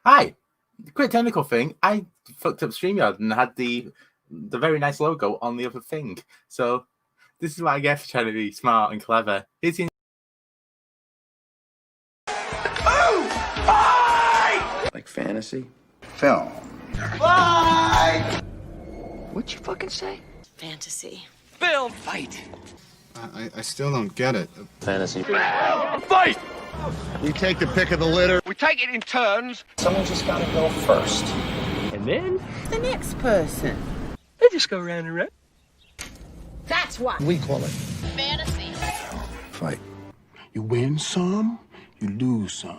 Hi. Quick technical thing. I fucked up StreamYard and had the very nice logo on the other thing. So this is what I get for trying to be smart and clever. Here's the Like fantasy? Film. Fight! What'd you fucking say? Fantasy. Film fight. I still don't get it. Fantasy. Fight! You take the pick of the litter. We take it in turns. Someone just gotta go first. And then The next person. they just go round and round. That's what. We call it Fantasy. fight. You win some, you lose some.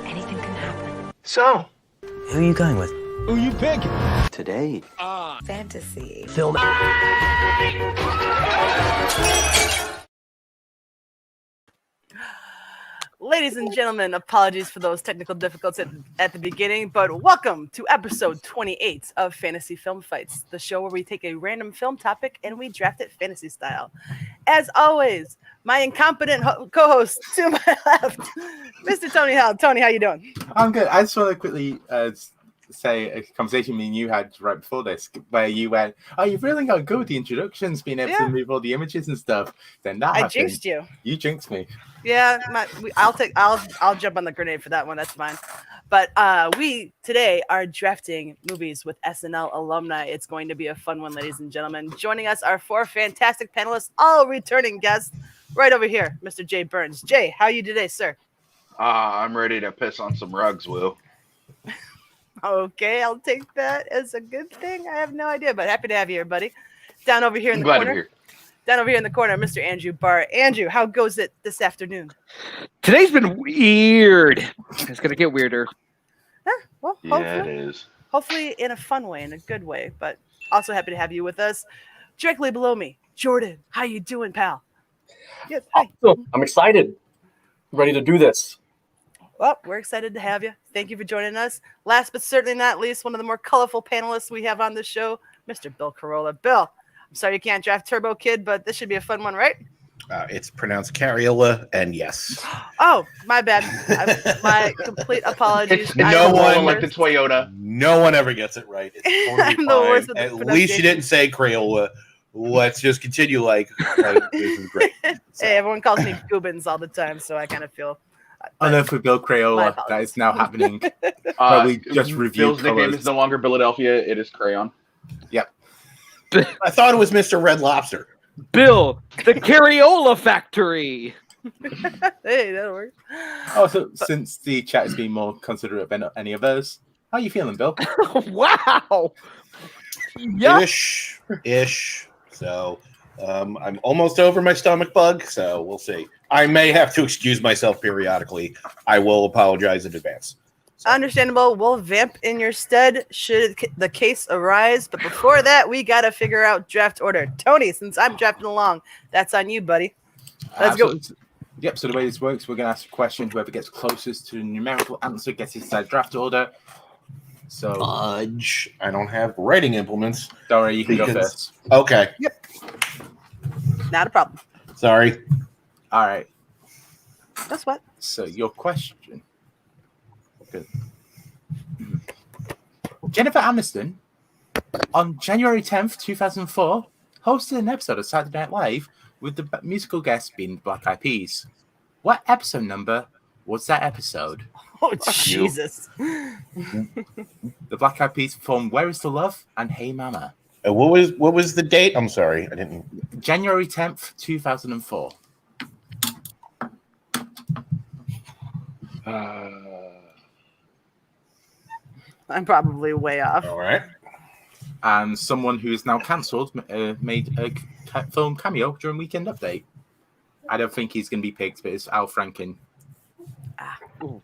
Anything can happen. So, Who are you going with? who you pick? Today. Fantasy. Film. Ladies and gentlemen, apologies for those technical difficulties at the beginning, but welcome to episode 28 of Fantasy Film Fights, the show where we take a random film topic and we draft it fantasy style. As always, my incompetent co-host to my left, Mr. Tony Howell. Tony, how you doing? I'm good. I just want to quickly say a conversation me and you had right before this, where you went, "Oh, you've really got good with the introductions, being able to move all the images and stuff." Then that I happened. jinxed you. You jinxed me. Yeah, I'll jump on the grenade for that one. That's fine. But we today are drafting movies with SNL alumni. It's going to be a fun one, ladies and gentlemen. Joining us are four fantastic panelists, all returning guests. Right over here, Mr. Jay Burnz. Jay, how are you today, sir? I'm ready to piss on some rugs, Will. Okay, I'll take that as a good thing. I have no idea, but happy to have you here, buddy. Down over here in I'm the glad corner. to be here. Down over here in the corner, Mr. Andrew Barr. Andrew, how goes it this afternoon? Today's been weird. It's gonna get weirder. Well, Yeah, it is. hopefully in a fun way, in a good way, but also happy to have you with us. Directly below me, Jordan. How you doing, pal? Yes, hi. Awesome. I'm excited. Ready to do this. Well, we're excited to have you. Thank you for joining us. Last but certainly not least, one of the more colorful panelists we have on the show, Mr. Bill Corolla. Bill, I'm sorry you can't draft Turbo Kid, but this should be a fun one, right? It's pronounced Cariola, and yes. Oh, my bad. My complete apologies. It's No no one- one like the Toyota. No one ever gets it right. It's totally I'm the worst fine. at the At least you didn't say Crayola. Let's just continue like this is great. So, Hey, everyone calls me Gubbins all the time, so I kind of feel. Enough with Bill My Crayola. apologies. That is now happening. We just reviewed Bill's nickname colours. is no longer Philadelphia. It is Crayon. I thought it was Mr. Red Lobster. Bill, the Cariola Factory. Hey, that'll work. Also, since the chat has been more considerate than any of us, how are you feeling, Bill? Wow. Yeah. Ish. So I'm almost over my stomach bug, so we'll see. I may have to excuse myself periodically. I will apologize in advance. Understandable. We'll vamp in your stead should the case arise. But before that, we got to figure out draft order. Tony, since I'm drafting along, that's on you, buddy. Let's go. Yep, so the way this works, we're going to ask a question. Whoever gets closest to the numerical answer gets inside draft order. So, Fudge. I don't have writing implements. don't worry, you can go Because- first. Okay. Not a problem. Sorry. All right, That's what. so your question. Good. Jennifer Aniston, on January 10th, 2004, hosted an episode of Saturday Night Live with the musical guest being the Black Eyed Peas. What episode number was that episode? Oh, Jesus. The Black Eyed Peas performed Where Is the Love and Hey Mama. What was the date? I'm sorry. I didn't. January 10th, 2004. I'm probably way off. All right. And someone who is now cancelled made a film cameo during Weekend Update. I don't think he's going to be picked, but it's Al Franken. Al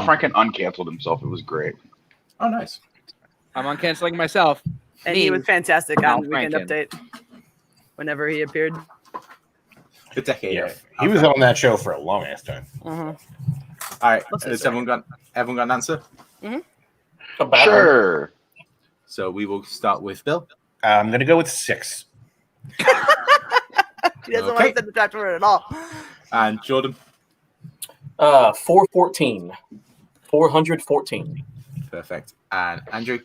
Franken uncanceled himself. It was great. Oh, nice. I'm on canceling myself. And he was fantastic Al on Weekend Franken. Update whenever he appeared. The decade. Yeah. He was on that show for a long ass time. All right. Has everyone got an answer? Sure. So we will start with Bill. I'm gonna go with 6. He doesn't want to send the draft order at all. And Jordan. 414. 414. Perfect. And Andrew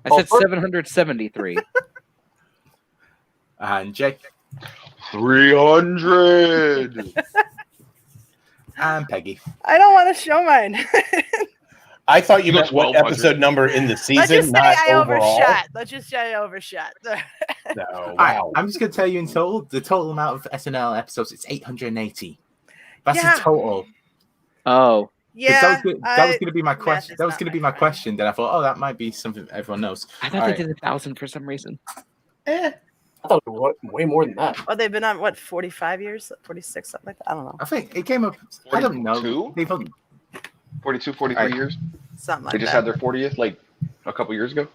I said 773. and Jay 300. and Peggy. I don't want to show mine. I thought you Look meant what well episode budgeted. number in the Let's just season, say not I overall. overshot. Let's just say I overshot. No, All wow. right, I'm just going to tell you in total, the total amount of SNL episodes, it's 880. That's Yeah. the total. Oh. 'Cause Yeah, that was going to be my math question. is That was not going to be my my question. Then I thought, oh, that might be something everyone knows. I thought All they right. did 1,000 for some reason. I thought it was way more than that. Oh, they've been on what 45 years, 46, something like that. I don't know, I think it came up. I don't know. 42? They've done- 42, 43 Right. years. something like They just that. had their 40th like a couple years ago.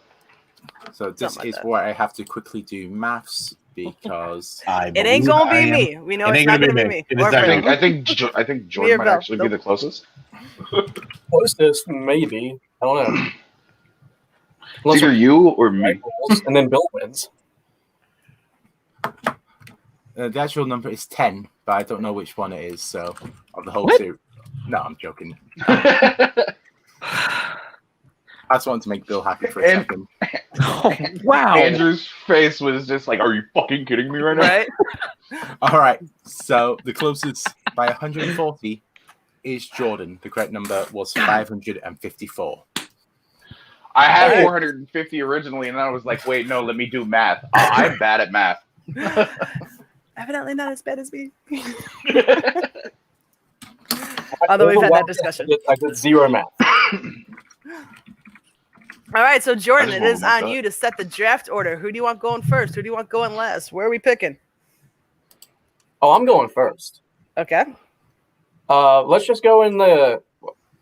So this Something like is that. where I have to quickly do maths because It ain't gonna be me. We know It it's ain't not gonna gonna be be me. me. It is Or not I gonna Frank. think Me Jordan or might Bill. actually be Nope. the closest. Closest, maybe. I don't know. It's Unless either you or me. rolls, and then Bill wins. the actual number is 10, but I don't know which one it is. So of the whole What? series. No, I'm joking. I just wanted to make Bill happy for a And- second. Oh, wow. Andrew's face was just like, "Are you fucking kidding me right now?" Right? All right. So the closest by 140 is Jordan. The correct number was 554. I had Hey. 450 originally, and then I was like, "Wait, no, let me do math. I'm bad at math." Evidently not as bad as me. Although we've had that discussion. I did zero math. All right, so Jordan, I it just is wanna on make you to set the draft order. Who do you want going first? Who do you want going last? Where are we picking? Oh, I'm going first. Okay. Let's just go in the.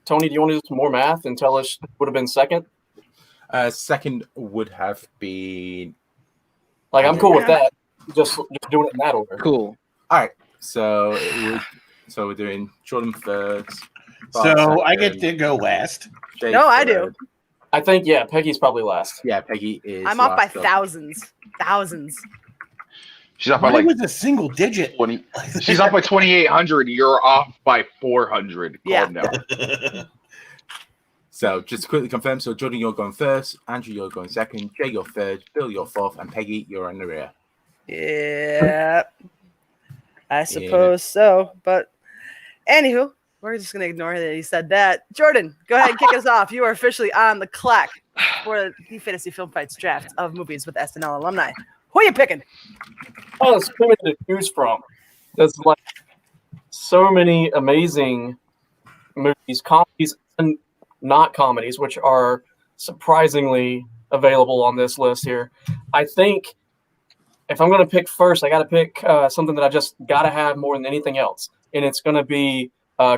Tony, do you want to do some more math and tell us what would have been second? Second would have been. Like, I'm cool with that. Just doing it in that order. Cool. All right. So it would. So we're doing Jordan first. So I get to go last. Jay No, I do. third. I think, yeah, Peggy's probably last. Yeah, Peggy is. I'm off by last up. thousands. Thousands. She's off by Mine like was a single digit. 20. She's off by 2,800. You're off by 400. Yeah. Calm down. So just to quickly confirm, so Jordan, you're going first. Andrew, you're going second. Jay, you're third. Bill, you're fourth. And Peggy, you're in the rear. Yeah. I suppose so. But anywho, we're just gonna ignore that he said that. Jordan, go ahead and kick us off. You are officially on the clock for the Fantasy Film Fights draft of movies with SNL alumni. Who are you picking? Oh, there's too many to choose from. There's like so many amazing movies, comedies and not comedies, which are surprisingly available on this list here. I think if I'm going to pick first, I got to pick something that I just got to have more than anything else, and it's going to be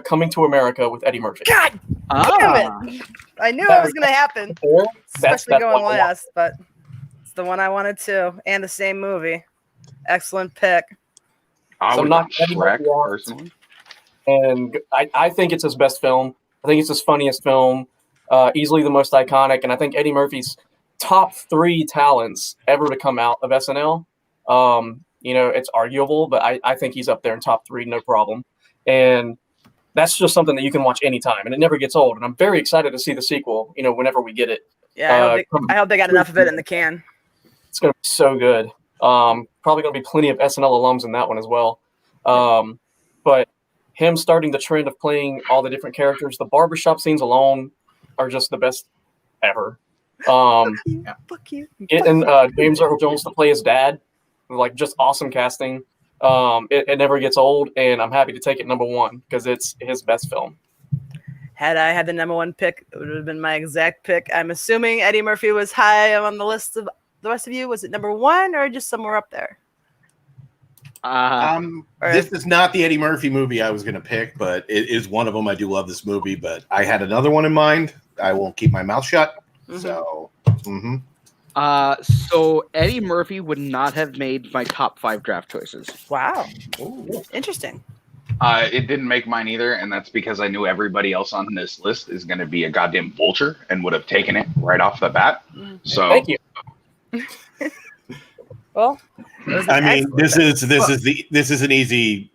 Coming to America with Eddie Murphy. God damn it! I knew it was gonna happen, especially that's going what I want. last, but it's the one I wanted too, and the same movie. Excellent pick. I So would not not Shrek, anybody else. personally. And I think it's his best film. I think it's his funniest film, easily the most iconic, and I think Eddie Murphy's top 3 talents ever to come out of SNL. It's arguable, but I think he's up there in top 3, no problem. And that's just something that you can watch anytime, and it never gets old. And I'm very excited to see the sequel, whenever we get it. Yeah, I hope they got enough of it in the can. It's going to be so good. Probably going to be plenty of SNL alums in that one as well. But him starting the trend of playing all the different characters, the barbershop scenes alone are just the best ever. Fuck you. Getting James Earl Jones to play his dad, like just awesome casting. It never gets old, and I'm happy to take it number 1 because it's his best film. Had I had the number 1 pick, it would have been my exact pick. I'm assuming Eddie Murphy was high on the list of the rest of you. Was it number 1 or just somewhere up there? This is not the Eddie Murphy movie I was going to pick, but it is one of them. I do love this movie, but I had another one in mind. I won't keep my mouth shut. Mhm. So, So Eddie Murphy would not have made my top 5 draft choices. Wow. Interesting. It didn't make mine either, and that's because I knew everybody else on this list is going to be a goddamn vulture and would have taken it right off the bat. So Thank you. Well, it was an I mean, excellent pick. this is an easy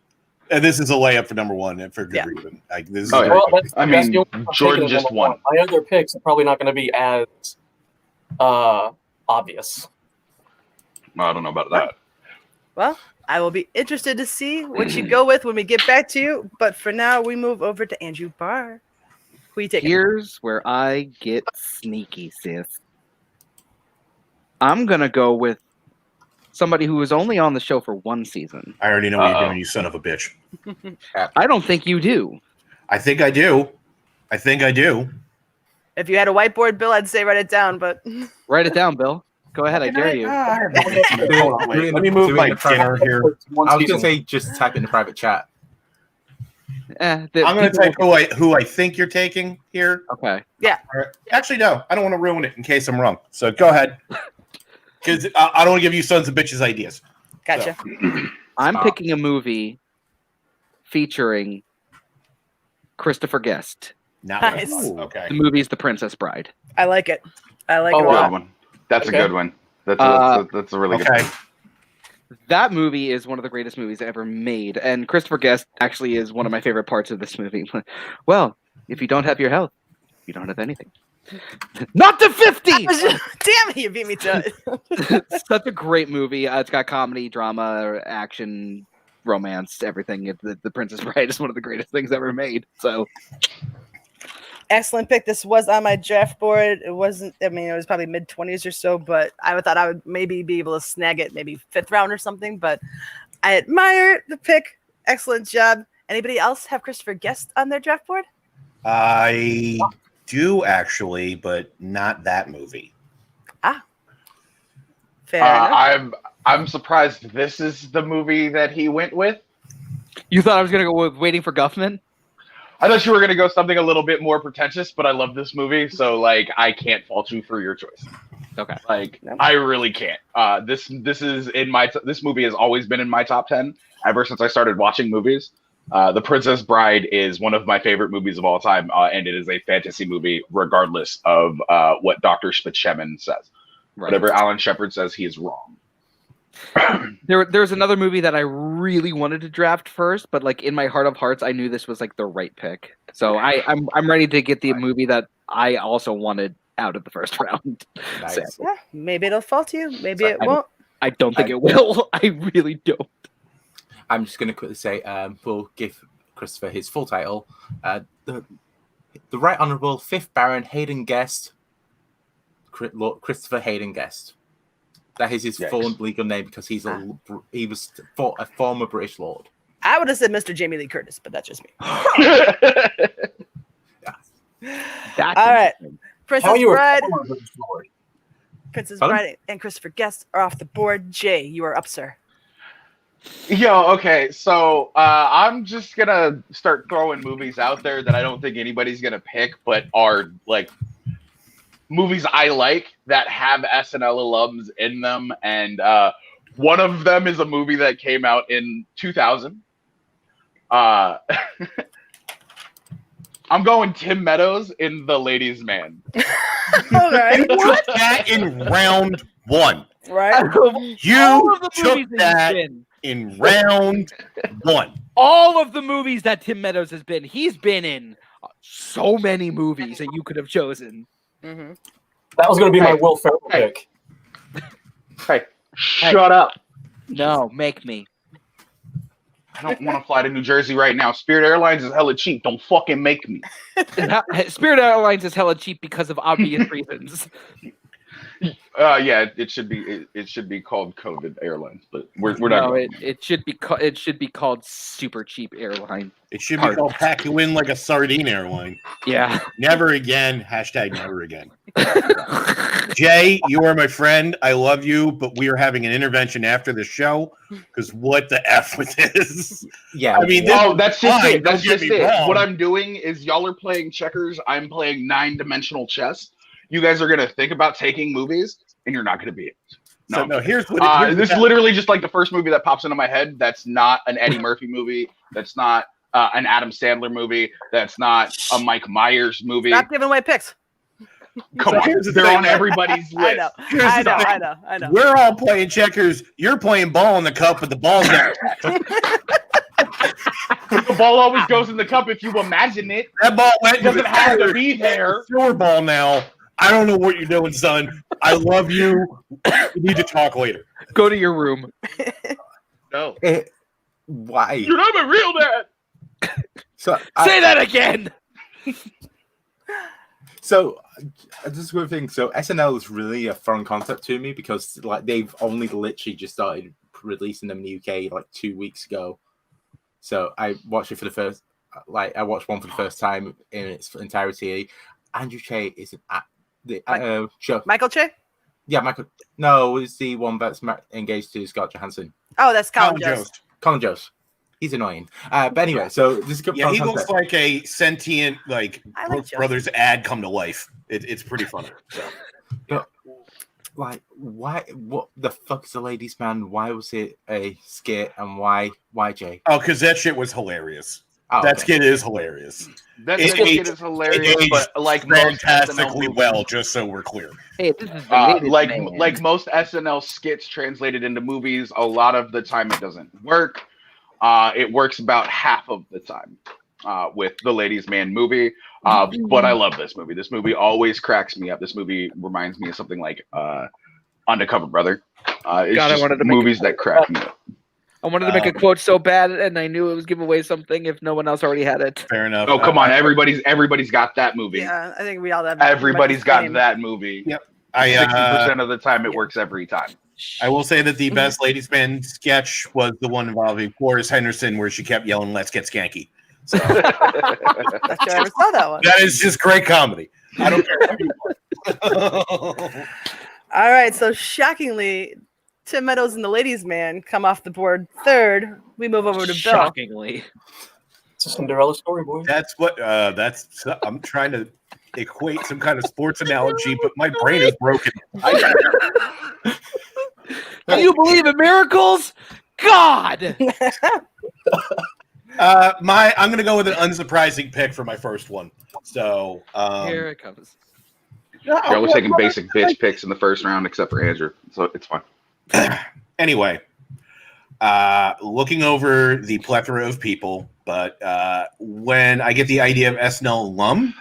And this is a layup for number one and for good Yeah. reason. Like, this is Oh, yeah. Well, that's I the mean, only one I'm Jordan thinking of just number one. won. My other picks are probably not going to be as obvious. I don't know about that. Well, I will be interested to see what you go with when we get back to you. But for now, we move over to Andrew Barr. Who you taking? Here's where I get sneaky, sis. I'm gonna go with somebody who was only on the show for one season. I already know what you're doing, you son of a bitch. I don't think you do. I think I do. If you had a whiteboard, Bill, I'd say write it down. But Write it down, Bill. Go ahead, I dare you. Hold on, wait. Let me move my dinner here. I was going to say just type in the private chat. I'm going to type who I think you're taking here. Okay. Yeah. Actually, no. I don't want to ruin it in case I'm wrong. So go ahead. Because I don't want to give you sons of bitches ideas. Gotcha. So. I'm picking a movie featuring Christopher Guest. Nice. Okay. The movie is The Princess Bride. I like it. I like it a Good lot. one. That's Okay. a good one. That's a really good one. That movie is one of the greatest movies ever made, and Christopher Guest actually is one of my favorite parts of this movie. Well, if you don't have your health, you don't have anything. Not to 50! Damn it, you beat me to it. It's such a great movie. It's got comedy, drama, action, romance, everything. The Princess Bride is one of the greatest things ever made. So, Excellent pick. This was on my draft board. It wasn't, I mean, it was probably mid-20s or so, but I thought I would maybe be able to snag it maybe 5th round or something, but I admire the pick. Excellent job. Anybody else have Christopher Guest on their draft board? I do actually, but not that movie. Fair enough. I'm surprised this is the movie that he went with. you thought I was going to go with Waiting for Guffman? I thought you were going to go something a little bit more pretentious, but I love this movie, so like I can't fault you for your choice. Okay. Like I really can't. This is in my this movie has always been in my top 10 ever since I started watching movies. The Princess Bride is one of my favorite movies of all time, and it is a fantasy movie, regardless of what Dr. Spaceman says. Right. Whatever Alan Shepard says, he is wrong. There's another movie that I really wanted to draft first, but like in my heart of hearts, I knew this was like the right pick. So I'm ready to get the movie that I also wanted out of the first round. Nice. So, Yeah, maybe it'll fall to you. Maybe it won't. I don't think it will. I really don't. I'm just going to quickly say we'll give Christopher his full title. The Right Honourable 5th Baron Hayden Guest, Christopher Hayden Guest. That is his full legal name because he was a former British lord. I would have said Mr. Jamie Lee Curtis, but that's just me. That's all right. Princess How are you Bride. a former British lord? Princess Pardon? Bride and Christopher Guest are off the board. Jay, you are up, sir. Yo, okay, so I'm just gonna start throwing movies out there that I don't think anybody's gonna pick, but are like movies I like that have SNL alums in them, and one of them is a movie that came out in 2000. I'm going Tim Meadows in The Ladies' Man. All right. Took that in round one. Right. You took that in round one. All of the movies that Tim Meadows has been, he's been in so many movies that you could have chosen. Mm-hmm. That was going to be my Will Ferrell pick. Hey, shut up. No, make me. I don't want to fly to New Jersey right now. Spirit Airlines is hella cheap. Don't fucking make me. Spirit Airlines is hella cheap because of obvious reasons. Yeah, it should be called COVID Airlines, but we're not. No, it should be called Super Cheap Airline. It should be called Pack You In Like a Sardine Airline. Yeah. Never again. Hashtag never again. Jay, you are my friend. I love you, but we are having an intervention after the show because what the F with this? Yeah. I mean, that's just fine, it. That's don't get just me it. wrong. What I'm doing is y'all are playing checkers. I'm playing 9-dimensional chess. You guys are gonna think about taking movies, and you're not gonna be it. No, here's what. This is literally just like the first movie that pops into my head. That's not an Eddie Murphy movie. That's not an Adam Sandler movie. That's not a Mike Myers movie. Stop giving away picks. Come on, they're on everybody's list. I know. We're all playing checkers. You're playing ball in the cup, but the ball's not. ball always goes in the cup if you imagine it. That ball went. It doesn't have to be there. Your ball now. I don't know what you're doing, son. I love you. We need to talk later. Go to your room. No. Why? You're not my real dad. So Say that again. So, just one thing. So, SNL is really a foreign concept to me because, like, they've only literally just started releasing them in the UK like 2 weeks ago. So, I watched it for the first, I watched one for the first time in its entirety. Andrew Che is the show. Michael Che? Yeah, Michael. No, it's the one that's engaged to Scarlett Johansson. Oh, that's Colin Jost. Colin Jost. He's annoying. But anyway, so this is he looks like a sentient, like Brooks Brothers ad come to life. It's pretty funny. So. But, like, why? What the fuck is the ladies' man? Why was it a skit? And why Jay? Oh, because that shit was hilarious. Oh, that skit is hilarious. That skit is hilarious, but like fantastically well. Just so we're clear. Hey, this is the like most SNL skits translated into movies, a lot of the time it doesn't work. It works about half of the time with the Ladies' Man movie. But I love this movie. This movie always cracks me up. This movie reminds me of something like Undercover Brother. It's just movies that crack me up. I wanted to make a quote so bad, and I knew it was give away something if no one else already had it. Fair enough. Oh, come on. Everybody's got that movie. Yeah, I think we all have. Everybody's got that movie. Yep. 60% of the time, it works every time. I will say that the best Ladies' Man sketch was the one involving Boris Henderson, where she kept yelling, "Let's get skanky." So, Not sure I ever saw that one. That is just great comedy. I don't care. All right, so shockingly, Tim Meadows and the Ladies' Man come off the board third. We move over to Bill. Shockingly. It's a Cinderella story, boy. That's what. I'm trying to equate some kind of sports analogy, but my brain is broken. Do you believe in miracles? God. I'm gonna go with an unsurprising pick for my first one. So here it comes. You're always taking basic bitch picks in the first round, except for Andrew, so it's fine. Anyway, looking over the plethora of people, but when I get the idea of SNL Alum,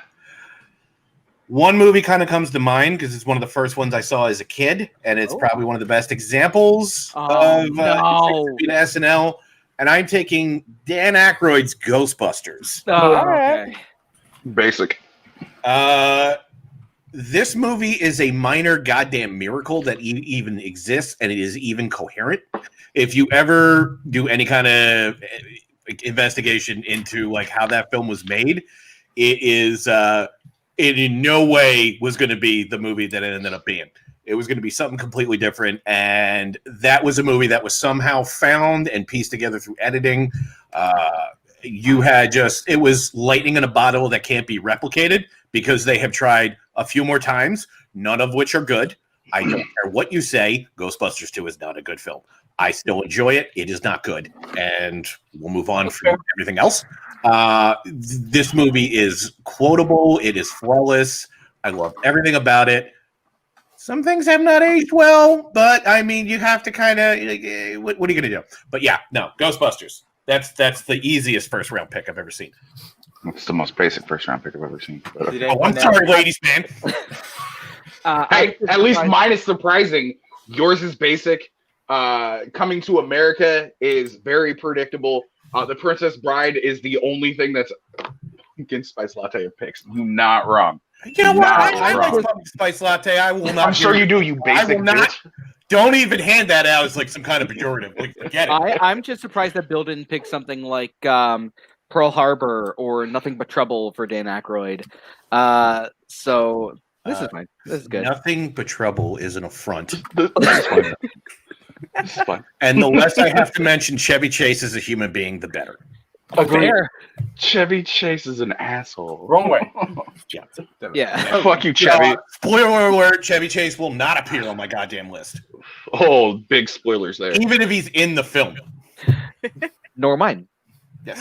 one movie kind of comes to mind because it's one of the first ones I saw as a kid, and it's probably one of the best examples of SNL. And I'm taking Dan Aykroyd's Ghostbusters. Oh, okay. Basic. This movie is a minor goddamn miracle that even exists, and it is even coherent. If you ever do any kind of investigation into like how that film was made, it is it in no way was going to be the movie that it ended up being. It was going to be something completely different, and that was a movie that was somehow found and pieced together through editing. You had it was lightning in a bottle that can't be replicated because they have tried a few more times, none of which are good. I don't care what you say. Ghostbusters 2 is not a good film. I still enjoy it. It is not good. And we'll move on from everything else. This movie is quotable. It is flawless. I love everything about it. Some things have not aged well, but I mean, you have to kind of, what are you going to do? But yeah, no, Ghostbusters. That's the easiest first round pick I've ever seen. It's the most basic first round pick I've ever seen. I'm sorry, ladies, man. Hey, at least mine is surprising. Yours is basic. Coming to America is very predictable. The Princess Bride is the only thing that's against Spice Latte of picks. Not wrong. You know what? I like Spice Latte. I will not. I'm sure you do, you basic bitch. Don't even hand that out as like some kind of pejorative. Like, forget it. I'm just surprised that Bill didn't pick something like Pearl Harbor or Nothing But Trouble for Dan Aykroyd. So this is fine. This is good. Nothing But Trouble is an affront. And the less I have to mention Chevy Chase as a human being, the better. Agreed. Chevy Chase is an asshole. Wrong way. Yeah. Fuck you, Chevy. Spoiler alert, Chevy Chase will not appear on my goddamn list. Oh, big spoilers there. Even if he's in the film. Nor mine. Yes.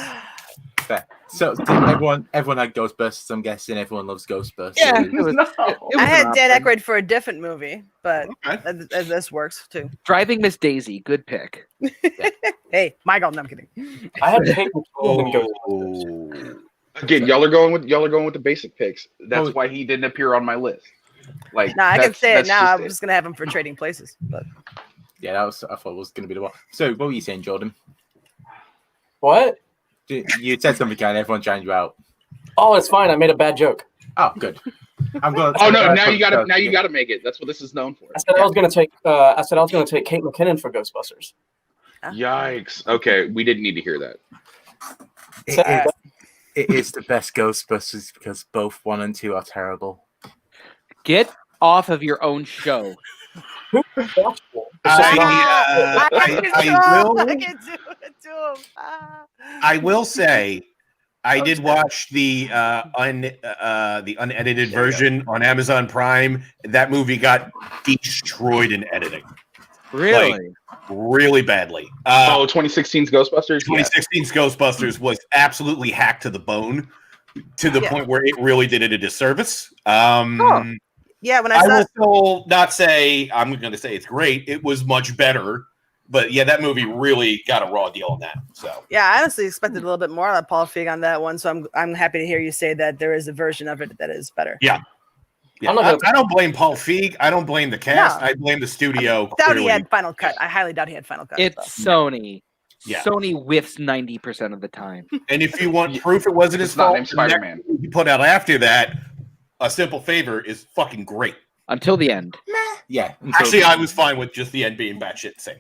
So did everyone had Ghostbusters. I'm guessing everyone loves Ghostbusters. Yeah, I had Dan Aykroyd for a different movie, but Okay. as this works too. Driving Miss Daisy, good pick. Hey, Michael, no, I'm kidding. I have Kate McKinnon and Ghostbusters. Again, y'all are going with the basic picks. That's why he didn't appear on my list. Like, Nah, I can say it now. I'm just just gonna have him for Trading Places. But Yeah, I thought it was going to be the one. So, what were you saying, Jordan? What? You said something, and everyone drowned you out. Oh, it's fine. I made a bad joke. Oh, good. I'm going. Oh no! Now you gotta make it. That's what this is known for. I said I was going to take Kate McKinnon for Ghostbusters. Yikes! Okay, we didn't need to hear that. It is the best Ghostbusters because both 1 and 2 are terrible. Get off of your own show. I will say, I did watch the unedited version on Amazon Prime. That movie got destroyed in editing. Really? Like, really badly. 2016's Ghostbusters? 2016's Ghostbusters was absolutely hacked to the bone, to the point where it really did it a disservice. Yeah, when I will still not say, I'm going to say it's great. It was much better. But yeah, that movie really got a raw deal on that. So yeah, I honestly expected a little bit more on Paul Feig on that one. So I'm happy to hear you say that there is a version of it that is better. Yeah. I don't blame Paul Feig. I don't blame the cast. No. I blame the studio. I doubt he had Final Cut. I highly doubt he had Final Cut. It's Sony. Yeah. Sony whiffs 90% of the time. And if you want proof it wasn't his fault, Spider-Man. You put out after that, A Simple Favor is fucking great. Until the end. Yeah. Actually, I was fine with just the end being batshit insane.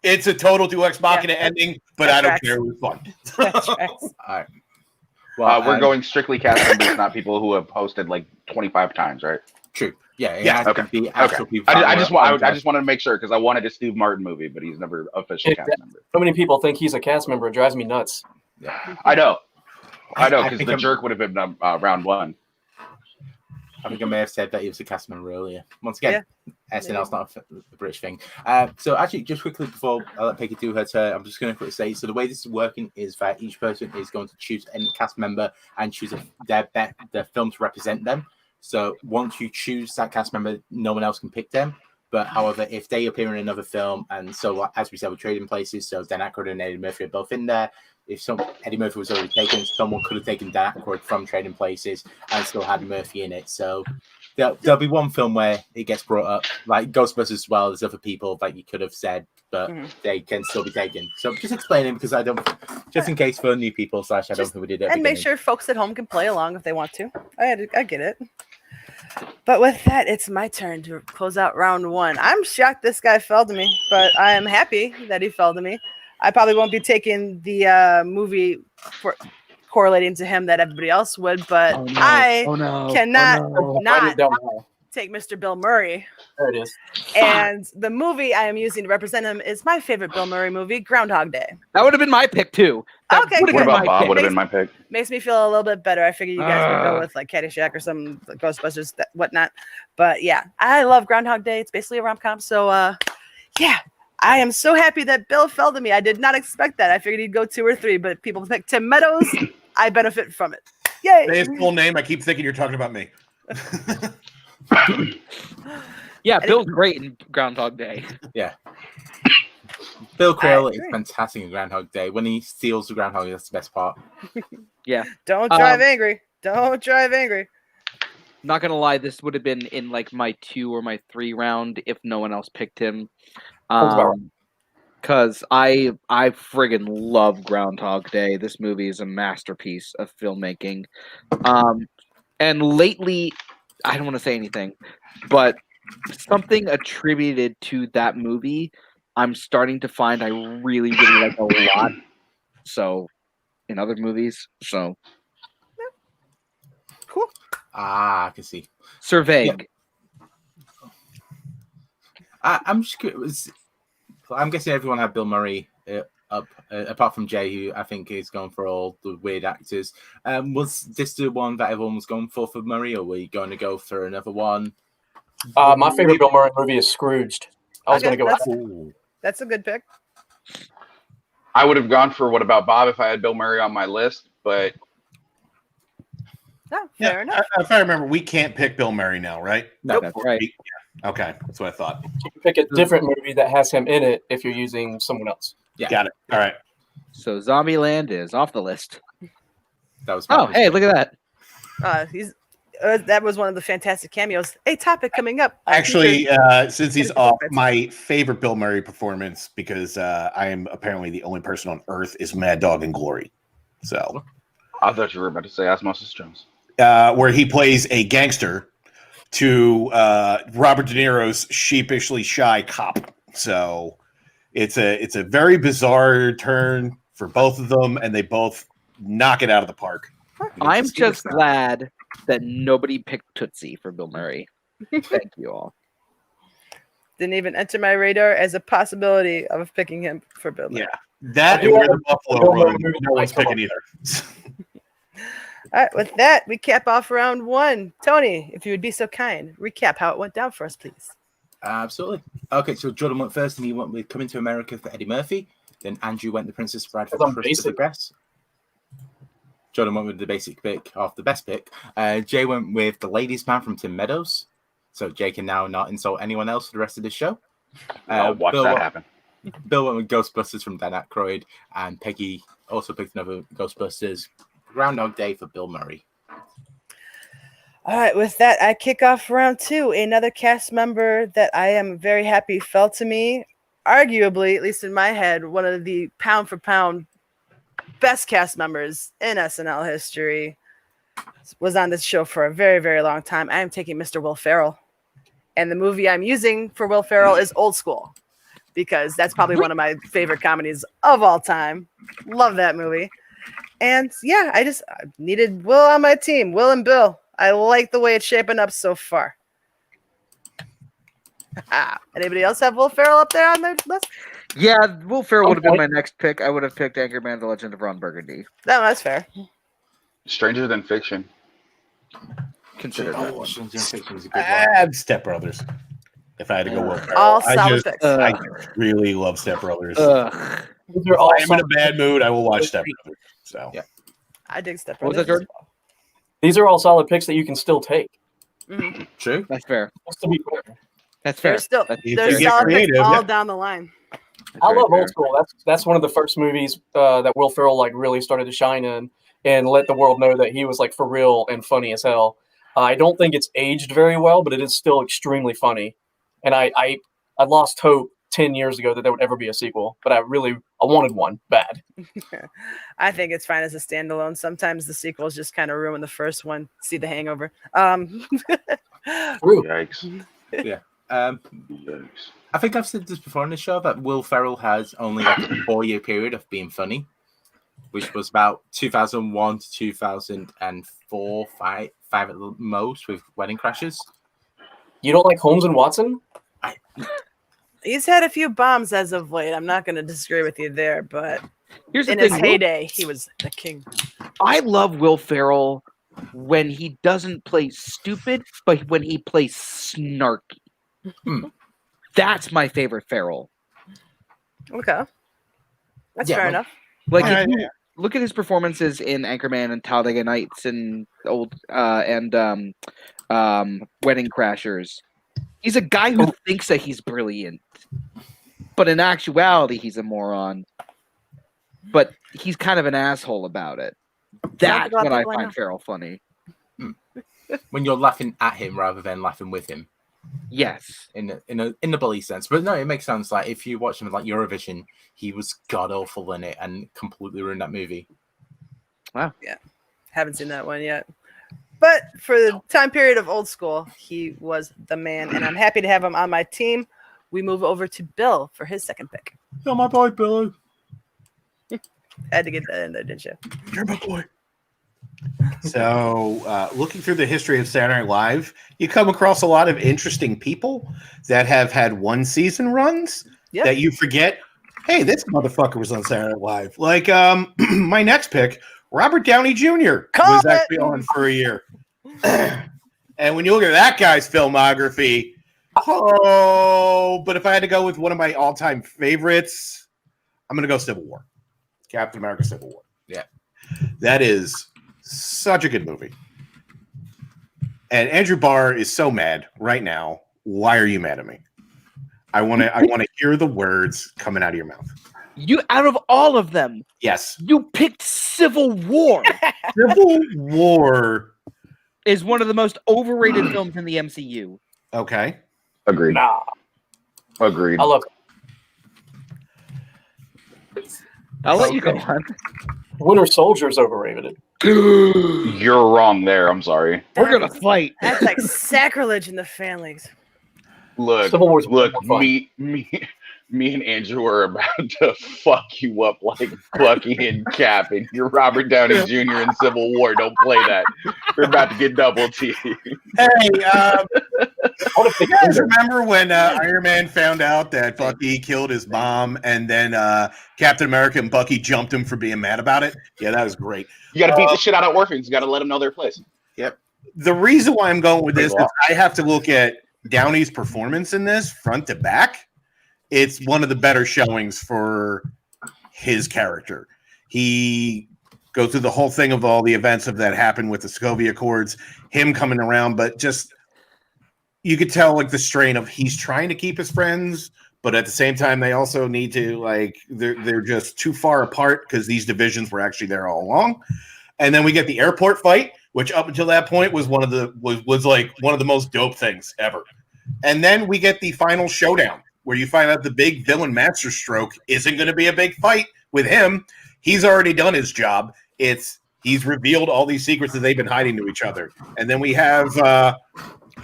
It's a total 2X Machina ending, but I don't care. It was fun. All right. Well, we're going strictly cast members, not people who have hosted like 25 times, right? True. Yeah. Yeah. Okay. I just wanted to make sure because I wanted a Steve Martin movie, but he's never officially cast member. So many people think he's a cast member. It drives me nuts. Yeah. I know, because think the jerk would have been round 1. I think I may have said that he was a cast member earlier. Once again, SNL's not a British thing. So actually, just quickly before I let Peggy do her turn, I'm just going to quickly say, so the way this is working is that each person is going to choose any cast member and choose their film to represent them. So once you choose that cast member, no one else can pick them. But however, if they appear in another film, and so as we said, we're trading places, so Dan Aykroyd and Eddie Murphy are both in there. If Eddie Murphy was already taken, someone could have taken Dan Aykroyd from Trading Places and still had Murphy in it. So there'll be one film where it gets brought up, like Ghostbusters as well. There's other people that you could have said, but they can still be taken. So just explaining because just in case for new people / I don't think we did it. And make sure folks at home can play along if they want to. I get it. But with that, it's my turn to close out round 1. I'm shocked this guy fell to me, but I am happy that he fell to me. I probably won't be taking the movie for correlating to him that everybody else would, but I cannot not take Mr. Bill Murray. There it is. And the movie I am using to represent him is my favorite Bill Murray movie, Groundhog Day. That would have been my pick too. Okay. What about Bob? Would have been my pick. Makes me feel a little bit better. I figure you guys would go with like Caddyshack or some Ghostbusters, whatnot. But yeah, I love Groundhog Day. It's basically a rom-com. So yeah, I am so happy that Bill fell to me. I did not expect that. I figured he'd go 2 or 3, but people pick Tim Meadows. I benefit from it. Yay! Say his full name. I keep thinking you're talking about me. Yeah, Bill's great in Groundhog Day. Yeah. Bill Corolla is fantastic in Groundhog Day. When he steals the Groundhog, that's the best part. Yeah. Don't drive angry. Don't drive angry. Not gonna lie, this would have been in like my 2 or my 3 round if no one else picked him. Because I friggin' love Groundhog Day. This movie is a masterpiece of filmmaking. And lately, I don't want to say anything, but something attributed to that movie, I'm starting to find I really, really like a lot. So, in other movies, so cool. I can see. Surveying. Yeah. I'm just curious. I'm guessing everyone had Bill Murray up, apart from Jay, who I think is going for all the weird actors. Was this the one that everyone was going for Murray, or were you going to go for another one? My favorite Bill Murray movie is Scrooged. I was going to go with that. That's a good pick. I would have gone for What About Bob if I had Bill Murray on my list, but fair enough. If I remember, we can't pick Bill Murray now, right? No, That's right. Yeah. Okay, that's what I thought. You can pick a different movie that has him in it if you're using someone else. Yeah. Got it. All right. So Zombieland is off the list. That was Oh, hey, look at that. That was one of the fantastic cameos. A topic coming up. Actually, since he's off, my favorite Bill Murray performance, because I am apparently the only person on Earth, is Mad Dog and Glory. So I thought you were about to say Osmosis Jones. Where he plays a gangster to Robert De Niro's sheepishly shy cop. So it's a very bizarre turn for both of them, and they both knock it out of the park. I'm just glad that nobody picked Tootsie for Bill Murray. Thank you all. Didn't even enter my radar as a possibility of picking him for Bill Murray. Yeah, that and Where the Buffalo Roam, no one's picking either. All right, with that, we cap off round one. Tony, if you would be so kind, recap how it went down for us, please. Absolutely. Okay, so Jordan went first, and he went with Coming to America for Eddie Murphy. Then Andrew went The Princess Bride for Trust of the Press. Jordan went with the basic pick off the best pick. Jay went with The Ladies' Man from Tim Meadows. So Jay can now not insult anyone else for the rest of the show. I'll watch that happen. Bill went with Ghostbusters from Dan Aykroyd, and Peggy also picked another Ghostbusters. Groundhog Day for Bill Murray. All right, with that, I kick off round two. Another cast member that I am very happy fell to me. Arguably, at least in my head, one of the pound for pound best cast members in SNL history. Was on this show for a very, very long time. I am taking Mr. Will Ferrell. And the movie I'm using for Will Ferrell is Old School, because that's probably one of my favorite comedies of all time. Love that movie. And yeah, I needed Will on my team. Will and Bill. I like the way it's shaping up so far. Anybody else have Will Ferrell up there on their list? Yeah, Will Ferrell would have been my next pick. I would have picked Anchorman: The Legend of Ron Burgundy. No, that's fair. Stranger Than Fiction. Consider that. Stranger Than Fiction is a good one. Step Brothers. If I had to go Will Ferrell. All solid picks. I really love Step Brothers. These are all If I'm in a bad mood, I will watch Step Brothers. So yeah, I dig Step What Brothers. was that, Jordan? These are all solid picks that you can still take. Mm-hmm. True. That's fair. Just to be fair. That's fair. There's solid picks all down the line. I love Old School. That's one of the first movies that Will Ferrell like really started to shine in and let the world know that he was like for real and funny as hell. I don't think it's aged very well, but it is still extremely funny. And I lost hope 10 years ago that there would ever be a sequel, but I wanted one bad. I think it's fine as a standalone. Sometimes the sequels just kind of ruin the first one. See The Hangover. Yikes. Yeah. I think I've said this before on the show that Will Ferrell has only like a 4-year period of being funny, which was about 2001 to 2004, five at the most, with Wedding Crashers. You don't like Holmes and Watson? He's had a few bombs as of late. I'm not going to disagree with you there, but Here's the in thing, his heyday, he was the king. I love Will Ferrell when he doesn't play stupid, but when he plays snarky. That's my favorite Ferrell. Okay. That's Yeah, fair well, enough. Like, if you look at his performances in Anchorman and Talladega Nights and Wedding Crashers. He's a guy who thinks that he's brilliant, but in actuality, he's a moron. But he's kind of an asshole about it. That's what I find Ferrell funny. When you're laughing at him rather than laughing with him. Yes, in the bully sense, but no, it makes sense. Like if you watch him like Eurovision, he was god awful in it and completely ruined that movie. Wow. Yeah, haven't seen that one yet. But for the time period of Old School, he was the man, and I'm happy to have him on my team. We move over to Bill for his second pick. You're my boy, Billy. Had to get that in there, didn't you? You're my boy. So, looking through the history of Saturday Night Live, you come across a lot of interesting people that have had one-season runs that you forget. Hey, this motherfucker was on Saturday Night Live. Like my next pick, Robert Downey Jr. was actually on for a year. And when you look at that guy's filmography, but if I had to go with one of my all-time favorites, I'm going to go Civil War. Captain America: Civil War. Yeah, that is such a good movie. And Andrew Barr is so mad right now. Why are you mad at me? I want to hear the words coming out of your mouth. You, out of all of them, yes, you picked Civil War. Civil War is one of the most overrated films in the MCU. Okay. Agreed. Nah. Agreed. I love I'll let you go on. Winter Soldier's overrated. You're wrong there. I'm sorry. We're gonna fight. That's like sacrilege in the families. Look, Civil War's look, more fun. me and Andrew are about to fuck you up like Bucky and Cap, and you're Robert Downey Jr. in Civil War. Don't play that. We're about to get double teamed. Hey, you guys remember when Iron Man found out that Bucky killed his mom, and then Captain America and Bucky jumped him for being mad about it? Yeah, that was great. You got to beat the shit out of orphans. You got to let them know their place. Yep. The reason why I'm going with this is I have to look at Downey's performance in this front to back. It's one of the better showings for his character. He goes through the whole thing of all the events of that happened with the Sokovia Accords, him coming around, but just you could tell like the strain of he's trying to keep his friends, but at the same time they also need to like they're just too far apart because these divisions were actually there all along. And then we get the airport fight, which up until that point was one of the most dope things ever. And then we get the final showdown where you find out the big villain Master Stroke isn't going to be a big fight with him. He's already done his job. He's revealed all these secrets that they've been hiding to each other. And then we have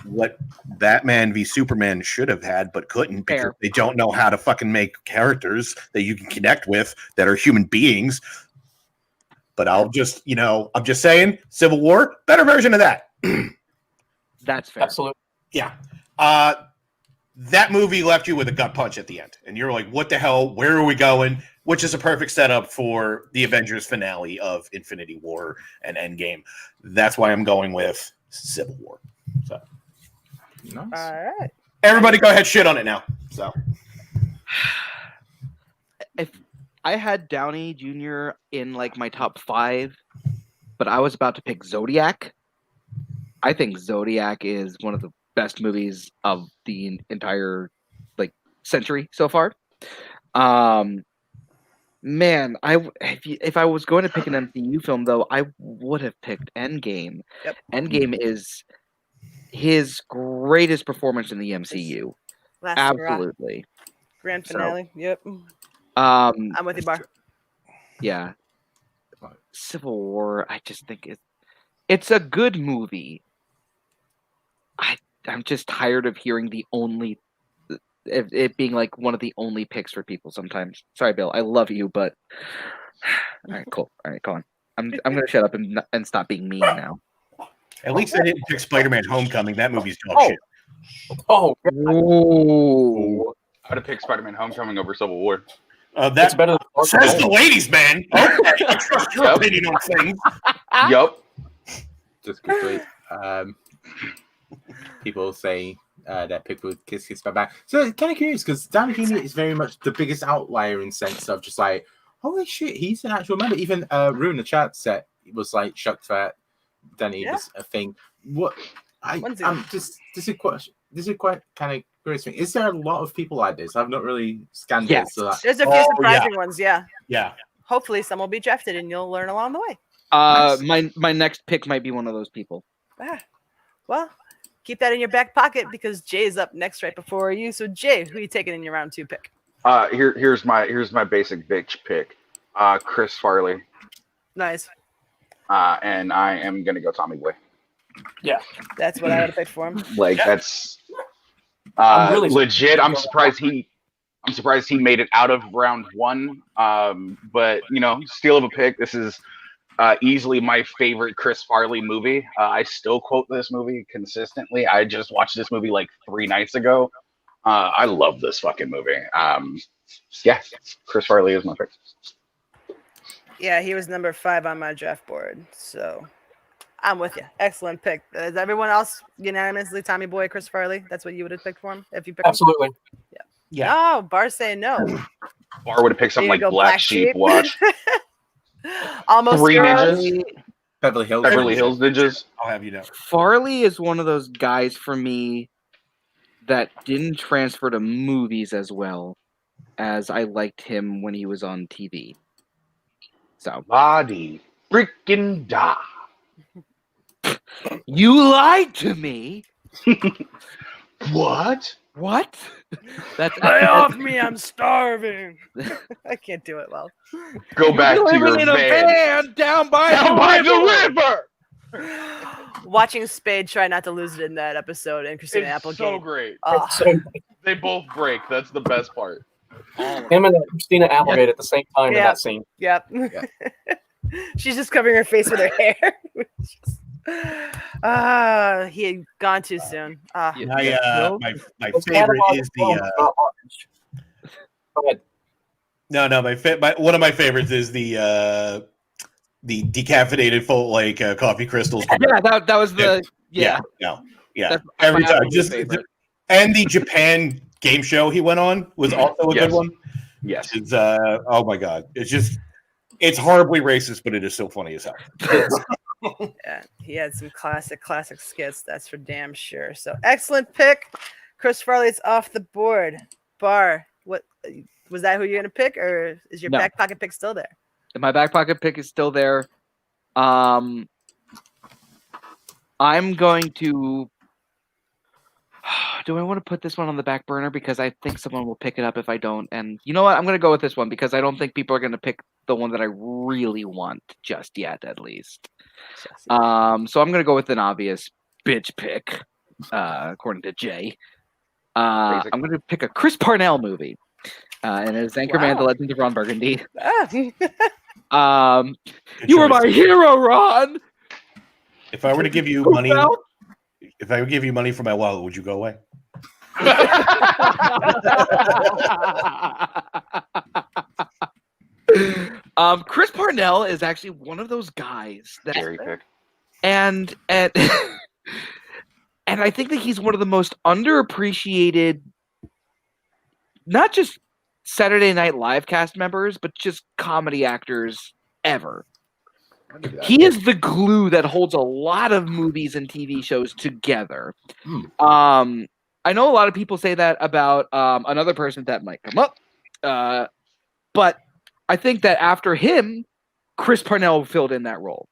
what Batman v Superman should have had but couldn't because they don't know how to fucking make characters that you can connect with that are human beings. But I'm just saying, Civil War, better version of that. That's fair. Absolutely. Yeah. That movie left you with a gut punch at the end. And you're like, what the hell? Where are we going? Which is a perfect setup for the Avengers finale of Infinity War and Endgame. That's why I'm going with Civil War. So, nice. All right. Everybody go ahead, shit on it now. So, if I had Downey Jr. in like my top 5, but I was about to pick Zodiac, I think Zodiac is one of the best movies of the entire like century so far. Man, if I was going to pick an MCU film though, I would have picked Endgame. Yep. Endgame is his greatest performance in the MCU. Absolutely. Grand finale. Yep. I'm with you, Bar. Yeah. Civil War, I just think it's a good movie. I'm just tired of hearing it being like one of the only picks for people sometimes. Sorry, Bill. I love you, but all right, cool. All right, go on. I'm gonna shut up and stop being mean now. At least I didn't pick Spider-Man: Homecoming. That movie's dog shit. Oh, I'd have picked Spider-Man: Homecoming over Civil War. That's better. Says the ladies, man. Okay, I trust your opinion on things. Yup. Just quickly, people say that pick would kiss my back. So it's kind of curious because Downey Jr. is very much the biggest outlier in sense of just like, holy shit, he's an actual member. Even Rue in the chat set was like shocked that Danny was a thing. What this is quite kind of curious thing. Is there a lot of people like this? I've not really scanned it. So there's a few surprising ones. Yeah. Hopefully, some will be drafted, and you'll learn along the way. My next pick might be one of those people. Well, keep that in your back pocket because Jay's up next right before you. So Jay, who are you taking in your round 2 pick? Here's my basic bitch pick. Chris Farley. Nice. And I am gonna go Tommy Boy. Yeah, that's what I would have picked for him. That's really legit. I'm surprised he made it out of round 1. But steal of a pick. This is easily my favorite Chris Farley movie. I still quote this movie consistently. I just watched this movie like 3 nights ago. I love this fucking movie. Chris Farley is my pick. Yeah, he was number 5 on my draft board. So I'm with you. Excellent pick. Is everyone else unanimously Tommy Boy, Chris Farley? That's what you would have picked for him if you picked Absolutely. him? Yeah. Oh, Bar's saying no. Barr would have picked something There like you go, Black Sheep. Watch Almost Three Girls. Ninjas. Beverly Hills. Beverly Hills Ninjas. I'll have you know. Farley is one of those guys for me that didn't transfer to movies as well as I liked him when he was on TV. So Body freaking da. you lied to me. What? What? That's Lay off me! I'm starving. I can't do it well. Go back to your living in a van down by the river. Watching Spade try not to lose it in that episode and Christina It's Applegate. so great. Oh, They both break. That's the best part. Him and Christina Applegate at the same time in that scene. Yep. She's just covering her face with her hair. He had gone too soon. My favorite is the. Go ahead. No, one of my favorites is the decaffeinated full coffee crystals. Yeah, that was the yeah. That's Every my time, absolute just favorite. and the Japan game show he went on was also a good one. Yes. It's oh my god, it's horribly racist, but it is so funny as hell. Yeah, he had some classic skits, that's for damn sure. So excellent pick. Chris Farley's off the board. Barr, what was that who you're gonna pick, or is your No. back pocket pick still there? My back pocket pick is still there. I'm going to. Do I want to put this one on the back burner because I think someone will pick it up if I don't? And you know what? I'm going to go with this one because I don't think people are going to pick the one that I really want just yet, at least. So I'm going to go with an obvious bitch pick, according to Jay. I'm going to pick a Chris Parnell movie, and it's Anchorman: The Legend of Ron Burgundy. You were my hero, Ron. If I were to give you money, if I would give you money for my wallet, would you go away? Chris Parnell is actually one of those guys that, Jerry pick. and and I think that he's one of the most underappreciated, not just Saturday Night Live cast members, but just comedy actors ever. He is the glue that holds a lot of movies and TV shows together. I know a lot of people say that about another person that might come up, but I think that after him, Chris Parnell filled in that role.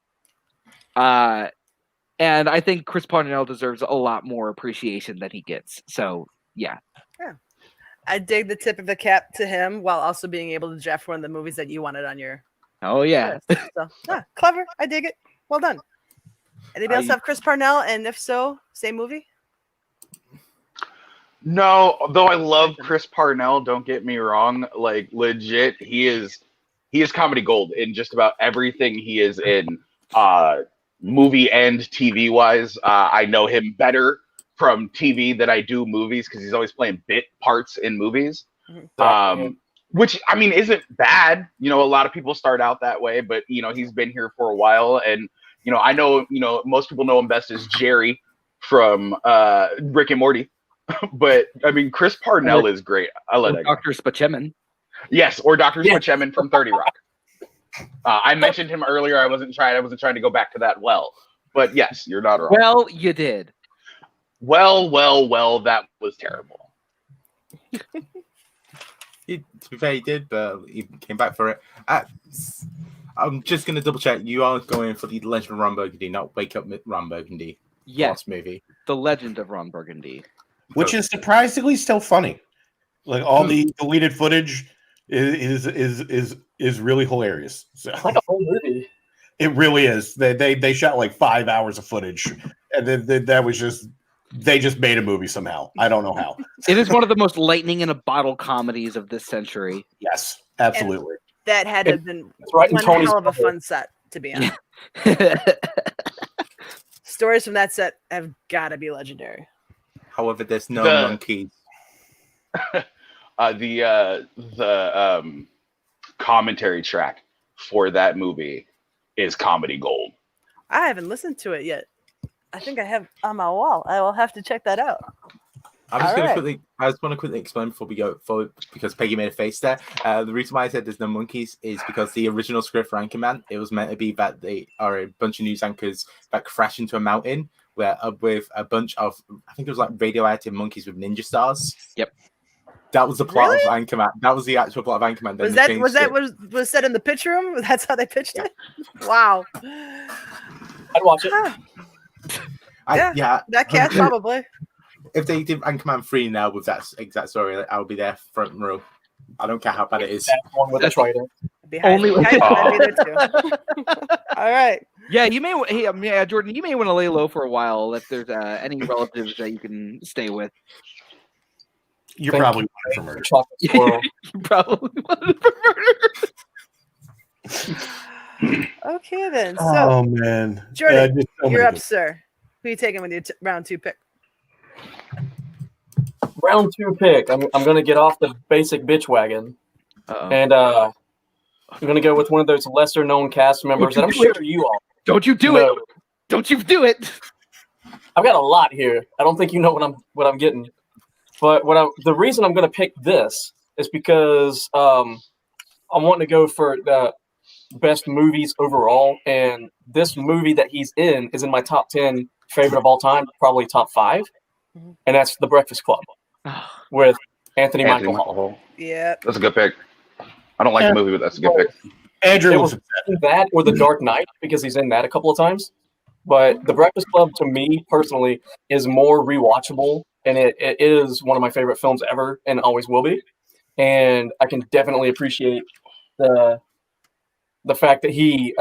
And I think Chris Parnell deserves a lot more appreciation than he gets. So, yeah. I dig the tip of the cap to him while also being able to draft one of the movies that you wanted on your Oh, yeah. list. So, clever. I dig it. Well done. Anybody else have Chris Parnell? And if so, same movie? No, though I love Chris Parnell, don't get me wrong. Like legit, he is comedy gold in just about everything he is in, movie and TV wise. I know him better from TV than I do movies because he's always playing bit parts in movies. Which I mean isn't bad. You know, a lot of people start out that way, but you know, he's been here for a while, and you know, I know, you know, most people know him best as Jerry from Rick and Morty. But I mean, Chris Parnell is great. I love that guy. Dr. Spachemin. Yes, or Dr. Spachemin from 30 Rock. I mentioned him earlier. I wasn't trying to go back to that well. But yes, you're not wrong. Well, you did. Well, that was terrible. To be fair, he did, but he came back for it. I'm just going to double check. You are going for the Legend of Ron Burgundy, not Wake Up Ron Burgundy. Yes. Last movie. The Legend of Ron Burgundy. Which is surprisingly still funny. Like all the deleted footage is really hilarious. So, Like a whole movie. it really is. They shot like 5 hours of footage, and then that was just they just made a movie somehow. I don't know how. It is one of the most lightning in a bottle comedies of this century. Yes, absolutely. That had to have been right in one Tony's hell of a pocket. fun set, to be honest. Stories from that set have got to be legendary. However, there's no The- monkeys. The commentary track for that movie is comedy gold. I haven't listened to it yet. I think I have on my wall. I will have to check that out. I'm just All going right. to quickly. I just want to quickly explain before we go forward because Peggy made a face there. The reason why I said there's no monkeys is because the original script for Anchorman, it was meant to be that they are a bunch of news anchors that crash into a mountain where with a bunch of, I think it was like radioactive monkeys with ninja stars. Yep. That was the plot Really? of Anchorman. That was the actual plot of Anchorman. Then Was they that changed was that it. was said in the pitch room? That's how they pitched it. Wow. I'd watch it. Yeah, that cast probably. If they did Anchorman 3 now with that exact story, I'll be there front row. I don't care how bad it is. That one with the trident. Only with I'd be there too. All right. Yeah, you may. Hey, yeah, Jordan, you may want to lay low for a while if there's any relatives that you can stay with. You're probably wanted for murder. Chocolate swirl. You probably wanted for murder. Okay then. So, Oh man, Jordan, just so you're many up, good- sir. Who are you taking with your round 2 pick? Round 2 pick. I'm going to get off the basic bitch wagon. And I'm going to go with one of those lesser known cast members that I'm sure you all Don't you do know. it. Don't you do it. I've got a lot here. I don't think you know what I'm getting. But the reason I'm going to pick this is because I'm wanting to go for the best movies overall, and this movie that he's in is in my top 10 favorite of all time, probably top 5, and that's The Breakfast Club with Anthony Michael Hall. Yeah, That's a good pick. I don't like the movie, but that's a good pick. Andrew It was was that or The Dark Knight because he's in that a couple of times. But The Breakfast Club, to me personally, is more rewatchable, and it is one of my favorite films ever, and always will be. And I can definitely appreciate the fact that he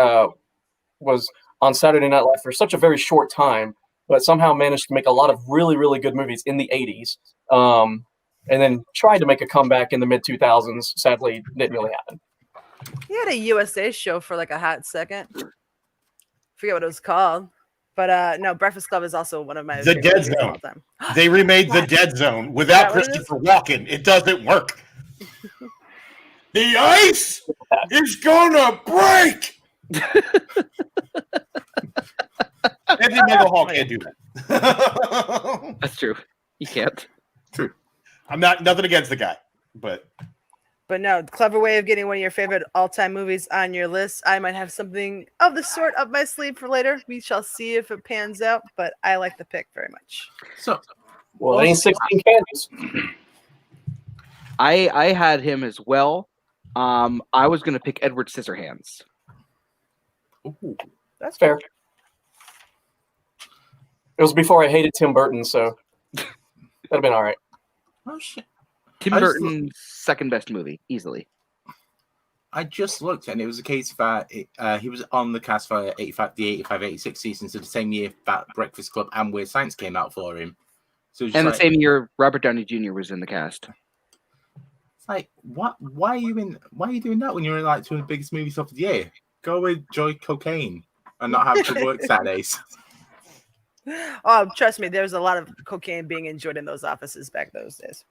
was on Saturday Night Live for such a very short time, but somehow managed to make a lot of really, really good movies in the 80s, and then tried to make a comeback in the mid-2000s. Sadly, didn't really happen. he had a USA show for like a hot second. Forget what it was called, but no, Breakfast Club is also one of my The favorite Dead movies of all Zone. time. They remade The Dead Zone without what it is? Christopher Walken. It doesn't work. The ice is gonna break. Anthony Michael Hall can't do that. That's true. You can't. True. I'm nothing against the guy, but no, clever way of getting one of your favorite all-time movies on your list. I might have something of the sort up my sleeve for later. We shall see if it pans out, but I like the pick very much. So, Well, it ain't 16 candies. I had him as well. I was going to pick Edward Scissorhands. ooh, That's Fair. It was before I hated Tim Burton, so that'd have been all right. oh shit. Tim I just Burton's second best movie, easily. I just looked, and it was a case that he was on the cast for the 85-86 season, so the same year that Breakfast Club and Weird Science came out for him. So it's just And the like, same year, Robert Downey Jr. was in the cast. it's like, what? Why are you doing that when you're in like two of the biggest movies of the year? Go enjoy cocaine and not have to work Saturdays. Oh, trust me, there's a lot of cocaine being enjoyed in those offices back those days.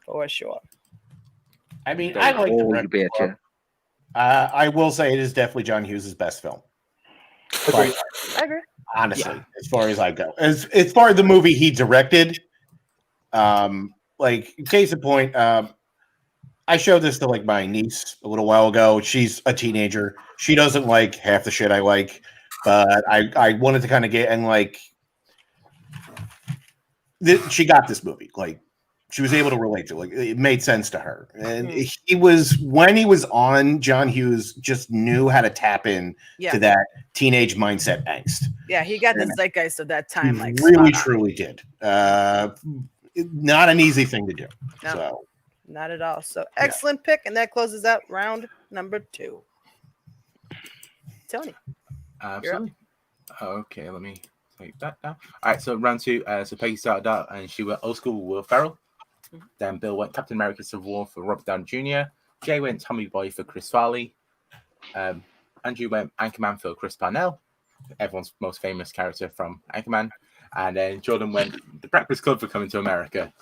For sure. I mean, I like the Oh, Breakfast you Club. betcha. I will say it is definitely John Hughes' best film. Agreed. I agree. Honestly, as far as I go, as far as the movie he directed, like case in point, I showed this to like my niece a little while ago. She's a teenager. She doesn't like half the shit I like, but I wanted to kind of get and like she got this movie. Like she was able to relate to it. Like it made sense to her. And he was when he was on, John Hughes just knew how to tap in Yeah. to that teenage mindset angst. Yeah, he got the zeitgeist of that time. Like Really, spot on. truly did. Not an easy thing to do. No. So Not at all. So excellent pick, and that closes out round number 2. Tony. Absolutely. Okay, let me take that down. All right, so round 2. So Peggy started out, and she went old school with Will Ferrell. Then Bill went Captain America: Civil War for Robert Downey Jr. Jay went Tommy Boy for Chris Farley. Andrew went Anchorman for Chris Parnell, everyone's most famous character from Anchorman. And then Jordan went The Breakfast Club for Coming to America.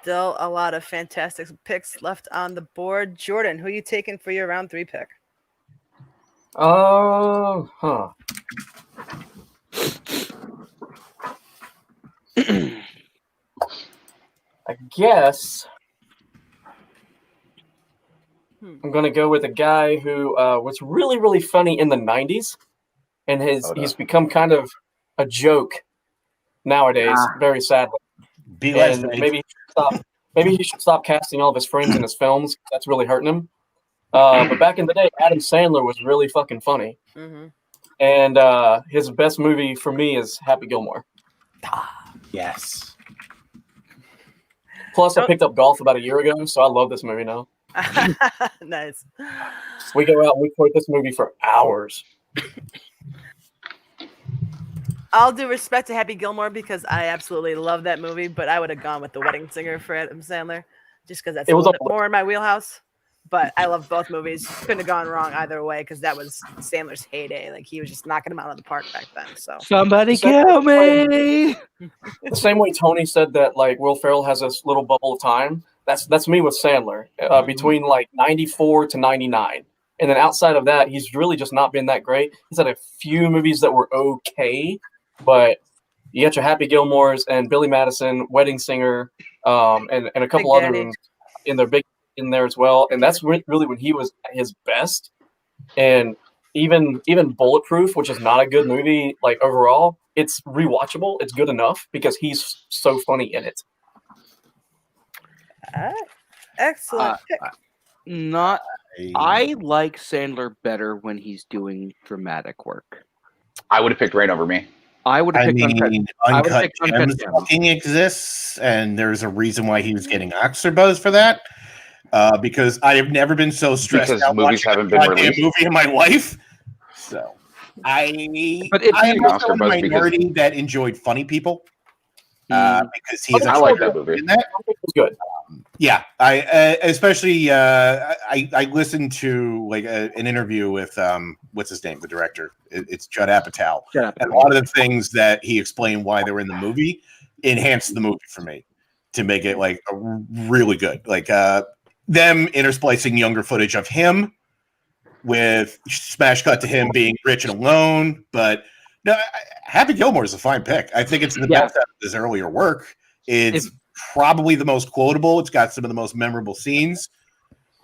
Still a lot of fantastic picks left on the board. Jordan, who are you taking for your round 3 pick? I guess I'm going to go with a guy who was really, really funny in the 90s, and he's become kind of a joke nowadays, very sadly. And maybe he should stop casting all of his friends in his films. That's really hurting him. But back in the day, Adam Sandler was really fucking funny. Mm-hmm. And his best movie for me is Happy Gilmore. Yes. Plus, I picked up golf about a year ago, so I love this movie now. Nice. We go out and we quote this movie for hours. I'll do respect to Happy Gilmore because I absolutely love that movie, but I would have gone with The Wedding Singer for Adam Sandler just because that's a little bit more in my wheelhouse. But I love both movies. Couldn't have gone wrong either way because that was Sandler's heyday. Like he was just knocking them out of the park back then. So somebody kill me. The same way Tony said that like Will Ferrell has this little bubble of time. That's me with Sandler. Between like 94 to 99. And then outside of that, he's really just not been that great. He's had a few movies that were okay, but you got your Happy Gilmores and Billy Madison, Wedding Singer, and a couple other ones in their big in there as well. And that's really when he was at his best. And even Bulletproof, which is not a good movie, like overall, it's rewatchable. It's good enough because he's so funny in it. Excellent. I like Sandler better when he's doing dramatic work. I would have picked Rain Over Me. I would have picked Uncut Gems fucking exists, and there's a reason why he was getting Oscar buzz for that. Because I have never been so stressed out movies haven't been released. Movie in my life. So I am also in the minority that enjoyed Funny People. Because he's I like that movie. In that. It was good. Yeah, I especially I listened to like an interview with what's his name, the director. It's Judd Apatow. And a lot of the things that he explained why they were in the movie enhanced the movie for me to make it like really good. Like them intersplicing younger footage of him with smash cut to him being rich and alone. But no, Happy Gilmore is a fine pick. I think it's the best out of his earlier work. It's probably the most quotable. It's got some of the most memorable scenes.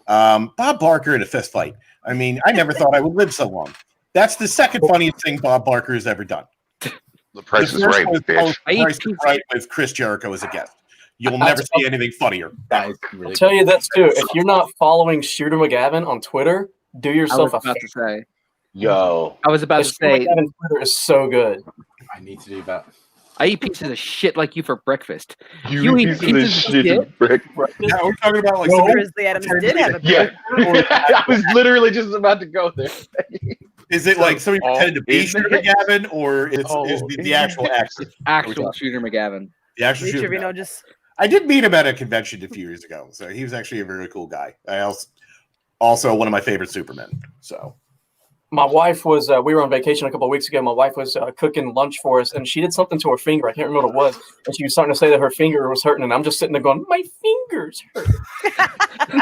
Bob Barker in a fist fight. I mean, I never thought I would live so long. That's the second funniest thing Bob Barker has ever done. The Price is Right, bitch. Price is Right with Chris Jericho as a guest. You'll never see anything funnier. I'll tell you this too. If you're not following Shooter McGavin on Twitter, do yourself a favor. Yo, I was about to say Twitter is so good. I need to do that. I eat pieces of shit like you for breakfast. You eat pieces of shit for breakfast. Yeah, we're talking about like Grizzly Adams did have a I was literally just about to go there. Is it like somebody pretended to be Shooter McGavin, or is the actual actor? Actual Shooter McGavin. The actual Lee Shooter Trevino McGavin. just I did meet him at a convention a few years ago, so he was actually a very cool guy. I also one of my favorite Supermen. So my wife was, we were on vacation a couple of weeks ago. My wife was cooking lunch for us, and she did something to her finger. I can't remember what it was. And she was starting to say that her finger was hurting, and I'm just sitting there going, my finger's hurt.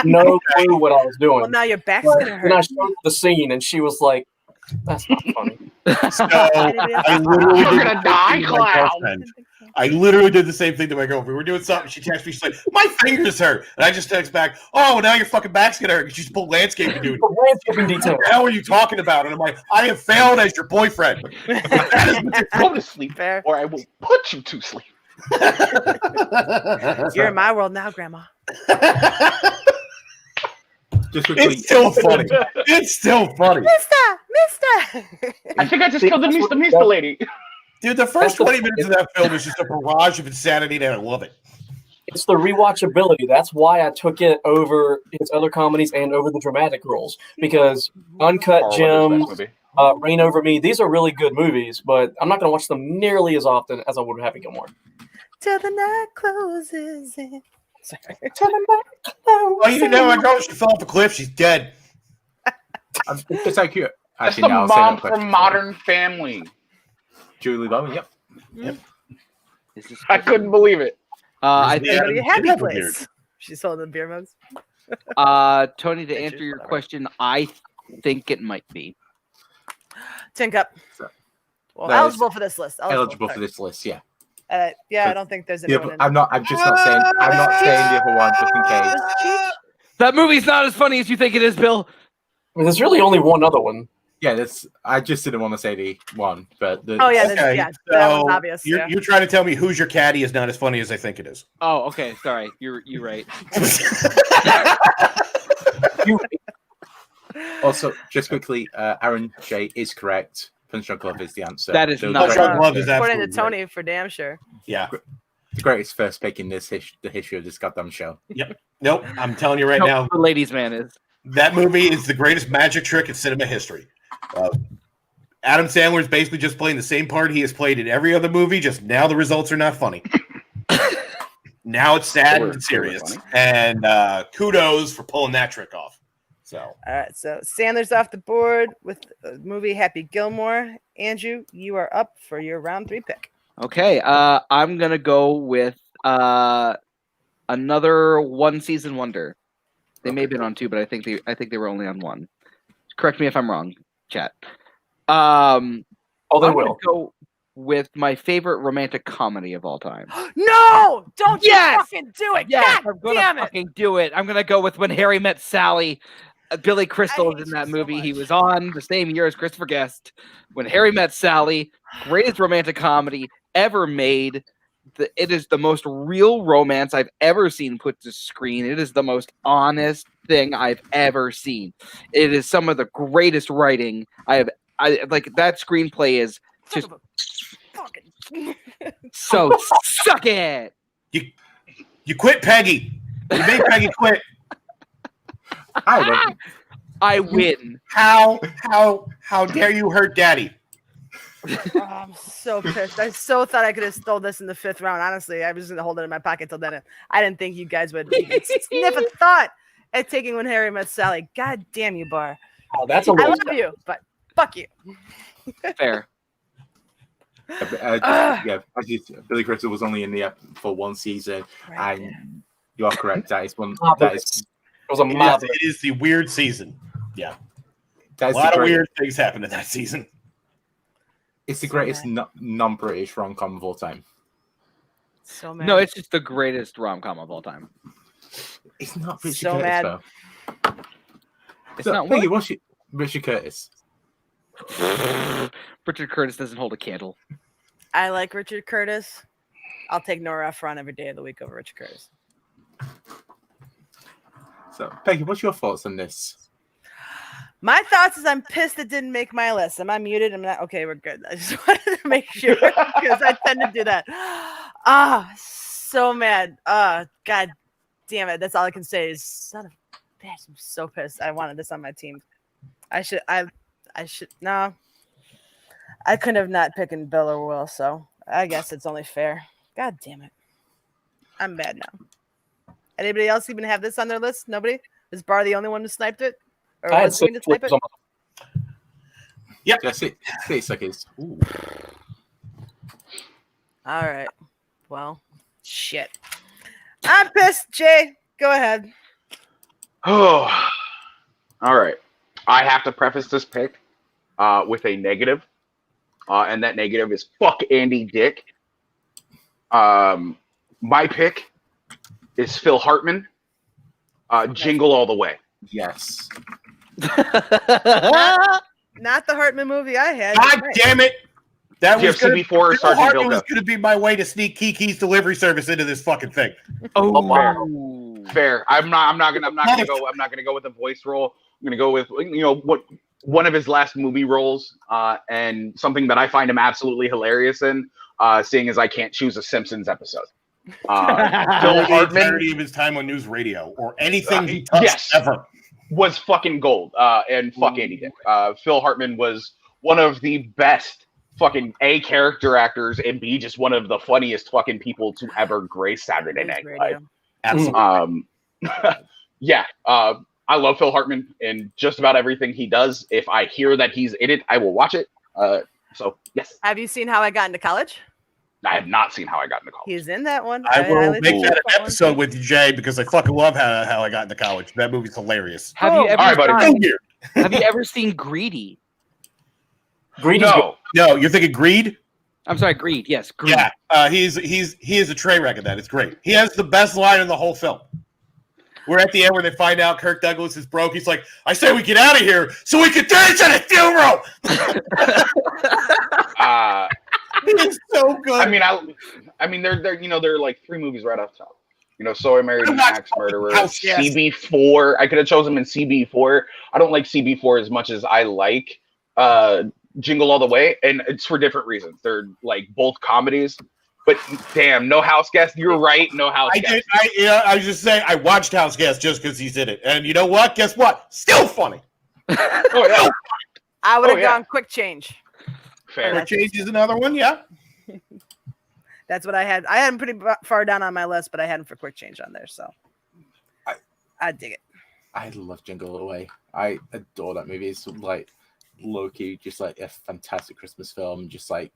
No clue what I was doing. Well, now your back's going to hurt. And I showed her the scene, and she was like, that's not funny. So I literally You're going to die, clown. I literally did the same thing to my girlfriend. We were doing something. She texted me. She's like, my fingers hurt. And I just text back, oh, now your fucking back's going to hurt because you just pulled landscaping duty. Landscaping detail. What the hell are you talking about? And I'm like, I have failed as your boyfriend. Go to sleep, or I will put you to sleep. You're in my world now, Grandma. It's still funny. It's still funny. Mister! I think I just killed the Mista lady. Dude, the first 20 minutes of that film is just a barrage of insanity, and I love it. It's the rewatchability. That's why I took it over his other comedies and over the dramatic roles. Because Uncut Gems, Reign Over Me, these are really good movies, but I'm not going to watch them nearly as often as I would with Happy Gilmore. Till the night closes in. Sorry. Till the night closes. Oh, you didn't know my girl? She fell off a cliff. She's dead. It's like you. That's the mom from Modern Family. Julie Bowen, yep. I couldn't believe it. I Go to your happy place. She's holding the beer mugs. Tony, to answer your question, I think it might be Tin Cup. Well, eligible for this list. Eligible for this list, yeah. Yeah, I don't think there's anyone. I'm just not saying. I'm not saying the other one just in case. That movie's not as funny as you think it is, Bill. I mean, there's really only one other one. Yeah, I just didn't want to say the one, but Oh, that one's obvious. You're trying to tell me Who's Your Caddy is not as funny as I think it is. Oh, okay. Sorry, you're right. Also, just quickly, Aaron J is correct. Punch Drunk Love is the answer. That is The not great- Drunk Love is According absolutely to Tony, for damn sure. Yeah. the greatest first pick in the history of this goddamn show. Yep. Nope. I'm telling you right now, The Ladies' Man is. that movie is the greatest magic trick in cinema history. Adam Sandler is basically just playing the same part he has played in every other movie, just now the results are not funny. Now it's sad and serious. And kudos for pulling that trick off. So, All right, so Sandler's off the board with the movie Happy Gilmore. Andrew, you are up for your round 3 pick. Okay, I'm gonna go with another one season wonder. They may have been on 2, but I think they were only on 1. Correct me if I'm wrong, chat. They I'm will. gonna go with my favorite romantic comedy of all time. No! Don't you Yes! fucking do it! Yes, God I'm gonna damn it! fucking do it. I'm gonna go with When Harry Met Sally. Billy Crystal is in that movie. He was on the same year as Christopher Guest. When Harry Met Sally, greatest romantic comedy ever made. It is the most real romance I've ever seen put to screen. It is the most honest thing I've ever seen. It is some of the greatest writing I like. That screenplay is just so suck it. you quit, Peggy. You made Peggy quit. I win. How dare you hurt Daddy? Oh, I'm so pissed. I so thought I could have stole this in the 5th round. Honestly, I was just gonna hold it in my pocket till then. I didn't think you guys would even sniff a thought at taking When Harry Met Sally. God damn you, Barr. Oh, that's a I little. love you, but fuck you. Fair. Billy Crystal was only in the for 1 season, Right, and you are correct. That is one. It was a mob. It is the weird season. Yeah. That A is lot the of weird things happened in that season. It's the So greatest mad. non-British rom-com of all time. So mad. No, it's just the greatest rom-com of all time. It's not Richard So Curtis, mad. though. It's So, not Peggy, what? what's Richard Curtis? Richard Curtis doesn't hold a candle. I like Richard Curtis. I'll take Nora Ephron every day of the week over Richard Curtis. So, Peggy, what's your thoughts on this? My thoughts is I'm pissed it didn't make my list. Am I muted? I'm not. Okay, we're good. I just wanted to make sure because I tend to do that. So mad. God damn it. That's all I can say is son of a bitch. I'm so pissed. I wanted this on my team. I should. No. I couldn't have not picking Bill or Will, so I guess it's only fair. God damn it. I'm mad now. Anybody else even have this on their list? Nobody? Is Barr the only one who sniped it? Or I had was going to 6 snipe it? flips on Yep. That's it. 30 seconds. Ooh. All right. Well, shit. I'm pissed, Jay. Go ahead. Oh, all right. I have to preface this pick with a negative, and that negative is fuck Andy Dick. My pick is Phil Hartman. Jingle All the Way. Yes. Not the Hartman movie I had. God damn it! That was GFC before Phil Sergeant Hartman was Bilko. going to be my way to sneak Kiki's delivery service into this fucking thing. Oh, Fair. I'm not gonna go with the voice role. I'm gonna go with what one of his last movie roles, and something that I find him absolutely hilarious in, seeing as I can't choose a Simpsons episode. Phil The Hartman entirety of his time on news radio or anything he touched yes. ever. was fucking gold. And fuck Andy Dick. Phil Hartman was one of the best fucking A character actors and B just one of the funniest fucking people to ever grace Saturday Night Live. Absolutely. Yeah. I love Phil Hartman and just about everything he does. If I hear that he's in it, I will watch it. So yes. Have you seen How I Got into College? I have not seen How I Got into College. He's in that one. I will like make that that an episode with you, Jay, because I fucking love how I got into college. That movie's hilarious. Have you ever All right, buddy. seen, have you ever seen Greedy? Greed No. No, you're thinking Greed? I'm sorry, Greed. Yes, Greed. Yeah, he is a train wreck of that. It's great. He has the best line in the whole film. We're at the end where they find out Kirk Douglas is broke. He's like, "I say we get out of here so we can dance at a funeral." It's so good. I mean, they're like 3 movies right off the top. So I Married an Axe Murderer, CB4. I could have chosen them in CB4. I don't like CB4 as much as I like Jingle All the Way, and it's for different reasons. They're like both comedies, but damn, No House Guest. You're right, No House Guest. I was just saying, I watched House Guest just because he's in it, and you know what? Guess what? Still funny. Oh yeah. I would have gone Quick Change. Fair. Quick Change is another one, yeah. That's what I had. I had him pretty far down on my list, but I had him for Quick Change on there, so I dig it. I love Jingle All the Way. I adore that movie. It's like low-key, just like a fantastic Christmas film. Just like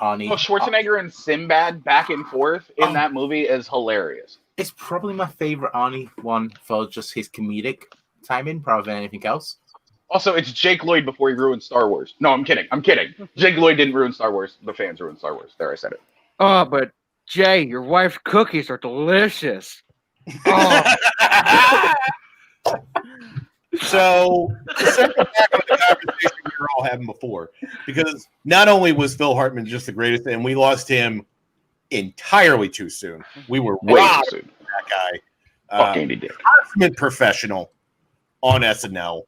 Arnie. Schwarzenegger and Sinbad back and forth in that movie is hilarious. It's probably my favorite Arnie one for just his comedic timing, rather than anything else. Also, it's Jake Lloyd before he ruined Star Wars. No, I'm kidding. Jake Lloyd didn't ruin Star Wars. The fans ruined Star Wars. There, I said it. Oh, but Jay, your wife's cookies are delicious. Oh. So, to circle back on the conversation we were all having before, because not only was Phil Hartman just the greatest, and we lost him entirely too soon. We were way robbed too soon. of that guy. Fucking did. Consummate professional on SNL.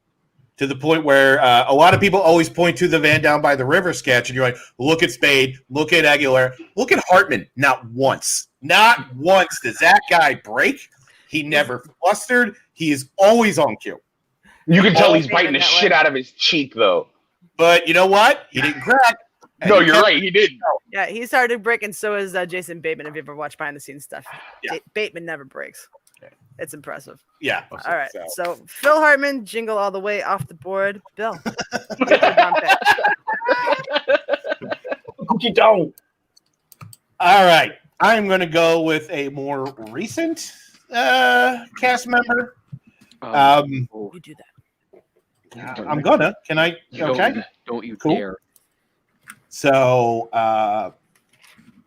To the point where a lot of people always point to the Van Down by the River sketch, and you're like, look at Spade, look at Aguilera, look at Hartman. Not once does that guy break. He never flustered. He is always on cue. You can tell he's biting the shit out of his cheek, though. But you know what? He didn't crack. No, you're right. He didn't. Yeah, he started breaking. So is Jason Bateman. If you ever watched behind the scenes stuff, Bateman never breaks. It's impressive. Yeah. All right. So Phil Hartman, Jingle All the Way off the board. Bill. Cookie dough. All right. I'm going to go with a more recent cast member. You do that. I'm gonna. Can I? Okay. Don't you Cool. dare. So, a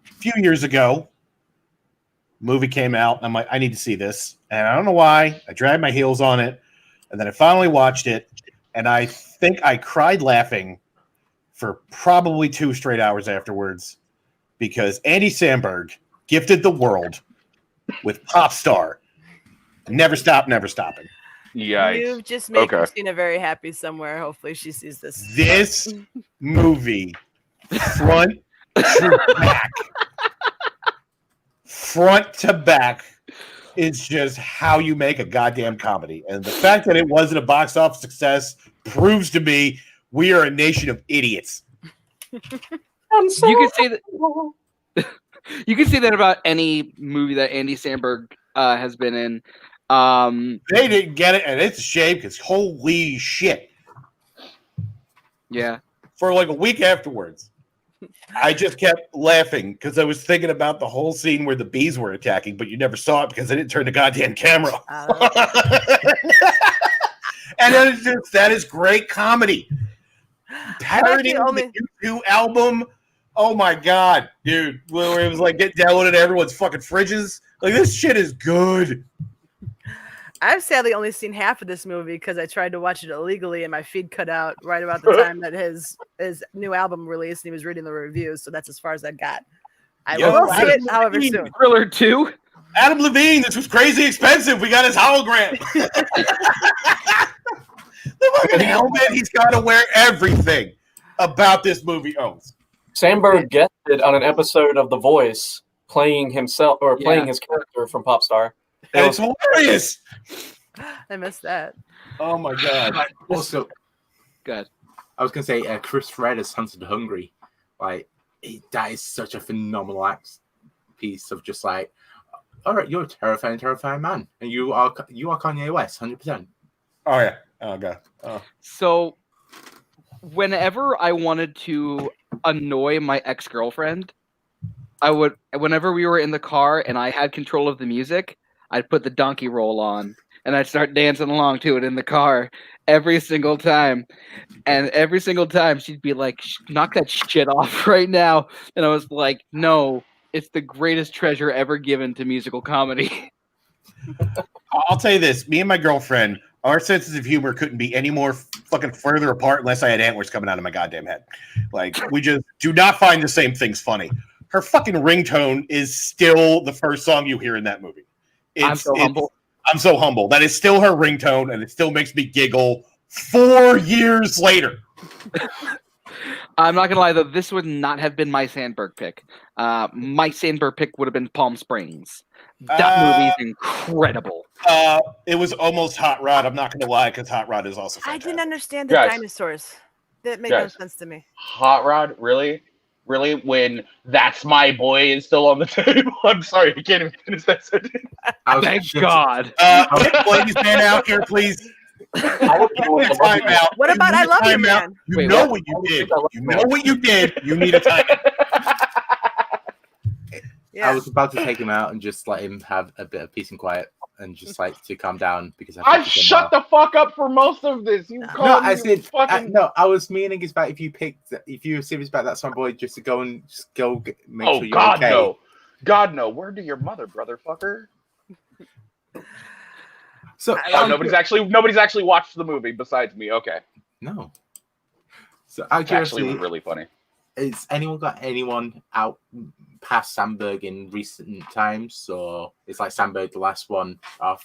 few years ago, movie came out. I'm like, I need to see this. And I don't know why. I dragged my heels on it. And then I finally watched it. And I think I cried laughing for probably 2 straight hours afterwards because Andy Samberg gifted the world with Pop Star. Never Stop, Never Stopping. Yikes. You've just made Christina very happy somewhere. Hopefully she sees this. This movie, front to back, is just how you make a goddamn comedy. And the fact that it wasn't a box office success proves to me we are a nation of idiots. You can say that. You can say that about any movie that Andy Samberg has been in. They didn't get it, and it's a shame because holy shit. Yeah. For like a week afterwards, I just kept laughing because I was thinking about the whole scene where the bees were attacking, but you never saw it because I didn't turn the goddamn camera. And that is great comedy. Parodying the U2 album. Oh my god, dude. Where it was like get downloaded to everyone's fucking fridges. Like this shit is good. I've sadly only seen half of this movie because I tried to watch it illegally and my feed cut out right about the time that his new album released and he was reading the reviews. So that's as far as I got. I will see it, however, soon. Thriller 2? Adam Levine, this was crazy expensive. We got his hologram. The fucking helmet, he's got to wear everything about this movie owns. Samberg guested on an episode of The Voice playing himself or playing his character from Popstar. And it's hilarious. I missed that. Oh my god. Also, good. I was gonna say Chris Red as Hunted Hungry. Like that is such a phenomenal piece of just like, all right, you're a terrifying man, and you are Kanye West, 100%. Oh yeah. Oh god. Oh. So, whenever I wanted to annoy my ex-girlfriend, whenever we were in the car and I had control of the music, I'd put the donkey roll on and I'd start dancing along to it in the car every single time. And every single time she'd be like, knock that shit off right now. And I was like, no, it's the greatest treasure ever given to musical comedy. I'll tell you this. Me and my girlfriend, our senses of humor couldn't be any more fucking further apart unless I had antlers coming out of my goddamn head. Like, we just do not find the same things funny. Her fucking ringtone is still the first song you hear in that movie. I'm so humble. I'm so humble. That is still her ringtone, and it still makes me giggle 4 years later. I'm not gonna lie though, this would not have been my Sandberg pick. My Sandberg pick would have been Palm Springs. That movie's incredible. It was almost Hot Rod. I'm not gonna lie, because Hot Rod is also fantastic. I didn't understand the Guys. dinosaurs. That made no Guys. sense to me. Hot Rod, really? Really? When That's My Boy is still on the table? I'm sorry, I can't even finish that sentence. Thank God. Ladies, man out here, please. You need a timeout. What about You I need a Love You, timeout. Man? You Wait, know what? what you did. You know what you did. You need a timeout. Yeah. I was about to take him out and just let him have a bit of peace and quiet and just like to calm down because I've shut the fuck up for most of this. You No, called I me said fucking... no. I was meaning is about if you were serious about that song, boy, just to go and just go make Oh sure you're God, okay. no. God, no. Word to your mother, brother fucker. So Nobody's actually watched the movie besides me. Okay. no. So out of It's actually curiosity, really funny. has anyone got anyone out past Sandberg in recent times, or is like Sandberg the last one off?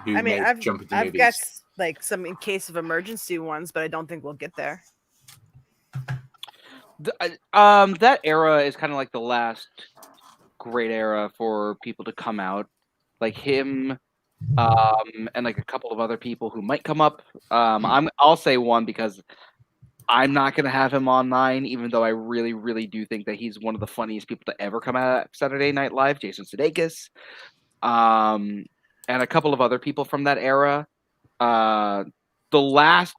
Who I mean, may jump into I've movies? got like some in case of emergency ones, but I don't think we'll get there. That era is kind of like the last great era for people to come out, like him, and like a couple of other people who might come up. I'll say one because I'm not gonna have him on 9, even though I really, really do think that he's one of the funniest people to ever come out of Saturday Night Live. Jason Sudeikis, and a couple of other people from that era. The last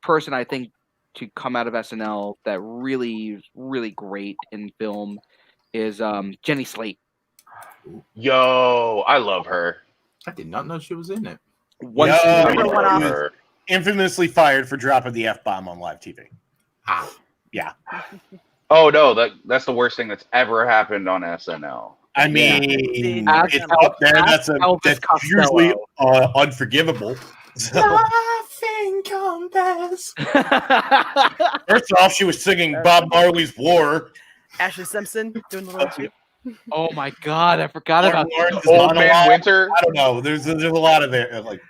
person I think to come out of SNL that really, really great in film is Jenny Slate. Yo, I love her. I did not know she was in it. One Yo, scene- I love her. Infamously fired for dropping the F-bomb on live TV. Yeah. Oh no, that's the worst thing that's ever happened on SNL. I mean, it's up there. That's usually unforgivable. So, Nothing compares. first off, she was singing Bob Marley's War. Ashley Simpson doing the little shoot. Oh my God, I forgot about Lawrence's Old Man monologue. Winter. I don't know. There's a lot of there. Like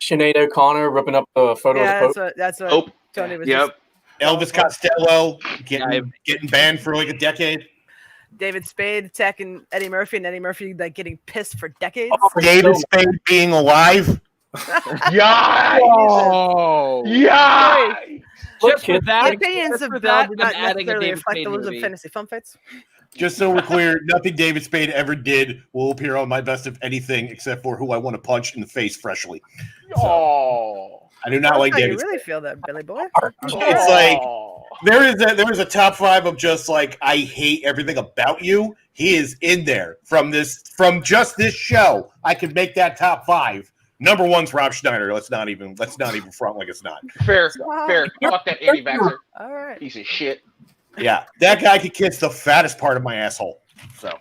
Sinead O'Connor ripping up the photo Yeah, of Pope. that's what Oh, Tony was. yep. Elvis Costello getting banned for like a decade. David Spade attacking Eddie Murphy, and Eddie Murphy like getting pissed for decades. David Spade being alive. Yeah. Oh, Yeah. just for The that. opinions just of for Bill that, do I'm not adding a necessarily David reflect Spade those of movie. fantasy film fights. Just so we're clear, nothing David Spade ever did will appear on my best of anything except for who I want to punch in the face freshly. Oh. I do not like How you David really feel that, Billy Boy? It's like there is a top 5 of just like I hate everything about you. He is in there from just this show. I could make that top 5. Number 1's Rob Schneider. Let's not even front like it's not. Fair. Wow. Fair. Fuck that anti-vaxxer. All right. Piece of shit. Yeah, that guy could kiss the fattest part of my asshole. So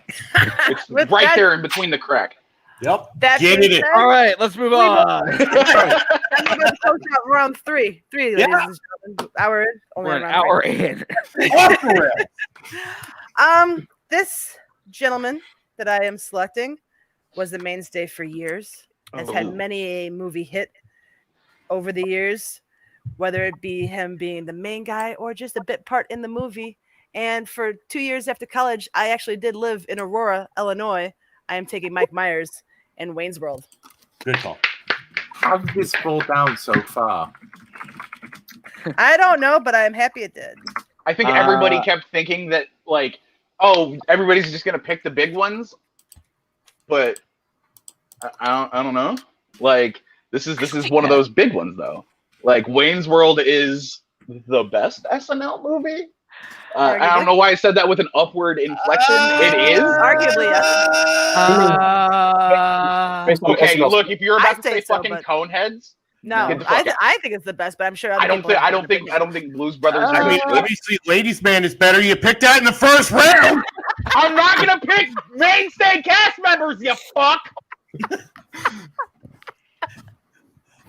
It's With right that- there in between the crack. yep, That get being it. said, All right, let's move on. I'm gonna close out round three, ladies and gentlemen. Hour in, only We're an round hour three. in. This gentleman that I am selecting was the mainstay for years. Has had many a movie hit over the years, whether it be him being the main guy or just a bit part in the movie. And for 2 years after college, I actually did live in Aurora, Illinois. I am taking Mike Myers in Wayne's World. Good call. How did this fall down so far? I don't know, but I am happy it did. I think everybody kept thinking that, like, oh, everybody's just gonna pick the big ones, but I don't know. Like, this is one of those big ones, though. Like, Wayne's World is the best SNL movie. I don't know why I said that with an upward inflection. It is Arguably, yes. based on Okay, SNL. look, if you're about I'd to say say so, fucking but- Coneheads, No, Get the fuck out. I think it's the best, but I'm sure other I don't people think have I don't think different I don't think Blues Brothers. I mean, is good. obviously, Ladies Man is better. You picked that in the first round. I'm not gonna pick mainstay cast members, you fuck.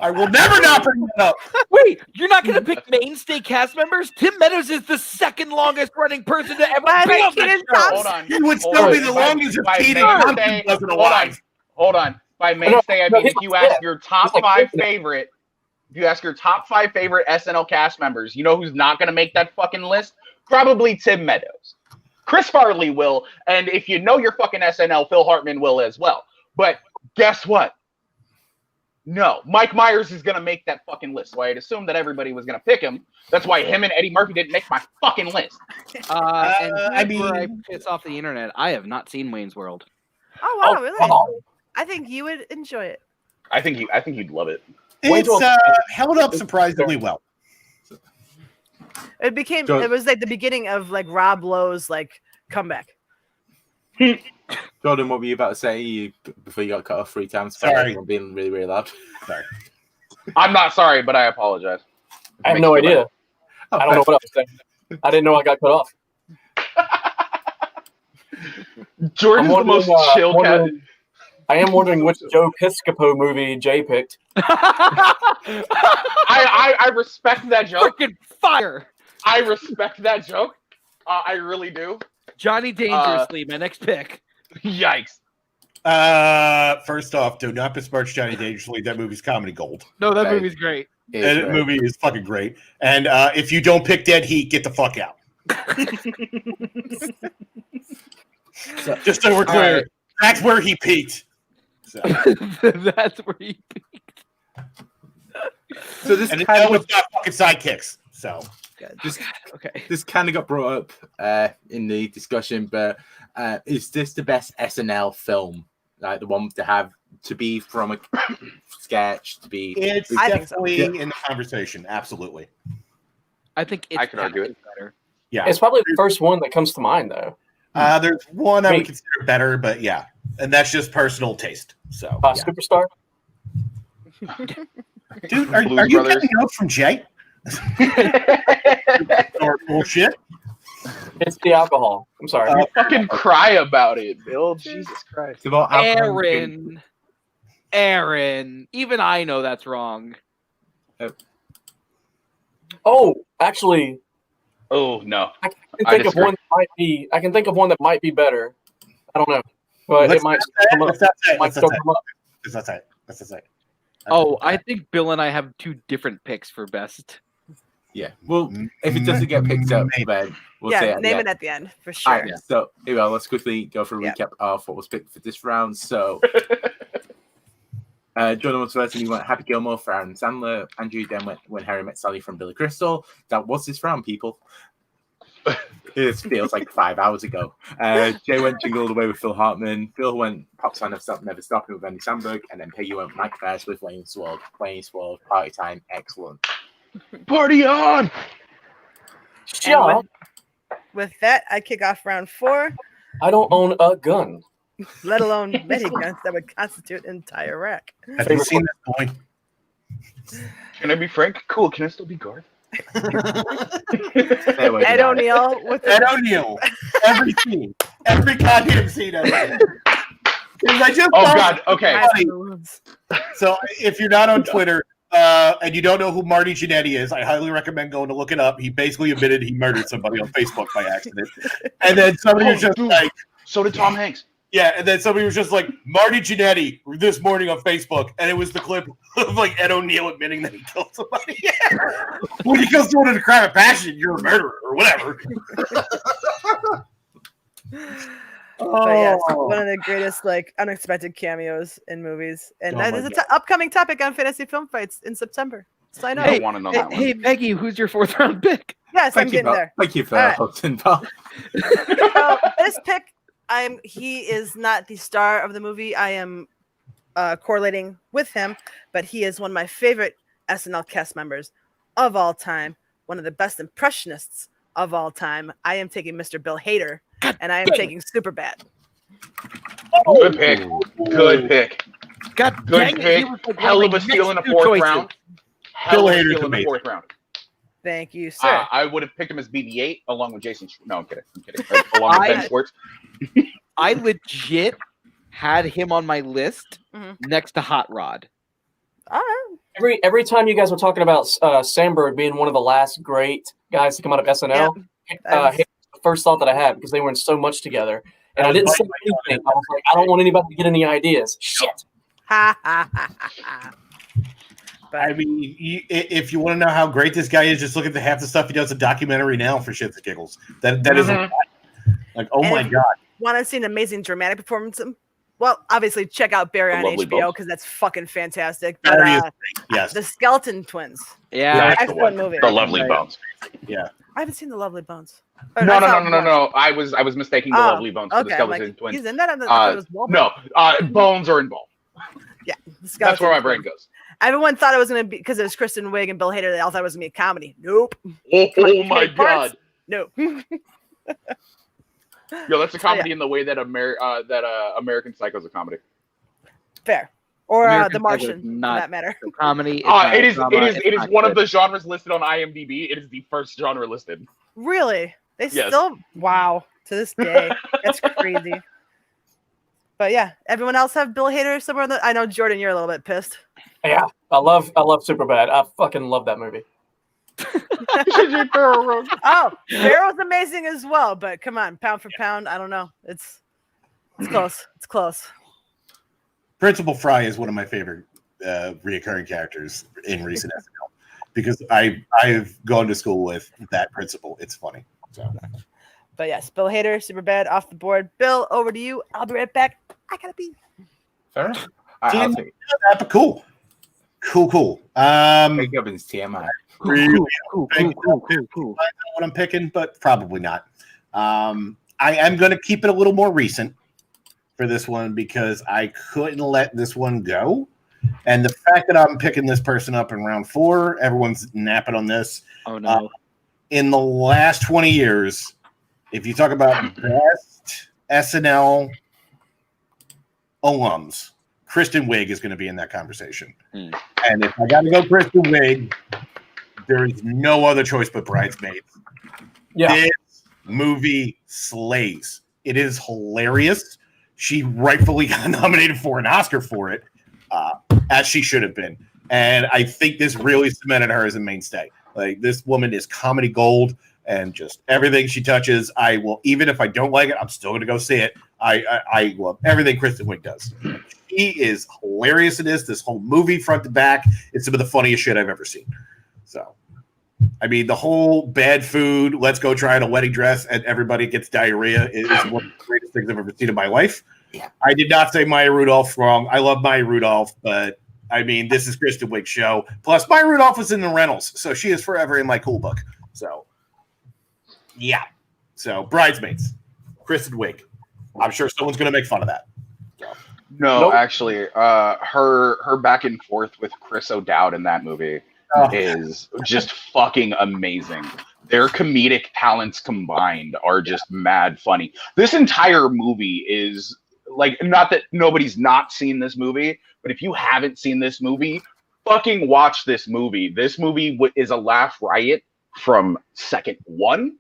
I will never not bring that up. Wait, you're not going to pick mainstay cast members? Tim Meadows is the second longest running person to ever Why be not on that Kenan show. Thompson? Hold on. He would Hold still on. be the longest if By Kenan mainstay- Thompson wasn't hold on. alive. Hold on. By mainstay, I mean if you ask your top Like, five favorite, if you ask your top 5 favorite SNL cast members, you know who's not gonna make that fucking list? Probably Tim Meadows. Chris Farley will, and if you know your fucking SNL, Phil Hartman will as well. But guess what? No, Mike Myers is gonna make that fucking list. So I'd assume that everybody was gonna pick him. That's why him and Eddie Murphy didn't make my fucking list. And I before I mean- piss off the internet, I have not seen Wayne's World. Oh wow, Oh, really? oh. I think you would enjoy it. I think you'd love it. It's held up surprisingly well. It became. Go- It was like the beginning of like Rob Lowe's like comeback. Jordan, what were you about to say before you got cut off 3 times? Sorry. I'm being really, really loud. Sorry. I'm not sorry, but I apologize. I have no idea. Oh, I don't know what I was saying. I didn't know I got cut off. Jordan's the most chill cat. wondering- I am wondering which Joe Piscopo movie Jay picked. I respect that joke. Freaking fire! I respect that joke. I really do. Johnny Dangerously, my next pick. Yikes. First off, do not besmirch Johnny Dangerously. That movie's comedy gold. No, that Right. movie's great. That movie is fucking great. And if you don't pick Dead Heat, get the fuck out. Just so we're clear, right. that's where he peaked. So, That's where he peaked. So this and kind that was of not fucking sidekicks. So Okay. this kind of got brought up in the discussion, but is this the best SNL film? Like the one to be from a sketch to be? it's I think so. definitely in the conversation. Absolutely. I think it's I could argue it. better. Yeah. It's probably the first one that comes to mind, though. There's one I would Wait. consider better, but yeah. And that's just personal taste. So, Superstar. dude, are Blues you Brothers. getting notes from Jay? Or bullshit. It's the alcohol. I'm sorry. Fucking cry about it, Bill. Jesus Christ. It's about Aaron. Even I know that's wrong. Oh, actually, Oh no. I can I think of disagree. one that might be. I can think of one that might be better. I don't know, but Let's it might. not say it. come up- Let's not say it. might Let's still not say come up. Let's not say it. Let's not say it. Oh, I think Bill and I have 2 different picks for best. Yeah. Well, if it doesn't get picked up, then we'll say Yeah, it. name Yeah. it at the end for All sure. right, so here we go. Let's quickly go for a Yeah. recap of what was picked for this round. So, Jordan was first, and he went Happy Gilmore for Aaron Sandler. Andrew then went When Harry Met Sally from Billy Crystal. That was this round, people. It feels like 5 hours ago. Jay went Jingle All the Way with Phil Hartman. Phil went Pop Sign of Stop Never Stopping with Andy Samberg. And then Peggy went Mike Myers with Wayne's World. Wayne's World, Party Time, excellent. Party on! Shut. With that, I kick off round 4, I don't own a gun. let alone many guns that would constitute an entire rack. Have you seen this boy? Can I be Frank? Cool. Can I still be Garth? Ed O'Neill with Ed the O'Neill. Every scene. Every goddamn scene. I just Oh thought- God. Okay. So if you're not on Twitter and you don't know who Marty Jannetty is, I highly recommend going to look it up. He basically admitted he murdered somebody on Facebook by accident. And then somebody was just dude. like, So did Tom Hanks. yeah, and then somebody was just like, Marty Jannetty this morning on Facebook, and it was the clip of like Ed O'Neill admitting that he killed somebody. When he goes through it in a crime of passion, you're a murderer or whatever. But yes, one of the greatest like unexpected cameos in movies, and Oh that my is an God. upcoming topic on Fantasy Film Fights in September. Sign up. I don't want to know that one. Hey, Peggy, who's your 4th round pick? Yes, I'm Thank you, getting Bob. there. Thank you for All right. hosting, Bob. So this pick, he is not the star of the movie. I am correlating with him, but he is one of my favorite SNL cast members of all time, one of the best impressionists of all time. I am taking Mr. Bill Hader, and I am taking Superbad. Good pick. Good pick. God Good dang it, pick. he was like Hell one of a my steal in the next two fourth choices. round. Bill Hell of a Hader's steal in the amazing. fourth round. Thank you, sir. I would have picked him as BB-8 along with Jason. No, I'm kidding. Along with Ben Schwartz. I legit had him on my list next to Hot Rod. All right. Every time you guys were talking about Sandberg being one of the last great guys to come out of SNL, he was the first thought that I had because they were in so much together. And I didn't say anything. I was like, I don't want anybody to get any ideas. Shit. Ha ha ha ha. I mean, if you want to know how great this guy is, just look at half the stuff he does a documentary now for shits and giggles. That is like, oh my god! Want to see an amazing dramatic performance? Well, obviously check out Barry on HBO because that's fucking fantastic. But, yes, the Skeleton Twins. Yeah, excellent movie. The Lovely Bones. Yeah, I haven't seen the Lovely Bones. No. I was mistaking the Lovely Bones for the Skeleton Twins. He's in that. It was no, Bones are involved. Yeah, that's where my brain goes. Everyone thought it was going to be because it was Kristen Wiig and Bill Hader. They all thought it was going to be a comedy. Nope. Oh my god. No. Yo, that's a comedy in the way that American Psycho's a comedy. Fair. Or American The Martian, Psycho is for not that matter. a comedy. It is one of the genres listed on IMDb. It is the first genre listed. Really? They Yes. still wow to this day. That's crazy. But yeah, everyone else have Bill Hader somewhere on the. I know Jordan, you're a little bit pissed. Yeah, I love Superbad. I fucking love that movie. Oh, Pharaoh's amazing as well, but come on, pound for pound, I don't know. It's close. It's close. Principal Fry is one of my favorite reoccurring characters in recent SNL because I've gone to school with that principal. It's funny. So. But yes, Bill Hader, Superbad, off the board. Bill, over to you. I'll be right back. I gotta be. Fair enough. I'll take it. But cool. Peggy Gubbins, TMI. Cool. I know what I'm picking, but probably not. I am going to keep it a little more recent for this one because I couldn't let this one go. And the fact that I'm picking this person up in round 4, everyone's napping on this. Oh, no. In the last 20 years, if you talk about best SNL alums, Kristen Wiig is going to be in that conversation. And if I got to go Kristen Wiig, there is no other choice but Bridesmaids. Yeah. This movie slays. It is hilarious. She rightfully got nominated for an Oscar for it, as she should have been. And I think this really cemented her as a mainstay. Like, this woman is comedy gold, and just everything she touches, I will, even if I don't like it, I'm still going to go see it. I love everything Kristen Wiig does. She is hilarious in this whole movie, front to back. It's some of the funniest shit I've ever seen. So, I mean, the whole bad food, let's go try on a wedding dress, and everybody gets diarrhea is one of the greatest things I've ever seen in my life. Yeah. I did not say Maya Rudolph wrong. I love Maya Rudolph, but I mean, this is Kristen Wiig's show. Plus, Maya Rudolph was in the Reynolds, so she is forever in my cool book. So, yeah. So, Bridesmaids, Kristen Wiig. I'm sure someone's going to make fun of that. So. No, actually, her back and forth with Chris O'Dowd in that movie is just fucking amazing. Their comedic talents combined are just mad funny. This entire movie is like, not that nobody's not seen this movie, but if you haven't seen this movie, fucking watch this movie. This movie is a laugh riot from second 1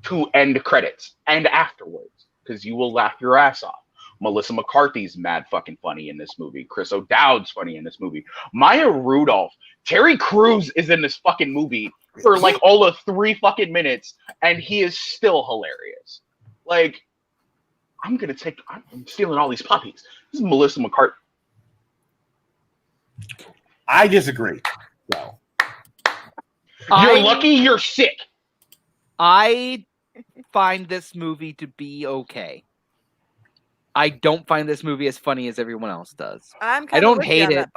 to end credits and afterwards, because you will laugh your ass off. Melissa McCarthy's mad fucking funny in this movie. Chris O'Dowd's funny in this movie. Maya Rudolph. Terry Crews is in this fucking movie for like all of 3 fucking minutes, and he is still hilarious. Like, I'm stealing all these puppies. This is Melissa McCarthy. I disagree. So. You're lucky you're sick. I find this movie to be okay. I don't find this movie as funny as everyone else does. I don't hate it.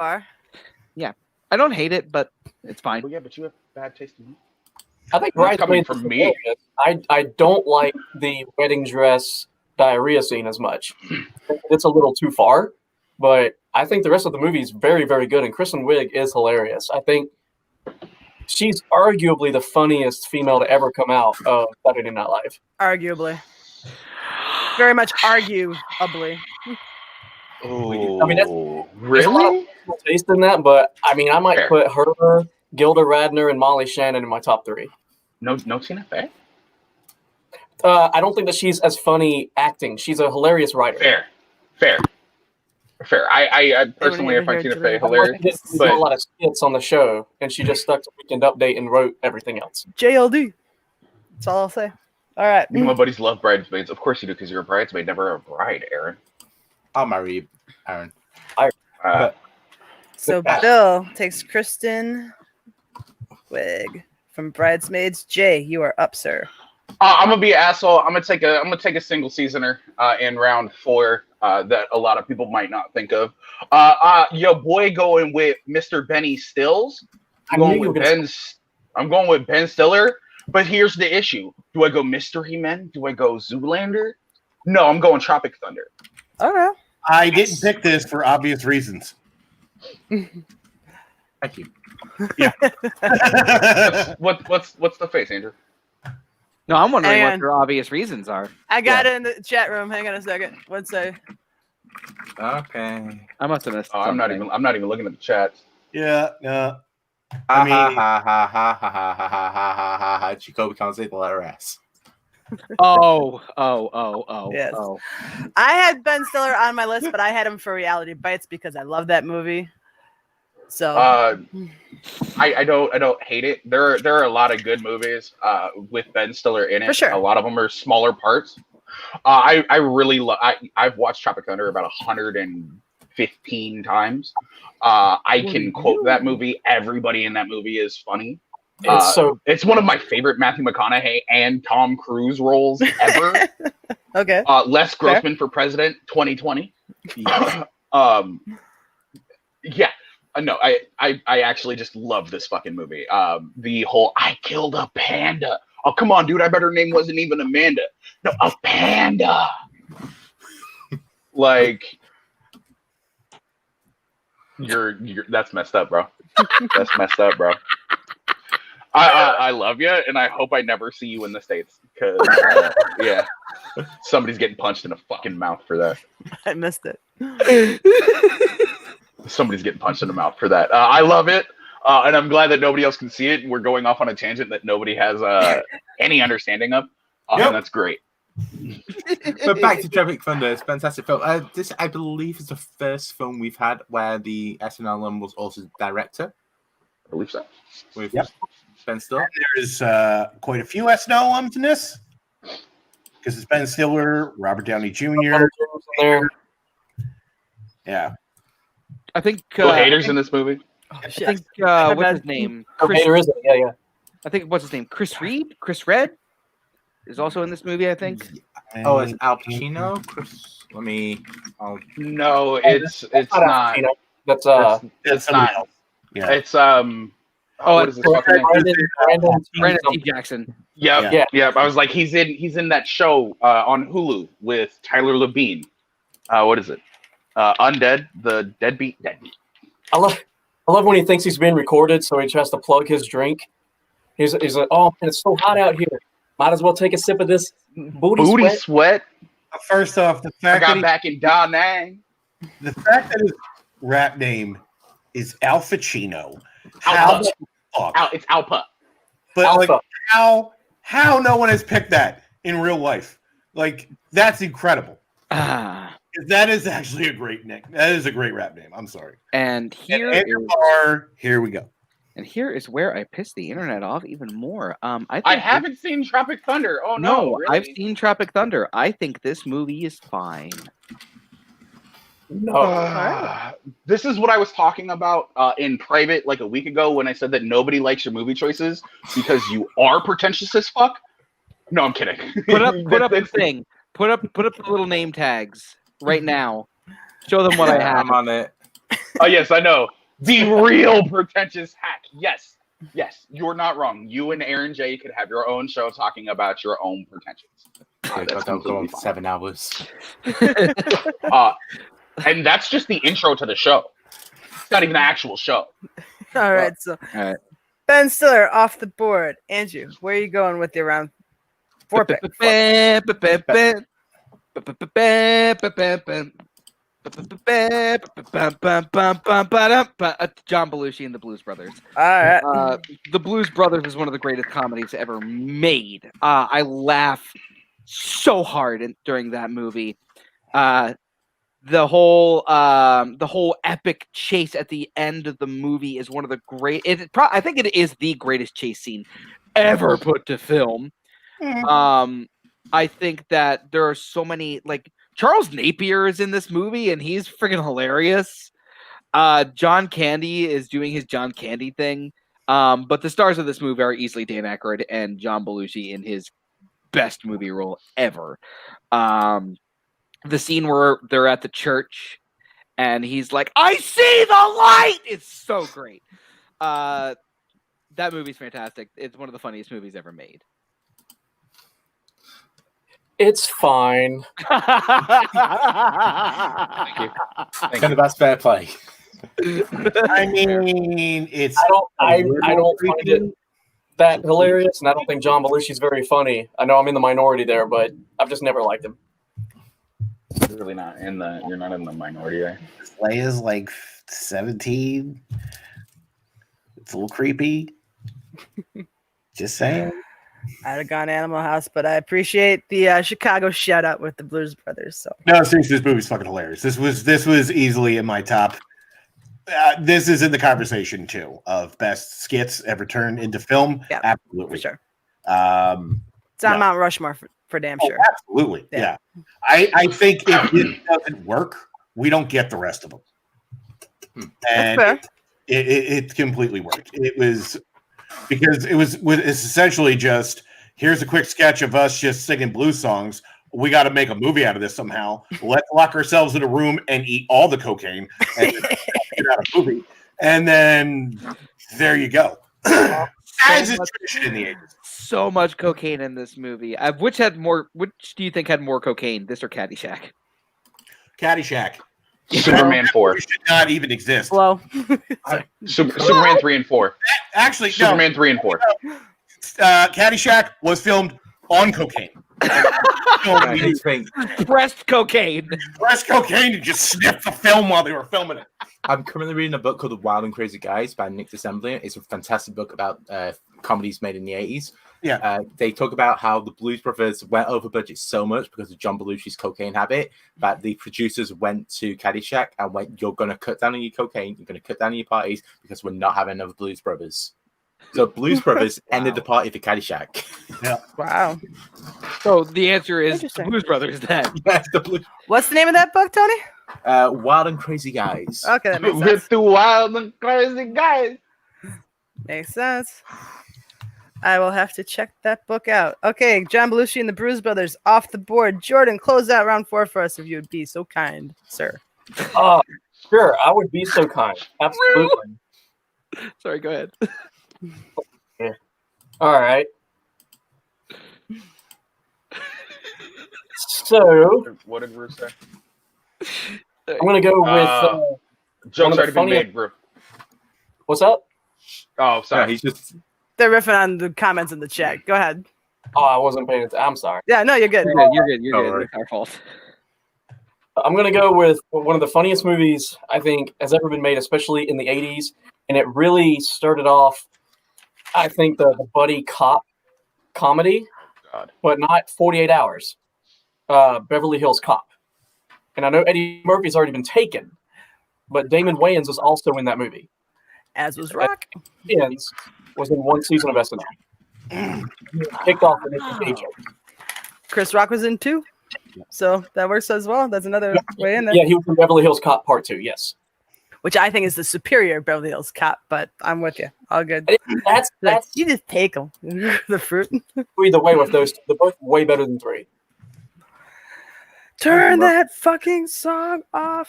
Yeah, I don't hate it, but it's fine. Well, yeah, but you have bad taste in it. I think coming from me. I don't like the wedding dress diarrhea scene as much. It's a little too far, but I think the rest of the movie is very, very good, and Kristen Wiig is hilarious. I think she's arguably the funniest female to ever come out of Saturday Night Live. Arguably. Very much arguably. Oh. I mean, There's a lot Really? of personal taste in that, but I mean, I might Fair. put her, Gilda Radner, and Molly Shannon in my top 3. No Tina Fey? I don't think that she's as funny acting. She's a hilarious writer. Fair. I personally I find Tina Fey hilarious. There's But a lot of skits on the show, and she just stuck to Weekend Update and wrote everything else. JLD. That's all I'll say. All right. you know my buddies love bridesmaids. Of course you do, because you're a bridesmaid, never a bride, Aaron. I'll marry you, Aaron. So Bill takes Kristen Wiig from Bridesmaids. Jay, you are up, sir. I'm gonna be an asshole. I'm gonna take a single seasoner in round 4 that a lot of people might not think of. Your boy going with Mr. Benny Stills. I'm going with Ben Stiller. But here's the issue: do I go Mystery Men? Do I go Zoolander? No, I'm going Tropic Thunder. Okay. I didn't pick this for obvious reasons. Thank you. Yeah. What's the face, Andrew? No, I'm wondering Hang what on. your obvious reasons are. I got it in the chat room. Hang on a second. What's say? Okay. I must have missed. I'm not even looking at the chat. Yeah, no. Ha ha ha ha ha ha ha ha ha ha ha ha. Jacoby can't say the letter S. Oh. Yes. Oh. I had Ben Stiller on my list, but I had him for Reality Bites because I love that movie. So I don't hate it. There are a lot of good movies with Ben Stiller in it. For sure. A lot of them are smaller parts. I really love. I've watched Tropic Thunder about 115 times. I can quote that movie. Everybody in that movie is funny. It's one of my favorite Matthew McConaughey and Tom Cruise roles ever. Okay. Les Grossman for President 2020. Yeah. No, I actually just love this fucking movie. The whole I killed a panda. Oh, come on, dude. I bet her name wasn't even Amanda. No, a panda. Like, you're that's messed up, bro. That's messed up, bro. I love you, and I hope I never see you in the States. Because, yeah, somebody's getting punched in the fucking mouth for that. I missed it. Somebody's getting punched in the mouth for that. I love it, and I'm glad that nobody else can see it. We're going off on a tangent that nobody has any understanding of. Yep. And that's great. But back to Tropic Thunder, it's a fantastic film. This, I believe, is the first film we've had where the SNL alum was also the director. I believe so. With Yep. Ben Stiller. There's quite a few SNL alums in this. Because it's Ben Stiller, Robert Downey Jr. Yeah. I think Bill Hader's in this movie. I think what's his name? Hader is it? Yeah. I think what's his name? Chris Red is also in this movie. I think. Oh, it's Al Pacino. Chris, No, it's not. That's It's not. else. Yeah. It's what is his fucking name? Brandon T. Jackson. Yep. I was like, he's in that show on Hulu with Tyler Labine. What is it? Undead, the deadbeat. I love when he thinks he's being recorded, so he tries to plug his drink. He's like, "Oh man, it's so hot out here. Might as well take a sip of this booty sweat." First off, the I fact got that back in Da Nang. the fact that his rap name is Al Pacino. Alpa. It's Alpa. But Alpha. like how no one has picked that in real life? Like that's incredible. That is actually a great nick. That is a great rap name. I'm sorry. And here Andrew Barr, here we go. And here is where I pissed the internet off even more. I haven't seen Tropic Thunder. Oh no, really? I've seen Tropic Thunder. I think this movie is fine. No. This is what I was talking about in private like a week ago when I said that nobody likes your movie choices because you are pretentious as fuck. No, I'm kidding. Put up the thing. Put up the little name tags right now. Show them what I have. I'm on it. Oh yes, I know. The real pretentious hack. Yes, you're not wrong. You and Aaron J could have your own show talking about your own pretensions. That's go on for 7 hours. And that's just the intro to the show. It's not even an actual show. All right. So Ben Stiller off the board. Andrew, where are you going with your round 4 pick? John Belushi and the Blues Brothers. All right. The Blues Brothers is one of the greatest comedies ever made. I laugh so hard during that movie. The whole epic chase at the end of the movie is one of the great. I think it is the greatest chase scene ever put to film. I think that there are so many, like, Charles Napier is in this movie and he's freaking hilarious. John Candy is doing his John Candy thing. But the stars of this movie are easily Dan Aykroyd and John Belushi in his best movie role ever. The scene where they're at the church and he's like, I see the light! It's so great. That movie's fantastic. It's one of the funniest movies ever made. It's fine. Thank you. Kind of that's fair play. I mean, it's. I don't find it that hilarious, and I don't think John Belushi's very funny. I know I'm in the minority there, but I've just never liked him. You're really not in the. You're not in the minority there. Leia's like 17. It's a little creepy. Just saying. I'd have gone Animal House, but I appreciate the Chicago shout out with the Blues Brothers. So No, seriously, this movie's fucking hilarious. This was easily in my top. This is in the conversation too of best skits ever turned into film. Yeah, absolutely, for sure. It's on Mount Rushmore for damn sure. Absolutely, yeah. I think if it doesn't work, we don't get the rest of them. And That's fair. It completely worked. It was because it's essentially just here's a quick sketch of us just singing blues songs. We got to make a movie out of this somehow. Let's lock ourselves in a room and eat all the cocaine and get out a movie. And then there you go. As is tradition in the 80s. So much cocaine in this movie. Which do you think had more cocaine, this or Caddyshack? Caddyshack. Superman 4 should not even exist. Well, Superman 3 and 4. Actually, Superman no. 3 and 4. Caddyshack was filmed on cocaine. Pressed cocaine. Pressed cocaine to just sniff the film while they were filming it. I'm currently reading a book called The Wild and Crazy Guys by Nick DeSemblier. It's a fantastic book about comedies made in the 80s. Yeah. They talk about how the Blues Brothers went over budget so much because of John Belushi's cocaine habit that the producers went to Caddyshack and went, you're going to cut down on your cocaine, you're going to cut down on your parties because we're not having another Blues Brothers. So Blues Brothers ended the party for Caddyshack. Yeah. Wow. So the answer is Blues Brothers then. Yes, the Blues. What's the name of that book, Tony? Wild and Crazy Guys. Okay, that makes sense. With the Wild and Crazy Guys. Makes sense. I will have to check that book out. Okay, John Belushi and the Blues Brothers off the board. Jordan, close out round 4 for us if you would be so kind, sir. Sure, I would be so kind. Absolutely. Sorry, go ahead. Yeah. All right. So, what did Bruce say? I'm going to go with joke's already been made, bro. What's up? Oh, sorry. He's just They're riffing on the comments in the chat. Go ahead. Oh, I wasn't paying attention. I'm sorry. Yeah, no, you're good. You're good. It's our fault. I'm going to go with one of the funniest movies I think has ever been made, especially in the 80s. And it really started off, I think, the buddy cop comedy, but not 48 Hours. Beverly Hills Cop. And I know Eddie Murphy's already been taken, but Damon Wayans was also in that movie. As was Rock. Wayans was in one season of SNL. Kicked off with Nick Cage. Chris Rock was in 2. So that works as well. That's another way in there. Yeah, he was in Beverly Hills Cop Part 2, yes. Which I think is the superior Beverly Hills Cop, but I'm with you. All good. That's you just take them. The fruit. Either way with those, they're both way better than 3. Turn that fucking song off.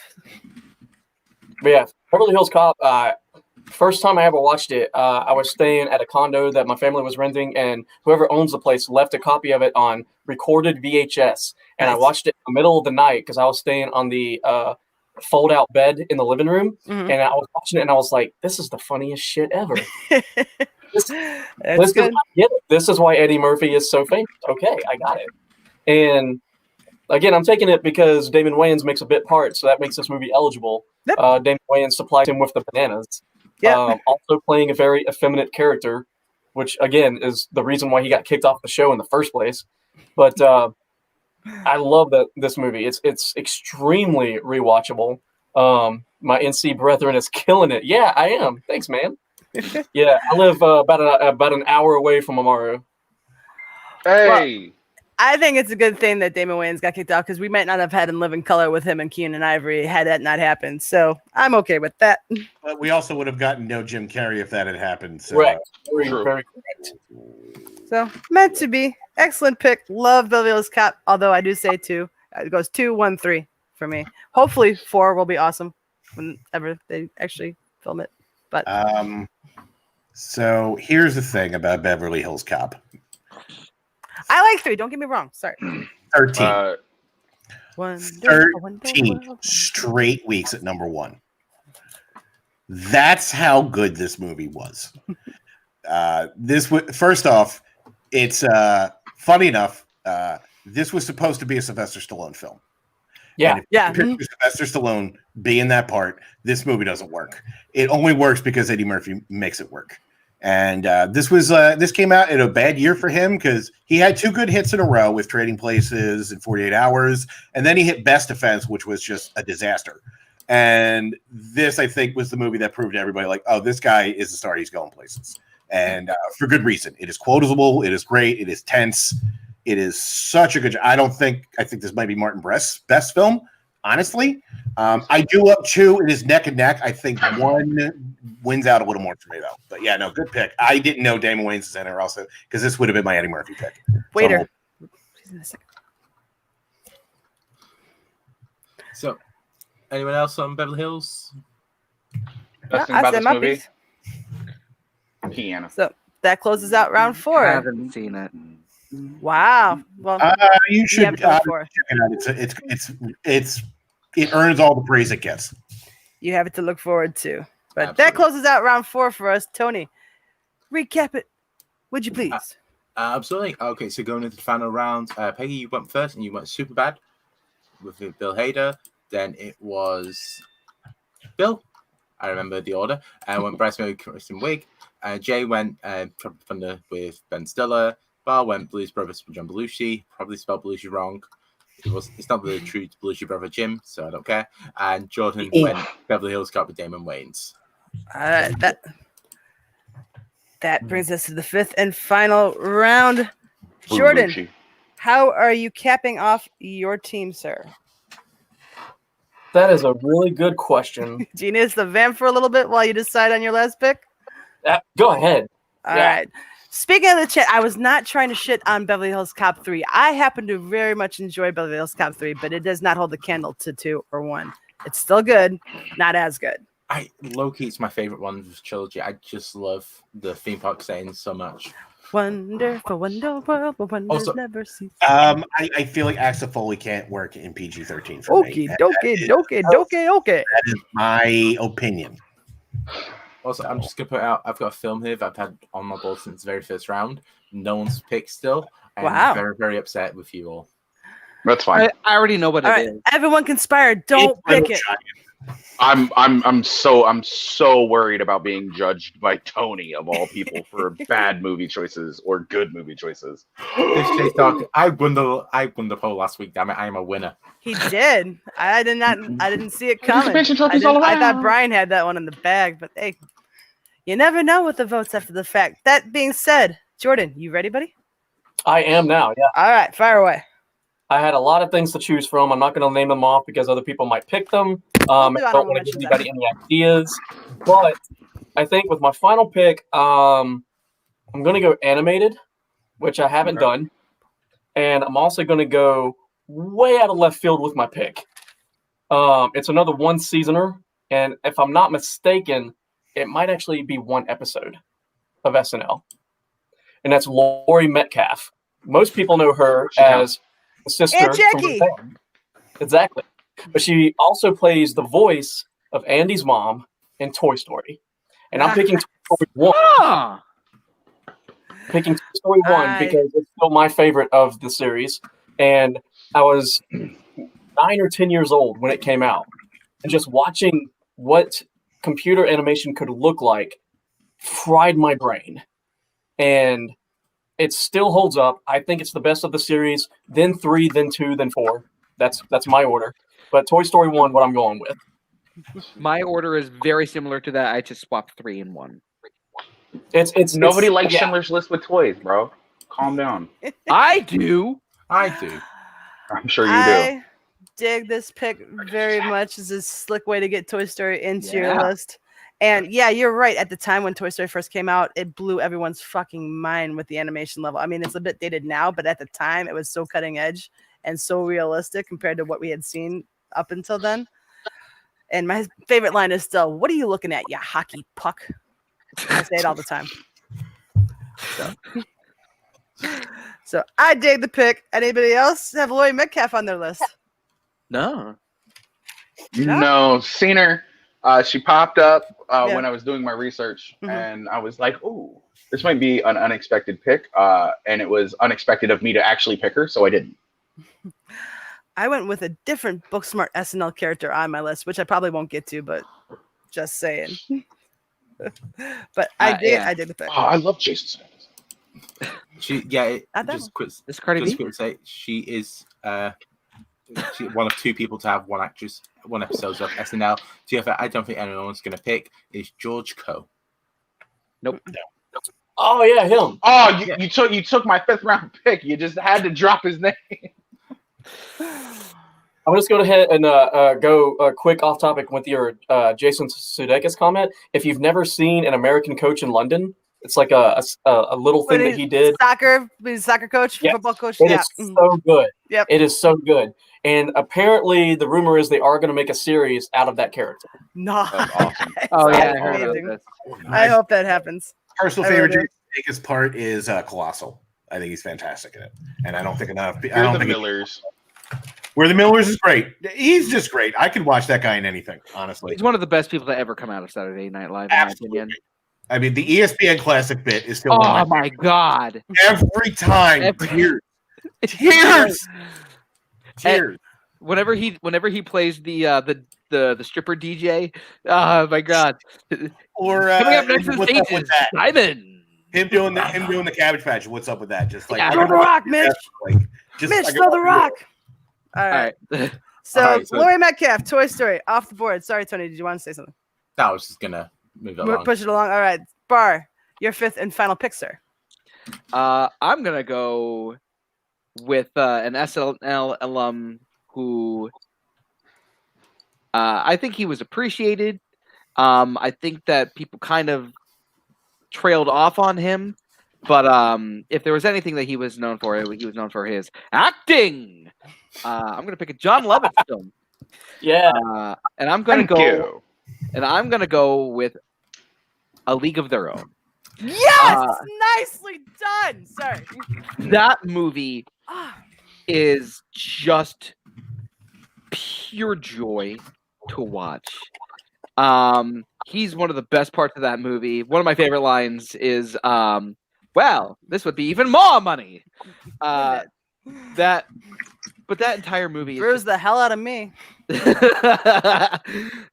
But yeah, Beverly Hills Cop. First time I ever watched it, I was staying at a condo that my family was renting, and whoever owns the place left a copy of it on recorded VHS. And I watched it in the middle of the night because I was staying on the fold-out bed in the living room, and I was watching it, and I was like, "This is the funniest shit ever." This is why Eddie Murphy is so famous. Okay, I got it. And again, I'm taking it because Damon Wayans makes a bit part, so that makes this movie eligible. Yep. Damon Wayans supplies him with the bananas. Yeah. Also playing a very effeminate character, which again is the reason why he got kicked off the show in the first place. But I love this movie. It's extremely rewatchable. My NC brethren is killing it. Yeah, I am. Thanks, man. Yeah, I live about an hour away from Amaru. Hey. Well, I think it's a good thing that Damon Wayans got kicked out because we might not have had In Living Color with him and Keenan Ivory had that not happened. So I'm okay with that. But we also would have gotten no Jim Carrey if that had happened. So. Correct. Very correct. So meant to be. Excellent pick. Love Beverly Hills Cop. Although I do say 2. It goes 2, 1, 3 for me. Hopefully 4 will be awesome whenever they actually film it. But so here's the thing about Beverly Hills Cop. I like 3. Don't get me wrong. Sorry. 13. Wonderful, 13 straight weeks at number 1. That's how good this movie was. First off, it's funny enough. This was supposed to be a Sylvester Stallone film. Yeah, yeah. Sylvester Stallone being that part, this movie doesn't work. It only works because Eddie Murphy makes it work. And this came out in a bad year for him because he had 2 good hits in a row with Trading Places and 48 Hours, and then he hit Best Defense, which was just a disaster. And this, I think, was the movie that proved to everybody, like, oh, this guy is the star. He's going places, and for good reason. It is quotable. It is great. It is tense. It is such a good. I think this might be Martin Brest's best film. Honestly, I do love 2. It is neck and neck. I think 1 wins out a little more for me, though. But yeah, no, good pick. I didn't know Damon Wayans is in there also because this would have been my Eddie Murphy pick. Waiter. So, anyone else on Beverly Hills? Best thing about this movie? Piano. So that closes out round 4. I haven't seen it. Wow. Well, you should have to look for it. It earns all the praise it gets. You have it to look forward to. But Absolutely. that closes out round 4 for us. Tony, recap it, would you please? Absolutely. Okay, so going into the final round, Peggy, you went first, and you went Superbad with Bill Hader. Then it was Bill. I remember the order. I went Bridesmaid, Kristen Wiig. Jay went Tropic Thunder with Ben Stiller. Barr went Blues Brothers with John Belushi. Probably spelled Belushi wrong. It's not the true Belushi brother Jim, so I don't care. And Jordan went Beverly Hills Cop with Damon Wayans. That brings us to the 5th and final round. Jordan, Belushi. how are you capping off your team, sir? That is a really good question. Do you need us to vamp for a little bit while you decide on your last pick? Go ahead. All right. Speaking of the chat, I was not trying to shit on Beverly Hills Cop 3. I happen to very much enjoy Beverly Hills Cop 3, but it does not hold the candle to 2 or 1. It's still good, not as good. Low-key, it's my favorite one of the trilogy. I just love the theme park setting so much. Wonderful, wonder world, but wonders Also, never cease. I feel like Axel Foley can't work in PG-13 for me. Okay. That is my opinion. Also, I'm just going to put out, I've got a film here that I've had on my board since the very first round. No one's picked still. And Wow. I'm very, very upset with you all. That's fine. I already know what All it right, is. everyone conspire. Don't pick it. I'm so worried about being judged by Tony of all people for bad movie choices or good movie choices. I won the poll last week. Damn it, I am a winner. He did. I didn't see it coming. Expansion trophies all I thought around. Brian had that one in the bag, but hey, you never know with the votes after the fact. That being said, Jordan, you ready, buddy? I am now, yeah. All right, fire away. I had a lot of things to choose from. I'm not going to name them off because other people might pick them. I don't want to give anybody any ideas. But I think with my final pick, I'm going to go animated, which I haven't done. And I'm also going to go way out of left field with my pick. It's another one-seasoner. And if I'm not mistaken, it might actually be one episode of SNL. And that's Laurie Metcalf. Most people know her as the sister Aunt from Jackie. the band. Exactly. But she also plays the voice of Andy's mom in Toy Story. And I'm picking Toy Story 1. Ah, Picking Toy Story 1 because it's still my favorite of the series. And I was 9 or 10 years old when it came out, and just watching what computer animation could look like fried my brain. And it still holds up. I think it's the best of the series. Then 3, then 2, then 4. That's my order. But Toy Story 1, what I'm going with. My order is very similar to that. I just swapped 3 and 1. Nobody likes Schindler's List with toys, bro. Calm down. I do. I do. I'm sure you do. I dig this pick very much. It's a slick way to get Toy Story into your list. And yeah, you're right. At the time when Toy Story first came out, it blew everyone's fucking mind with the animation level. I mean, it's a bit dated now, but at the time, it was so cutting edge and so realistic compared to what we had seen up until then. And my favorite line is still, "What are you looking at, you hockey puck?" I say it all the time. So I dig the pick. Anybody else have Laurie Metcalf on their list? No. No, seen her. She popped up when I was doing my research, and I was like, "Ooh, this might be an unexpected pick." And it was unexpected of me to actually pick her, so I didn't. I went with a different Booksmart SNL character on my list, which I probably won't get to, but just saying. But I did the pick. Oh, I love Jason Just quick to say, she is one of 2 people to have one episode of SNL. I don't think anyone's going to pick is George Coe. Nope. Oh yeah, him. Oh, you took my 5th round pick. You just had to drop his name. I'm just going ahead and go quick off topic with your Jason Sudeikis comment. If you've never seen An American Coach in London, it's like a little thing that he did. He's a soccer coach, football coach. It is so good. Yep. It is so good. And apparently the rumor is they are going to make a series out of that character. No. Awesome. Oh yeah, I heard about this. I hope that happens. Personal favorite Jason Sudeikis part is Colossal. I think he's fantastic in it, and I don't think enough. Millers. Where the Millers is great. He's just great. I could watch that guy in anything, honestly. He's one of the best people to ever come out of Saturday Night Live, Absolutely. in my opinion. I mean, the ESPN classic bit is still. Oh my god! Every time, tears. Whenever he plays the stripper DJ, oh my god! Or coming up next to the stage is Simon. Him doing the Cabbage Patch. What's up with that? Just like throw the rock, Mitch. Mitch, throw the rock. All right. So Laurie Metcalf, Toy Story, off the board. Sorry, Tony. Did you want to say something? No, I was just gonna move it along. Push it along. All right, Barr, your 5th and final pick, sir. I'm gonna go with an SNL alum who I think he was appreciated. I think that people kind of trailed off on him, but if there was anything that he was known for, he was known for his acting. I'm gonna pick a John Lovitz film. Yeah, and I'm gonna go with A League of Their Own. Yes, nicely done. Sorry. That movie is just pure joy to watch. He's one of the best parts of that movie. One of my favorite lines is, well, this would be even more money. That entire movie throws the hell out of me. But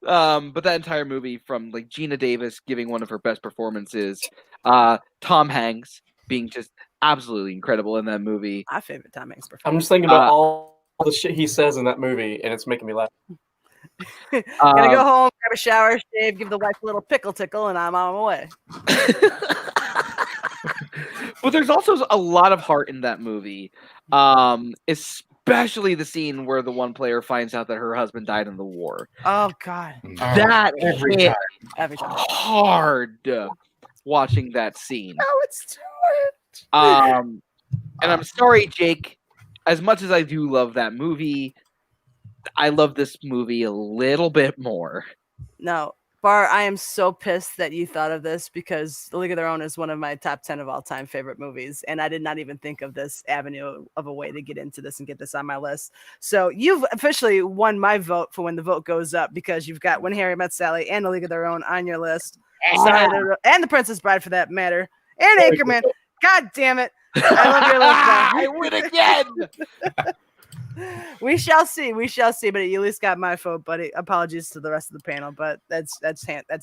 that entire movie, from like Gina Davis giving one of her best performances, Tom Hanks being just absolutely incredible in that movie. My favorite Tom Hanks performance. I'm just thinking about all the shit he says in that movie, and it's making me laugh. Gonna go home, grab a shower, shave, give the wife a little pickle tickle, and I'm on my way. But there's also a lot of heart in that movie, especially the scene where the one player finds out that her husband died in the war. Oh God, that every hit every time hard watching that scene. No, it's too hard. And I'm sorry, Jake. As much as I do love that movie, I love this movie a little bit more. No, Barr, I am so pissed that you thought of this, because The League of Their Own is one of my top 10 of all time favorite movies. And I did not even think of this avenue of a way to get into this and get this on my list. So you've officially won my vote for when the vote goes up, because you've got When Harry Met Sally and The League of Their Own on your list. And The Princess Bride, for that matter. And Anchorman. God damn it. I love your list now. I win again. We shall see. We shall see. But you at least got my vote, buddy. Apologies to the rest of the panel, but that's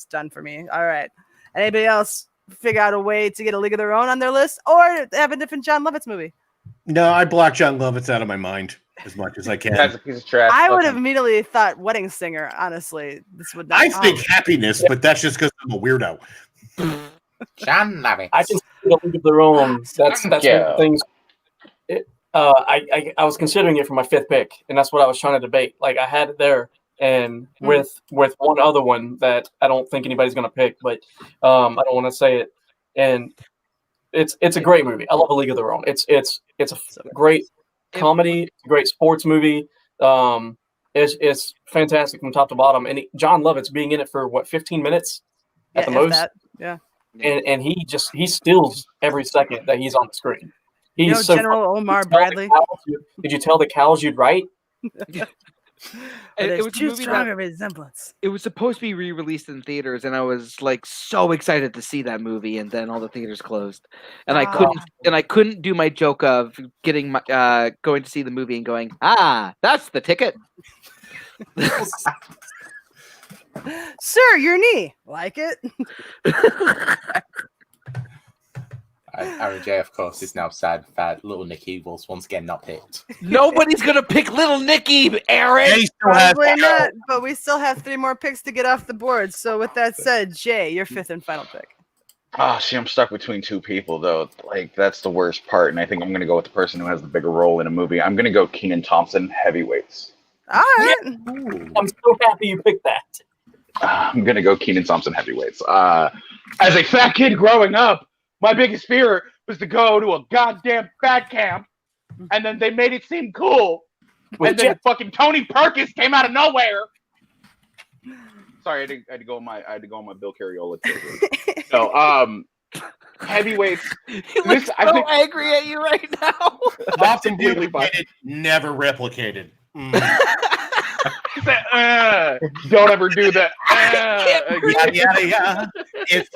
done for me. All right. Anybody else figure out a way to get a League of Their Own on their list, or have a different John Lovitz movie? No, I blocked John Lovitz out of my mind as much as I can. That's a piece of trash. I would have immediately thought Wedding Singer. Honestly, this would not. I think Happiness, but that's just because I'm a weirdo. John Lovitz. I can see a League of Their Own. That's one of the things. I was considering it for my fifth pick, and that's what I was trying to debate. Like I had it there, and with one other one that I don't think anybody's gonna pick, but I don't want to say it. And it's a great movie. I love A League of Their Own. It's a great comedy, it's a great sports movie. It's fantastic from top to bottom. And John Lovitz being in it for 15 minutes at the most. Yeah. And he steals every second that he's on the screen. He's General Omar Bradley. Did you tell the cows you'd write? It was too strong a resemblance. It was supposed to be re-released in theaters, and I was like so excited to see that movie, and then all the theaters closed, and I couldn't do my joke of getting my going to see the movie and going, that's the ticket. Sir, your knee. Like it? Aaron J, of course, is now sad that Little Nicky was once again not picked. Nobody's gonna pick Little Nicky, Aaron. Probably not, but we still have 3 more picks to get off the board. So with that said, Jay, your 5th and final pick. See, I'm stuck between 2 people, though. Like, that's the worst part, and I think I'm going to go with the person who has the bigger role in a movie. I'm going to go Kenan Thompson, Heavyweights. All right. I'm so happy you picked that. I'm going to go Kenan Thompson, Heavyweights. As a fat kid growing up, my biggest fear was to go to a goddamn fat camp, and then they made it seem cool, and then fucking Tony Perkins came out of nowhere. Sorry, I had to go on my Bill Cariola. So, Heavyweights. He looks so angry at you right now. Often duplicated, never replicated. Don't ever do that. It's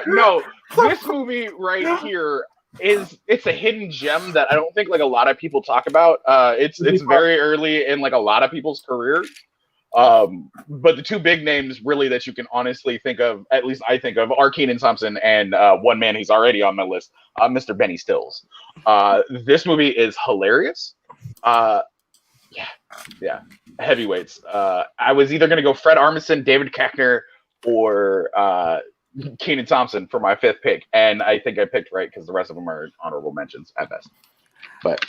no, this movie right here it's a hidden gem that I don't think like a lot of people talk about. It's very early in like a lot of people's careers. But the 2 big names really that you can honestly think of, at least I think of, are Kenan Thompson and one man he's already on my list, Mr. Benny Stills. This movie is hilarious. Yeah, Heavyweights. I was either going to go Fred Armisen, David Koechner, or Kenan Thompson for my 5th pick, and I think I picked right because the rest of them are honorable mentions at best. But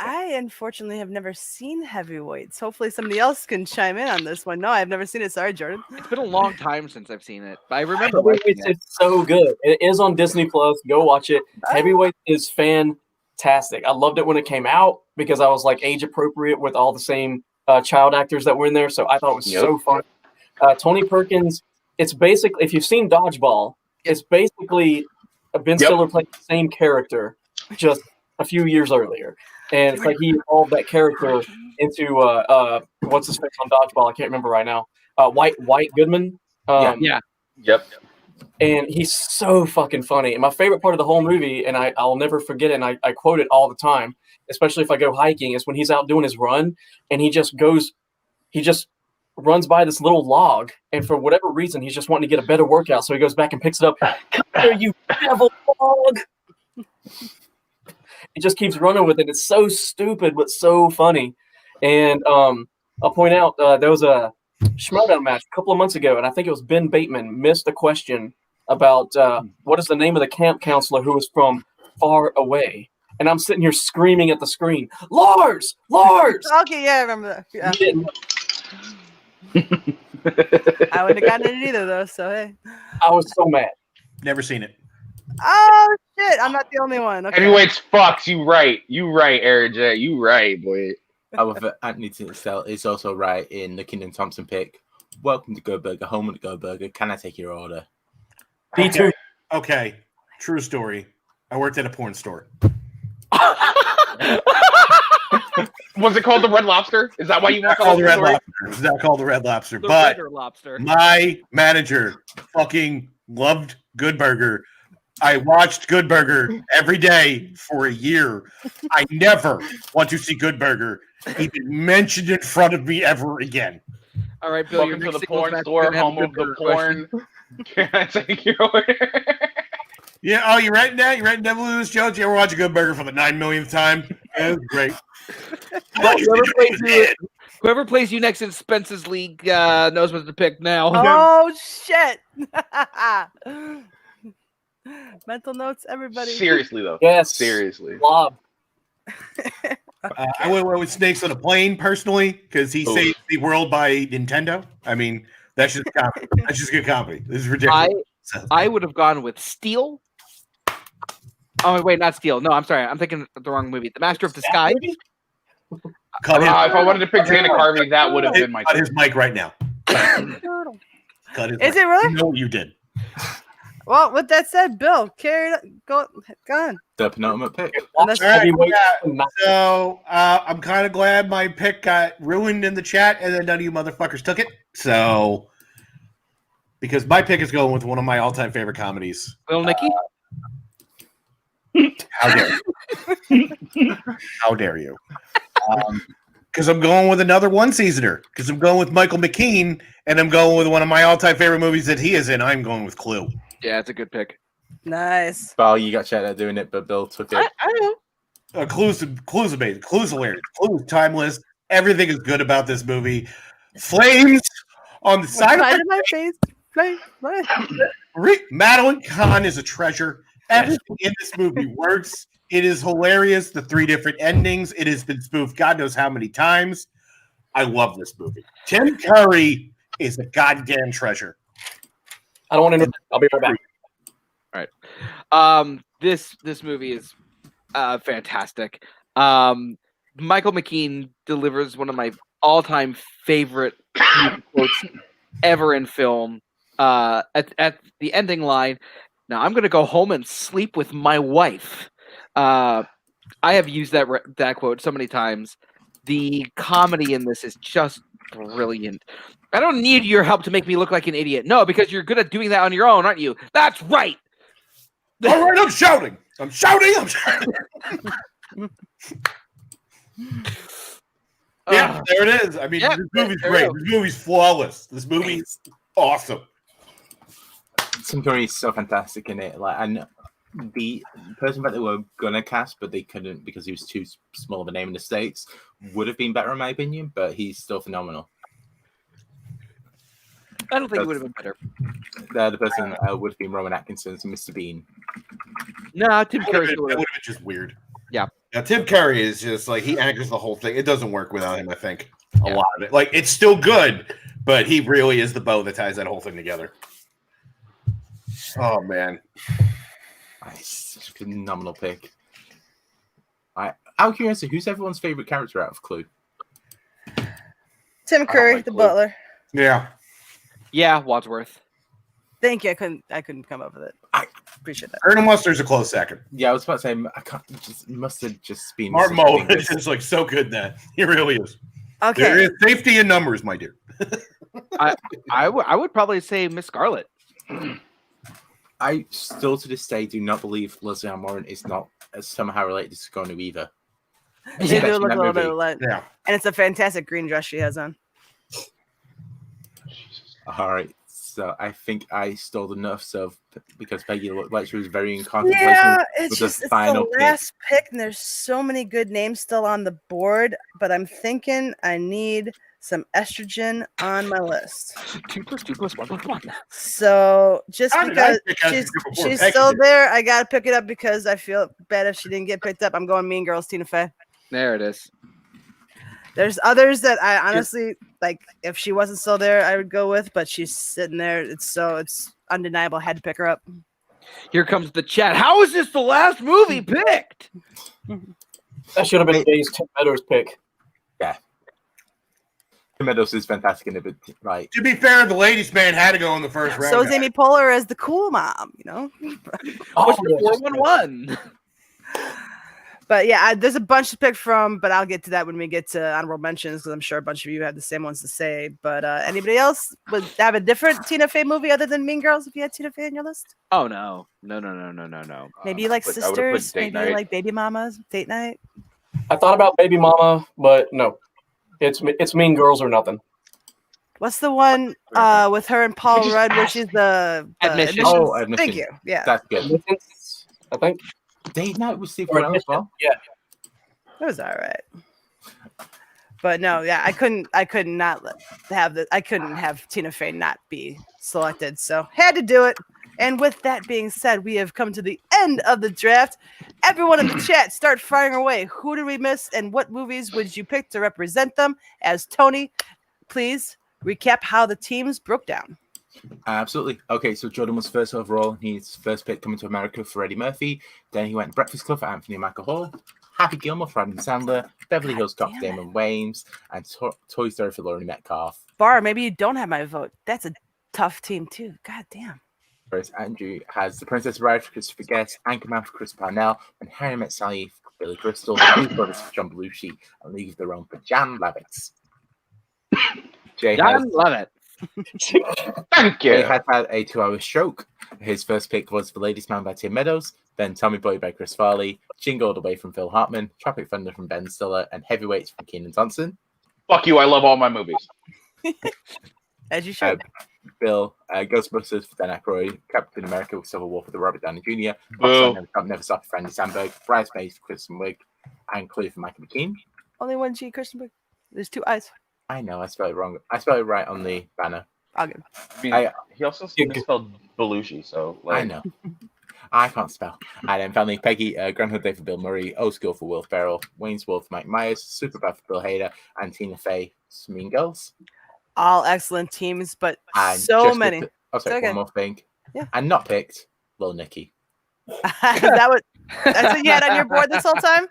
I unfortunately have never seen Heavyweights. Hopefully somebody else can chime in on this one. No, I've never seen it. Sorry, Jordan. It's been a long time since I've seen it, but I remember it's so good. It is on Disney Plus. Go watch it. Heavyweights is fantastic. I loved it when it came out because I was like age appropriate with all the same child actors that were in there. So I thought it was so fun. Tony Perkins. It's basically, if you've seen Dodgeball, it's basically Ben Stiller playing the same character just a few years earlier. And it's like he evolved that character into what's his face on Dodgeball? I can't remember right now. White Goodman. Yep. And he's so fucking funny. And my favorite part of the whole movie, and I'll never forget it, and I quote it all the time, especially if I go hiking, is when he's out doing his run and he just runs by this little log, and for whatever reason, he's just wanting to get a better workout. So he goes back and picks it up. Come here, you devil log! He just keeps running with it. It's so stupid, but so funny. And I'll point out there was a Schmoedown match a couple of months ago, and I think it was Ben Bateman missed a question about what is the name of the camp counselor who was from far away. And I'm sitting here screaming at the screen, Lars! Okay, yeah, I remember that. Yeah. I wouldn't have gotten it either, though, so hey. I was so mad. Never seen it. Oh, shit, I'm not the only one. Okay. Heavyweights fucks. You right, Aaron J. You right, boy. However, Anthony Tinsdale is also right in the Kenan Thompson pick. Welcome to Go Burger, home of the Go Burger. Can I take your order? B2. Okay, true story. I worked at a porn store. Was it called the Red Lobster? Is that why you want to call the Red Lobster? It's not called the Red Lobster. But Lobster. My manager fucking loved Good Burger. I watched Good Burger every day for a year. I never want to see Good Burger even mentioned in front of me ever again. All right, Bill. Welcome to the porn store, home of the porn. Can I take your order? Yeah. Oh, you renting that? You renting Devil Lewis Jones? You ever watch a Good Burger for the 9 millionth time? That was great. Whoever plays you next in Spence's league knows what to pick now. Oh shit! Mental notes, everybody. Seriously though. Yes. Seriously. Blob. I went with Snakes on a Plane personally because he saved the world by Nintendo. I mean, that's just comedy. That's just good comedy. This is ridiculous. I would have gone with Steel. Oh wait, not Steel. No, I'm sorry. I'm thinking of the wrong movie. The Master of Disguise. If I wanted to pick Dana Carvey, that would have been my. Cut his mic right now. Cut his Is mic. it really? No, you did. Well, with that said, Bill, go on. The penultimate pick. All right, so I'm kind of glad my pick got ruined in the chat, and then none of you motherfuckers took it. So, because my pick is going with one of my all-time favorite comedies. Little Nicky. How dare you? How dare you? Because I'm going with another one-seasoner. Because I'm going with Michael McKean, and I'm going with one of my all-time favorite movies that he is in. I'm going with Clue. Yeah, it's a good pick. Nice. Well, you got Chet doing it, but Bill took it. I know. Clue's amazing. Clue's hilarious. Clue is timeless. Everything is good about this movie. Flames on the side of my face. Flame. Madeline Kahn is a treasure. Everything in this movie works. It is hilarious. The 3 different endings. It has been spoofed God knows how many times. I love this movie. Tim Curry is a goddamn treasure. I don't want to know. I'll be right back. All right. This movie is fantastic. Michael McKean delivers one of my all-time favorite quotes ever in film. At the ending line, now I'm going to go home and sleep with my wife. I have used that quote so many times. The comedy in this is just brilliant. I don't need your help to make me look like an idiot. No, because you're good at doing that on your own, aren't you? That's right. All right, I'm shouting. I'm shouting. Yeah, there it is. I mean, this movie's great. This movie's flawless. This movie's awesome. Tim Curry is so fantastic in it. Like, and the person that they were gonna cast, but they couldn't because he was too small of a name in the States, would have been better in my opinion. But he's still phenomenal. I don't think it would have been better. The person would have been Rowan Atkinson and Mr. Bean. No, Tim Curry would have been just weird. Yeah. Now, Tim Curry is just like, he anchors the whole thing. It doesn't work without him, I think. A lot of it. Like, it's still good, but he really is the bow that ties that whole thing together. Oh, man. Nice. Such a phenomenal pick. Out of curiosity, who's everyone's favorite character out of Clue? Tim Curry, the butler. Yeah. Yeah, Wadsworth. Thank you. I couldn't come up with it. I appreciate that. Colonel Mustard's a close second. Yeah, I was about to say, I can't. Mustard just been. Mark Mullen is just like so good in that. He really is. Okay. There is safety in numbers, my dear. I would probably say Miss Scarlet. I still to this day do not believe Leslie Ann Warren is not somehow related to Sigourney Weaver. They do look a little bit movie. alike. Yeah. And it's a fantastic green dress she has on. All right. So I think I stole enough. So because Peggy looked like she was very in contemplation. Yeah, it's with just the final the last pick, and there's so many good names still on the board. But I'm thinking I need some estrogen on my list. 2 + 2 + 1 + 1. So just because she's still did. there, I gotta pick it up because I feel bad if she didn't get picked up. I'm going Mean Girls, Tina Fey. There it is. There's others that I honestly like. If she wasn't still there, I would go with, but she's sitting there. It's undeniable. I had to pick her up. Here comes the chat. How is this the last movie picked? That should have been Jay's Tim Meadows pick. Yeah. Tim Meadows is fantastic in it, but right. To be fair, the ladies' man had to go in the first round. So is Amy Poehler as the cool mom, you know? What's the 411? But yeah, there's a bunch to pick from, but I'll get to that when we get to honorable mentions because I'm sure a bunch of you have the same ones to say. But anybody else would have a different Tina Fey movie other than Mean Girls if you had Tina Fey on your list? Oh no. Maybe you like Sisters, maybe you like Baby Mamas, Date Night. I thought about Baby Mama, but no. It's Mean Girls or nothing. What's the one with her and Paul Rudd where she's the Admission. Oh, Admission. Thank you. Yeah. That's good. I think. Date Night with Steve Carell as well. Yeah. It was all right. But no, yeah, I couldn't have Tina Fey not be selected. So had to do it. And with that being said, we have come to the end of the draft. Everyone in the chat, start firing away. Who did we miss and what movies would you pick to represent them? As Tony, please recap how the teams broke down. Absolutely. Okay, so Jordan was first overall. His first pick Coming to America for Eddie Murphy. Then he went Breakfast Club for Anthony Michael Hall, Happy Gilmore for Adam Sandler, Beverly Hills Cop for Damon Wayans, and Toy Story for Laurie Metcalf. Barr, maybe you don't have my vote. That's a tough team too. God damn. Whereas Andrew has The Princess Bride for Christopher Guest, Anchorman for Chris Parnell, and Harry Met Sally for Billy Crystal, Blues Brothers for John Belushi, and League of Their Own for Jan Lovitz. Jay Jan Lovitz. Thank you. He had had a 2-hour stroke. His first pick was The Ladies' Man by Tim Meadows, then Tommy Boy by Chris Farley, Jingle All the Way from Phil Hartman, Tropic Thunder from Ben Stiller, and Heavyweights from Keenan Thompson. Fuck you, I love all my movies. As you should. Bill, Ghostbusters for Dan Aykroyd, Captain America with Civil War for the Robert Downey Jr., Never Stop for Andy Samberg, Bridesmaids for Kristen Wiig, and Clue for Michael McKean. Only one G, Kristen Wiig. There's two I's. I know, I spelled it wrong. I spelled it right on the banner. I'll get he also misspelled Belushi, so like... I know. I can't spell. And then finally, Peggy, Groundhog Day for Bill Murray, Old School for Will Ferrell, Wayne's World for Mike Myers, Superbad for Bill Hader, and Tina Fey for Mean Girls. All excellent teams, but And so many. One more thing. Yeah. And not picked, Lil Nicky. That's what you had on your board this whole time?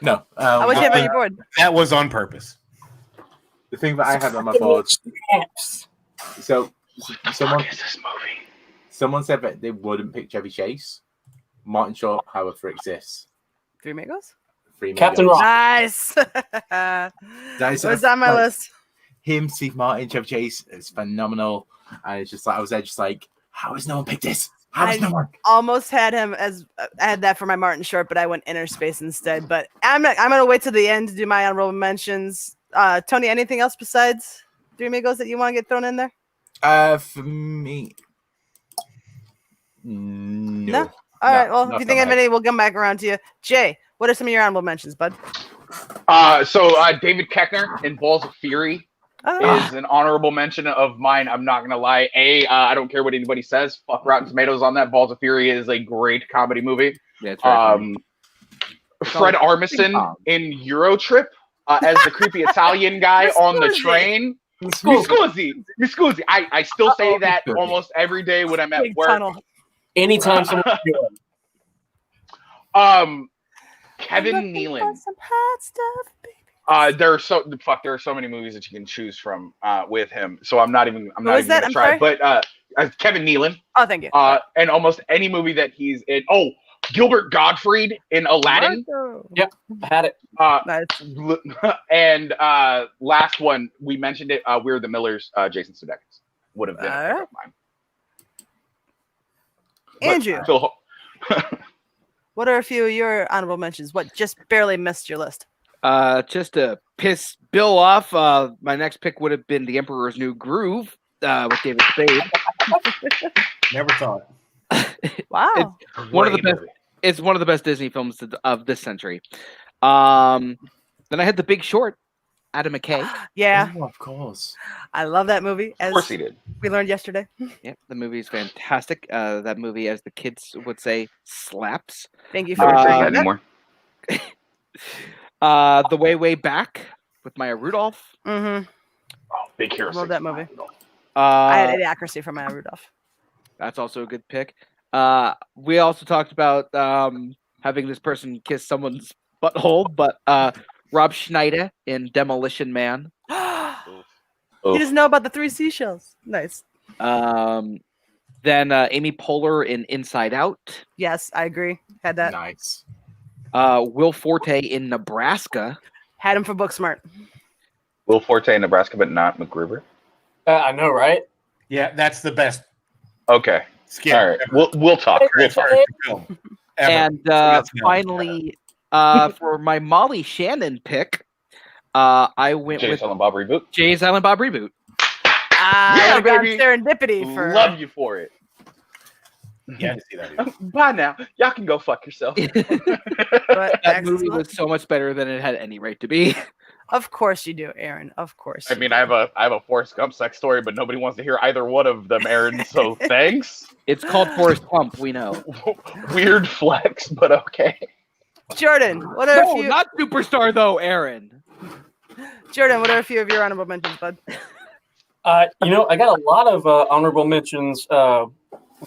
No. How would you have on your board? That was on purpose. The thing that I had on my board. So someone said that they wouldn't pick Chevy Chase. Martin Short, however, exists. Three Amigos? Captain Rock. Nice. What's on my list? Him, Steve Martin, Chevy Chase is phenomenal. And it's just like I was there, just like, how has no one picked this? How has no one? Almost had him as I had that for my Martin Short, but I went Inner Space instead. But I'm gonna wait till the end to do my honorable mentions. Tony, anything else besides Three Amigos that you want to get thrown in there? For me, no. All right. Well, if you think of any, we'll come back around to you. Jay, what are some of your honorable mentions, bud? So David Koechner in Balls of Fury is an honorable mention of mine. I'm not gonna lie. I don't care what anybody says. Fuck Rotten Tomatoes on that. Balls of Fury is a great comedy movie. Yeah, it's very Fred Armisen in Eurotrip as the creepy Italian guy on the train. Mi scusi. I still say that almost every day when I'm at work. Tunnel. Anytime someone Kevin Nealon. Some hot stuff, baby. There are so many movies that you can choose from with him. So I'm not even gonna try. Sorry? But Kevin Nealon. Oh, thank you. And almost any movie that he's in. Oh, Gilbert Gottfried in Aladdin. Yep, I had it. Nice. And last one, we mentioned it. We're the Millers. Jason Sudeikis would have been a pick of mine. Andrew, Phil, what are a few of your honorable mentions? What just barely missed your list? Just to piss Bill off, my next pick would have been The Emperor's New Groove with David Spade. Never thought. Wow. It's one of the best Disney films of this century. Then I had The Big Short, Adam McKay. Yeah. Oh, of course. I love that movie. of course he did. We learned yesterday. Yeah, the movie is fantastic. That movie, as the kids would say, slaps. Thank you for Never say sharing that that. anymore. The Way Back with Maya Rudolph. Mm-hmm. Oh, Big Hero. Love that movie. Uh, I had Idiocracy from Maya Rudolph. That's also a good pick. We also talked about having this person kiss someone's butthole, but Rob Schneider in Demolition Man. You just know about the 3 seashells. Nice. Then Amy Poehler in Inside Out. Yes, I agree. Had that. Nice. Will Forte in Nebraska. Had him for Booksmart. Will Forte in Nebraska, but not MacGruber. I know, right? Yeah, that's the best. Okay. Skip. All right. We'll talk. We'll talk. Film ever. And That's no. finally, for my Molly Shannon pick, I went Jay with Silent Bob reboot. Jay Silent Bob reboot. Yeah, baby. Serendipity for Love you for it. Yeah, I see that. Bye now. Y'all can go fuck yourself. But That movie was so much better than it had any right to be. Of course you do, Aaron. Of course. I mean, I have a Forrest Gump sex story, but nobody wants to hear either one of them, Aaron. So thanks. It's called Forrest Gump, we know. Weird flex, but okay. Jordan, what are a No, few? not Superstar though, Aaron. Jordan, what are a few of your honorable mentions, bud? I got a lot of honorable mentions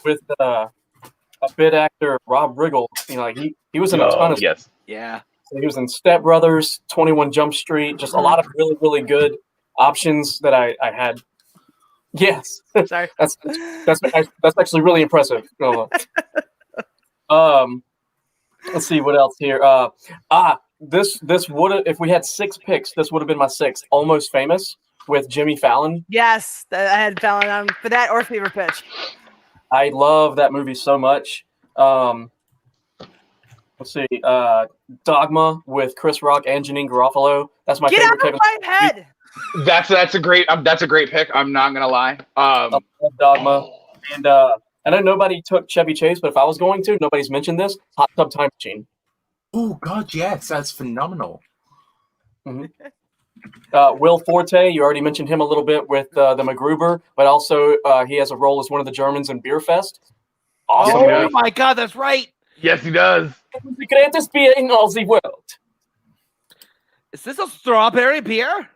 with a bit actor Rob Riggle. He was in a ton of yes. Yeah. So he was in Step Brothers, 21 Jump Street, just a lot of really, really good options that I had. Yes. Sorry. That's actually really impressive. Let's see what else here. This would have, if we had 6 picks, this would have been my 6th. Almost Famous with Jimmy Fallon. Yes, I had Fallon on for that or Fever Pitch. I love that movie so much. Let's see, Dogma with Chris Rock and Janine Garofalo. That's my favorite. Get out of my head! That's a great pick. I'm not gonna lie. I love Dogma, and I know nobody took Chevy Chase, but if I was going to, nobody's mentioned this. Hot Tub Time Machine. Oh God, yes, that's phenomenal. Mm-hmm. Will Forte, you already mentioned him a little bit with the MacGruber, but also he has a role as one of the Germans in Beer Fest. Awesome. Oh my God, that's right. Yes, he does. The greatest beer in all the world. Is this a strawberry beer?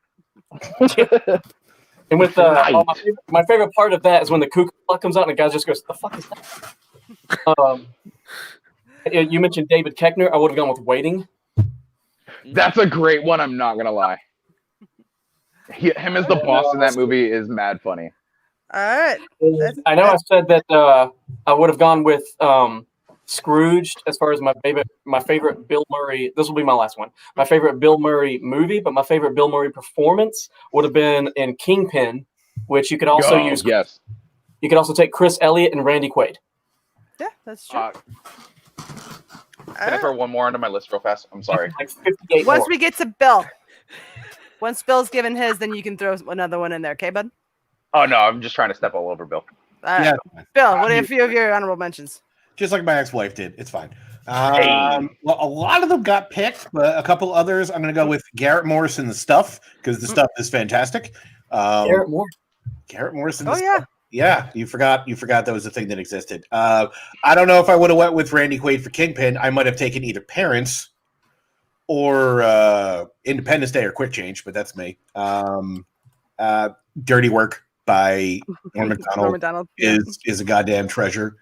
And with my favorite part of that is when the cuckoo clock comes out and the guy just goes, "The fuck is that?" You mentioned David Koechner. I would have gone with Waiting. That's a great one. I'm not gonna lie. Him as the boss in that movie is mad funny. All right. I know I said that I would have gone with Scrooged as far as my favorite Bill Murray. This will be my last one. My favorite Bill Murray movie, but my favorite Bill Murray performance would have been in Kingpin, which you could also use. Yes. You could also take Chris Elliott and Randy Quaid. Yeah, that's true. Can I throw one more onto my list real fast? I'm sorry. Like 58 Once more. we get to Bill, once Bill's given his, then you can throw another one in there, okay, bud? Oh no, I'm just trying to step all over Bill. All right. Yeah. Bill, what are a few of your honorable mentions? Just like my ex-wife did. It's fine. Well, a lot of them got picked, but a couple others I'm going to go with Garrett Morrison, The Stuff, because the stuff is fantastic. Garrett Morrison. Oh yeah. Yeah, you forgot that was a thing that existed. I don't know if I would have went with Randy Quaid for Kingpin. I might have taken either Parents or Independence Day or Quick Change, but that's me. Dirty Work by Norm Macdonald is a goddamn treasure.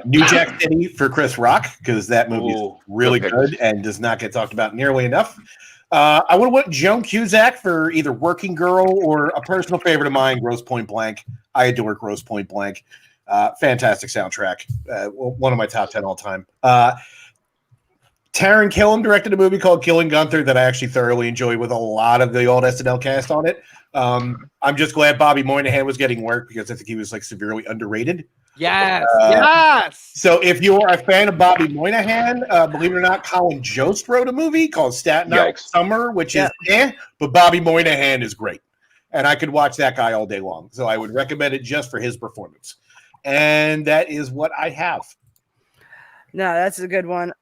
New Jack City for Chris Rock, because that movie is really good and does not get talked about nearly enough. I would have went Joan Cusack for either Working Girl or a personal favorite of mine, Grosse Point Blank. I adore Grosse Point Blank. Fantastic soundtrack. One of my top 10 all time. Taron Killam directed a movie called Killing Gunther that I actually thoroughly enjoyed with a lot of the old SNL cast on it. I'm just glad Bobby Moynihan was getting work because I think he was like severely underrated. Yes. Yes. So if you are a fan of Bobby Moynihan, believe it or not, Colin Jost wrote a movie called Staten Island Summer, which is but Bobby Moynihan is great. And I could watch that guy all day long. So I would recommend it just for his performance. And that is what I have. No, that's a good one.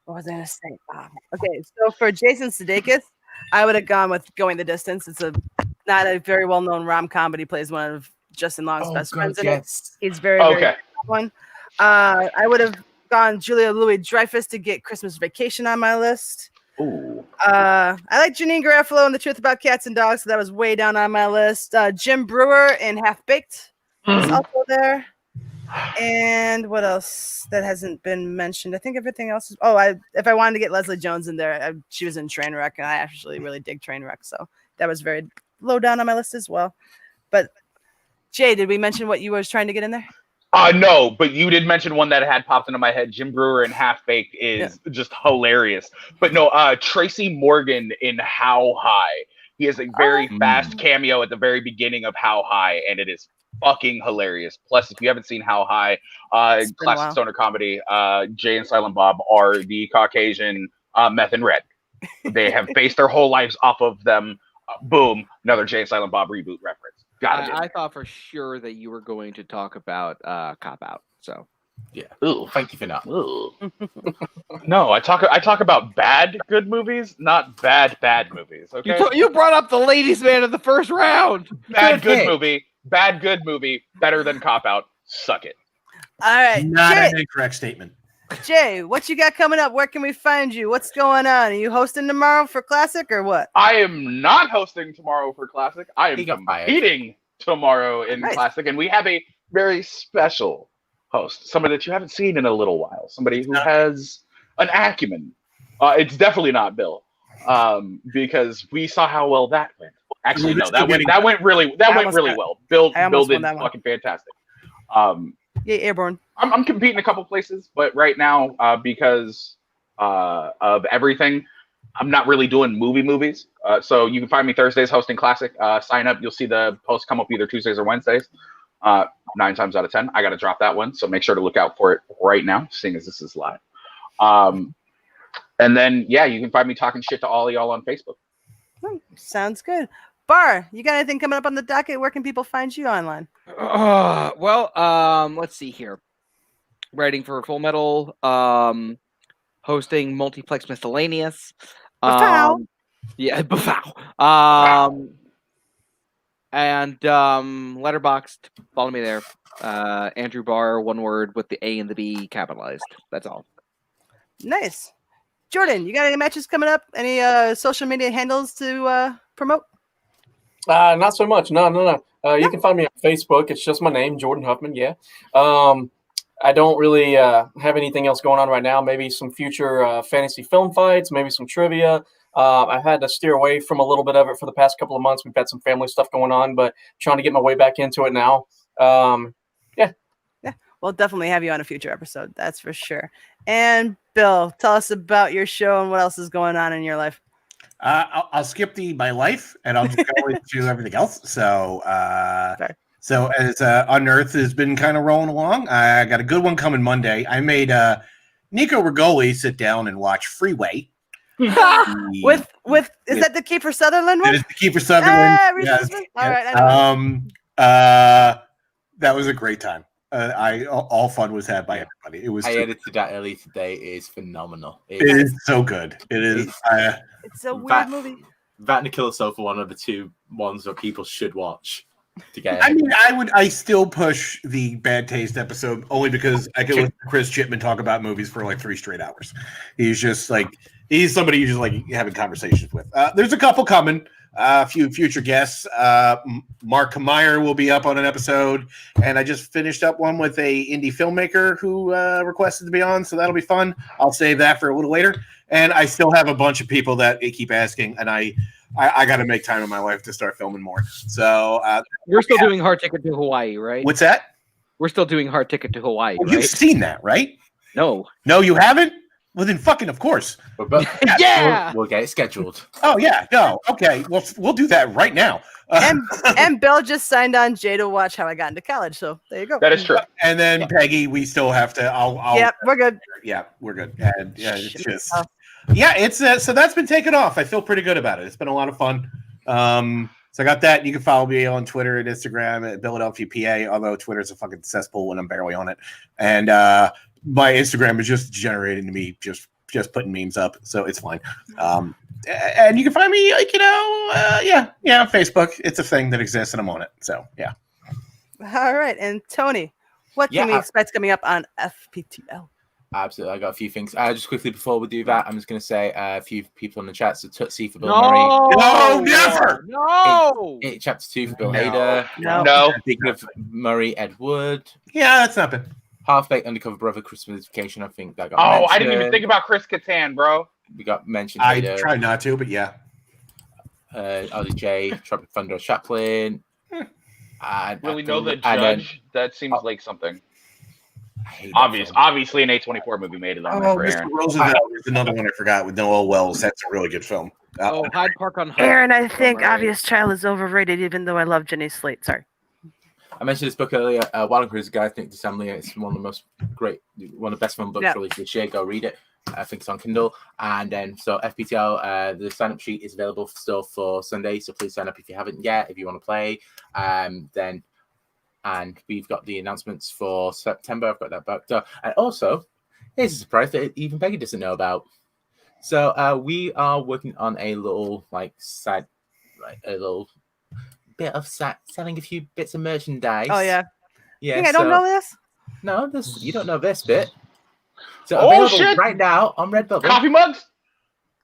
What was I going to say? Okay, so for Jason Sudeikis, I would have gone with Going the Distance. It's not a very well-known rom-com, but he plays one of Justin Long's best friends in it. He's very good one. I would have gone Julia Louis-Dreyfus to get Christmas Vacation on my list. Ooh. I like Janine Garofalo and The Truth About Cats and Dogs, so that was way down on my list. Jim Brewer in Half Baked was also there. And what else that hasn't been mentioned? I think everything else is. If I wanted to get Leslie Jones in there, she was in Trainwreck, and I actually really dig Trainwreck, so that was very low down on my list as well. But Jay, did we mention what you were trying to get in there? No, but you did mention one that had popped into my head. Jim Brewer in Half Baked is just hilarious. But no, Tracy Morgan in How High. He has a very fast cameo at the very beginning of How High, and it is fucking hilarious. Plus, if you haven't seen How High, classic stoner comedy, Jay and Silent Bob are the Caucasian Meth and Red. They have based their whole lives off of them. Boom, another Jay and Silent Bob reboot reference. I thought for sure that you were going to talk about Cop Out. So yeah. Ooh, thank you for that. No, I talk about bad good movies, not bad movies. Okay. You brought up the ladies' man in the first round. Bad good movie, better than Cop Out. Suck it. All right, Not Jay, an incorrect statement. Jay, what you got coming up? Where can we find you? What's going on? Are you hosting tomorrow for Classic or what? I am not hosting tomorrow for Classic. I am competing tomorrow in Classic, and we have a very special host, somebody that you haven't seen in a little while, somebody who has an acumen. It's definitely not Bill, because we saw how well that went. Actually, no, that went really well. Bill did fucking fantastic. Yeah, Airborne. I'm competing a couple places, but right now, because of everything, I'm not really doing movies. So you can find me Thursdays hosting Classic. Sign up. You'll see the post come up either Tuesdays or Wednesdays. 9 times out of 10, I got to drop that one. So make sure to look out for it right now, seeing as this is live. And then, yeah, you can find me talking shit to all of y'all on Facebook. Sounds good. Barr, you got anything coming up on the docket? Where can people find you online? Let's see here. Writing for Full Metal, hosting Multiplex Miscellaneous. Yeah, Bafow. And Letterboxd, follow me there. Andrew Barr, one word with the A and the B capitalized. That's all. Nice. Jordan, you got any matches coming up? Any social media handles to promote? Not so much. No. You can find me on Facebook. It's just my name, Jordan Huffman. Yeah. I don't really have anything else going on right now. Maybe some future fantasy film fights, maybe some trivia. I've had to steer away from a little bit of it for the past couple of months. We've had some family stuff going on, but trying to get my way back into it now. Yeah. We'll definitely have you on a future episode. That's for sure. And Bill, tell us about your show and what else is going on in your life. I'll skip my life and I'll just go into everything else. So as Unearthed has been kind of rolling along, I got a good one coming Monday. I made Nico Rigoli sit down and watch Freeway. Is that the Kiefer Sutherland one? It is the Kiefer Sutherland. Yes. All right. I know. That was a great time. All fun was had by everybody. It was. I edited that early today. It is phenomenal. It is so good. It is. It's a weird movie. That and The Killer Sofa, one of the two ones that people should watch. Together. I mean, I still push the Bad Taste episode only because I could listen to Chris Chipman talk about movies for like 3 straight hours. He's just like he's somebody you just like having conversations with. There's a couple coming. A few future guests. Mark Meyer will be up on an episode, and I just finished up one with a indie filmmaker who requested to be on, so that'll be fun. I'll save that for a little later. And I still have a bunch of people that keep asking, and I got to make time in my life to start filming more. So we're still doing Hard Ticket to Hawaii, right? What's that? We're still doing Hard Ticket to Hawaii. Well, right? You've seen that, right? No, you haven't. Well, then fucking of course. Yeah. We'll get it scheduled. Oh, yeah. No. Okay. Well, we'll do that right now. And Bill just signed on Jay to watch How I Got into College. So there you go. That is true. And then Peggy, we still have to. Yep, we're good. Yeah, we're good. And it's just. Yeah, it's so that's been taken off. I feel pretty good about it. It's been a lot of fun. So I got that. You can follow me on Twitter and Instagram at Philadelphia PA, although Twitter's a fucking cesspool when I'm barely on it. And my Instagram is just generating me just putting memes up, so it's fine. And you can find me like Facebook. It's a thing that exists, and I'm on it. So yeah. All right, and Tony, what can we expect coming up on FPTL? Absolutely, I got a few things. Just quickly before we do that, I'm just going to say a few people in the chat. So Tootsie for Bill Murray. No, never. No. Chapter 2 for Bill Hader. No. Speaking of Murray, Ed Wood. Yeah, that's not bad. Half-Baked Undercover Brother Christmas Vacation. I think that got mentioned. I didn't even think about Chris Kattan, bro. We got mentioned. I try not to, but yeah. LJ, Tropic Thunder, Chaplin. Really know the judge? That seems like something. I hate that film. Obviously, an A24 movie made it on there for Mr. Aaron. Roosevelt is another one I forgot with Noah Wells. That's a really good film. Hyde Park on Hudson. Aaron, I think Obvious Child is overrated, even though I love Jenny Slate. Sorry. I mentioned this book earlier. Wild and Crazy Guy. I think it's one of the best film books released this year. Go read it. I think it's on Kindle. And then, so FPTL, the sign-up sheet is available still for Sunday. So please sign up if you haven't yet, if you want to play. And we've got the announcements for September. I've got that back. And also, here's a surprise that even Peggy doesn't know about. So we are working on a little bit of selling a few bits of merchandise. Oh yeah. Yeah. I don't know this. No, you don't know this bit. So available right now on Redbubble. Coffee mugs?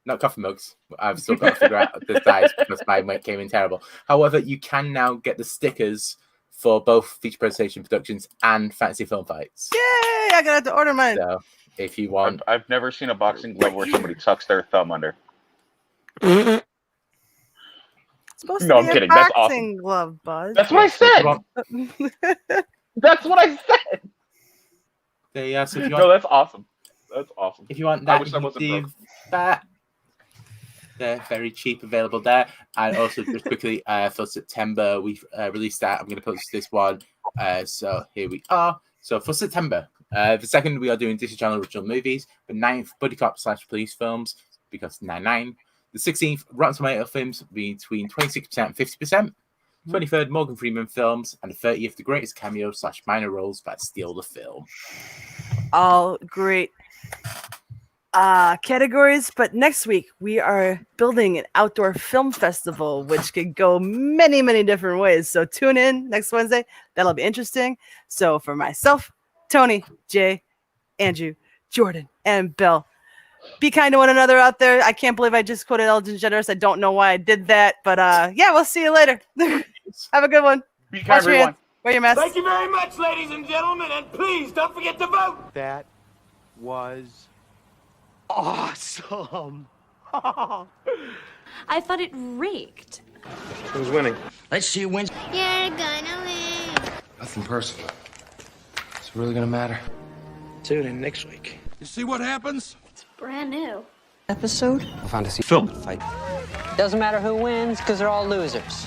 Not coffee mugs. I've still got to figure out the size because mine came in terrible. However, you can now get the stickers for both Feature Presentation Productions and Fantasy Film Fights. Yay! I'm gonna have to order mine. So if you want, I've never seen a boxing glove where somebody tucks their thumb under. Supposed No, to I'm be kidding. A That's boxing awesome. glove, Buzz. That's what I said. That's what I said. Yeah, so if you No, want, that's awesome. That's awesome. if you want I that, wish you I can wasn't do broke. that. They're very cheap, available there. And also, just quickly, for September, we've released that. I'm going to post this one. So here we are. So for September, the 2nd, we are doing Disney Channel original movies. The 9th, Buddy Cop / police films, because 9/9. The 16th, Rotten Tomato films between 26% and 50%. 23rd, Morgan Freeman films. And the 30th, the greatest cameo / minor roles that steal the film. All great categories, but next week we are building an outdoor film festival, which could go many different ways. So tune in next Wednesday. That'll be interesting. So for myself, Tony, Jay, Andrew, Jordan, and Bill, be kind to one another out there. I can't believe I just quoted Ellen DeGeneres. I don't know why I did that, but yeah, we'll see you later. Have a good one. Be kind, Wash your everyone. hands. Wear your mask. Thank you very much, ladies and gentlemen, and please don't forget to vote. That was awesome. I thought it raked. Who's winning? Let's see who wins. You're gonna win. Nothing personal. It's really gonna matter. Tune in next week. You see what happens? Brand new. Episode? Fantasy film fight. Doesn't matter who wins, because they're all losers.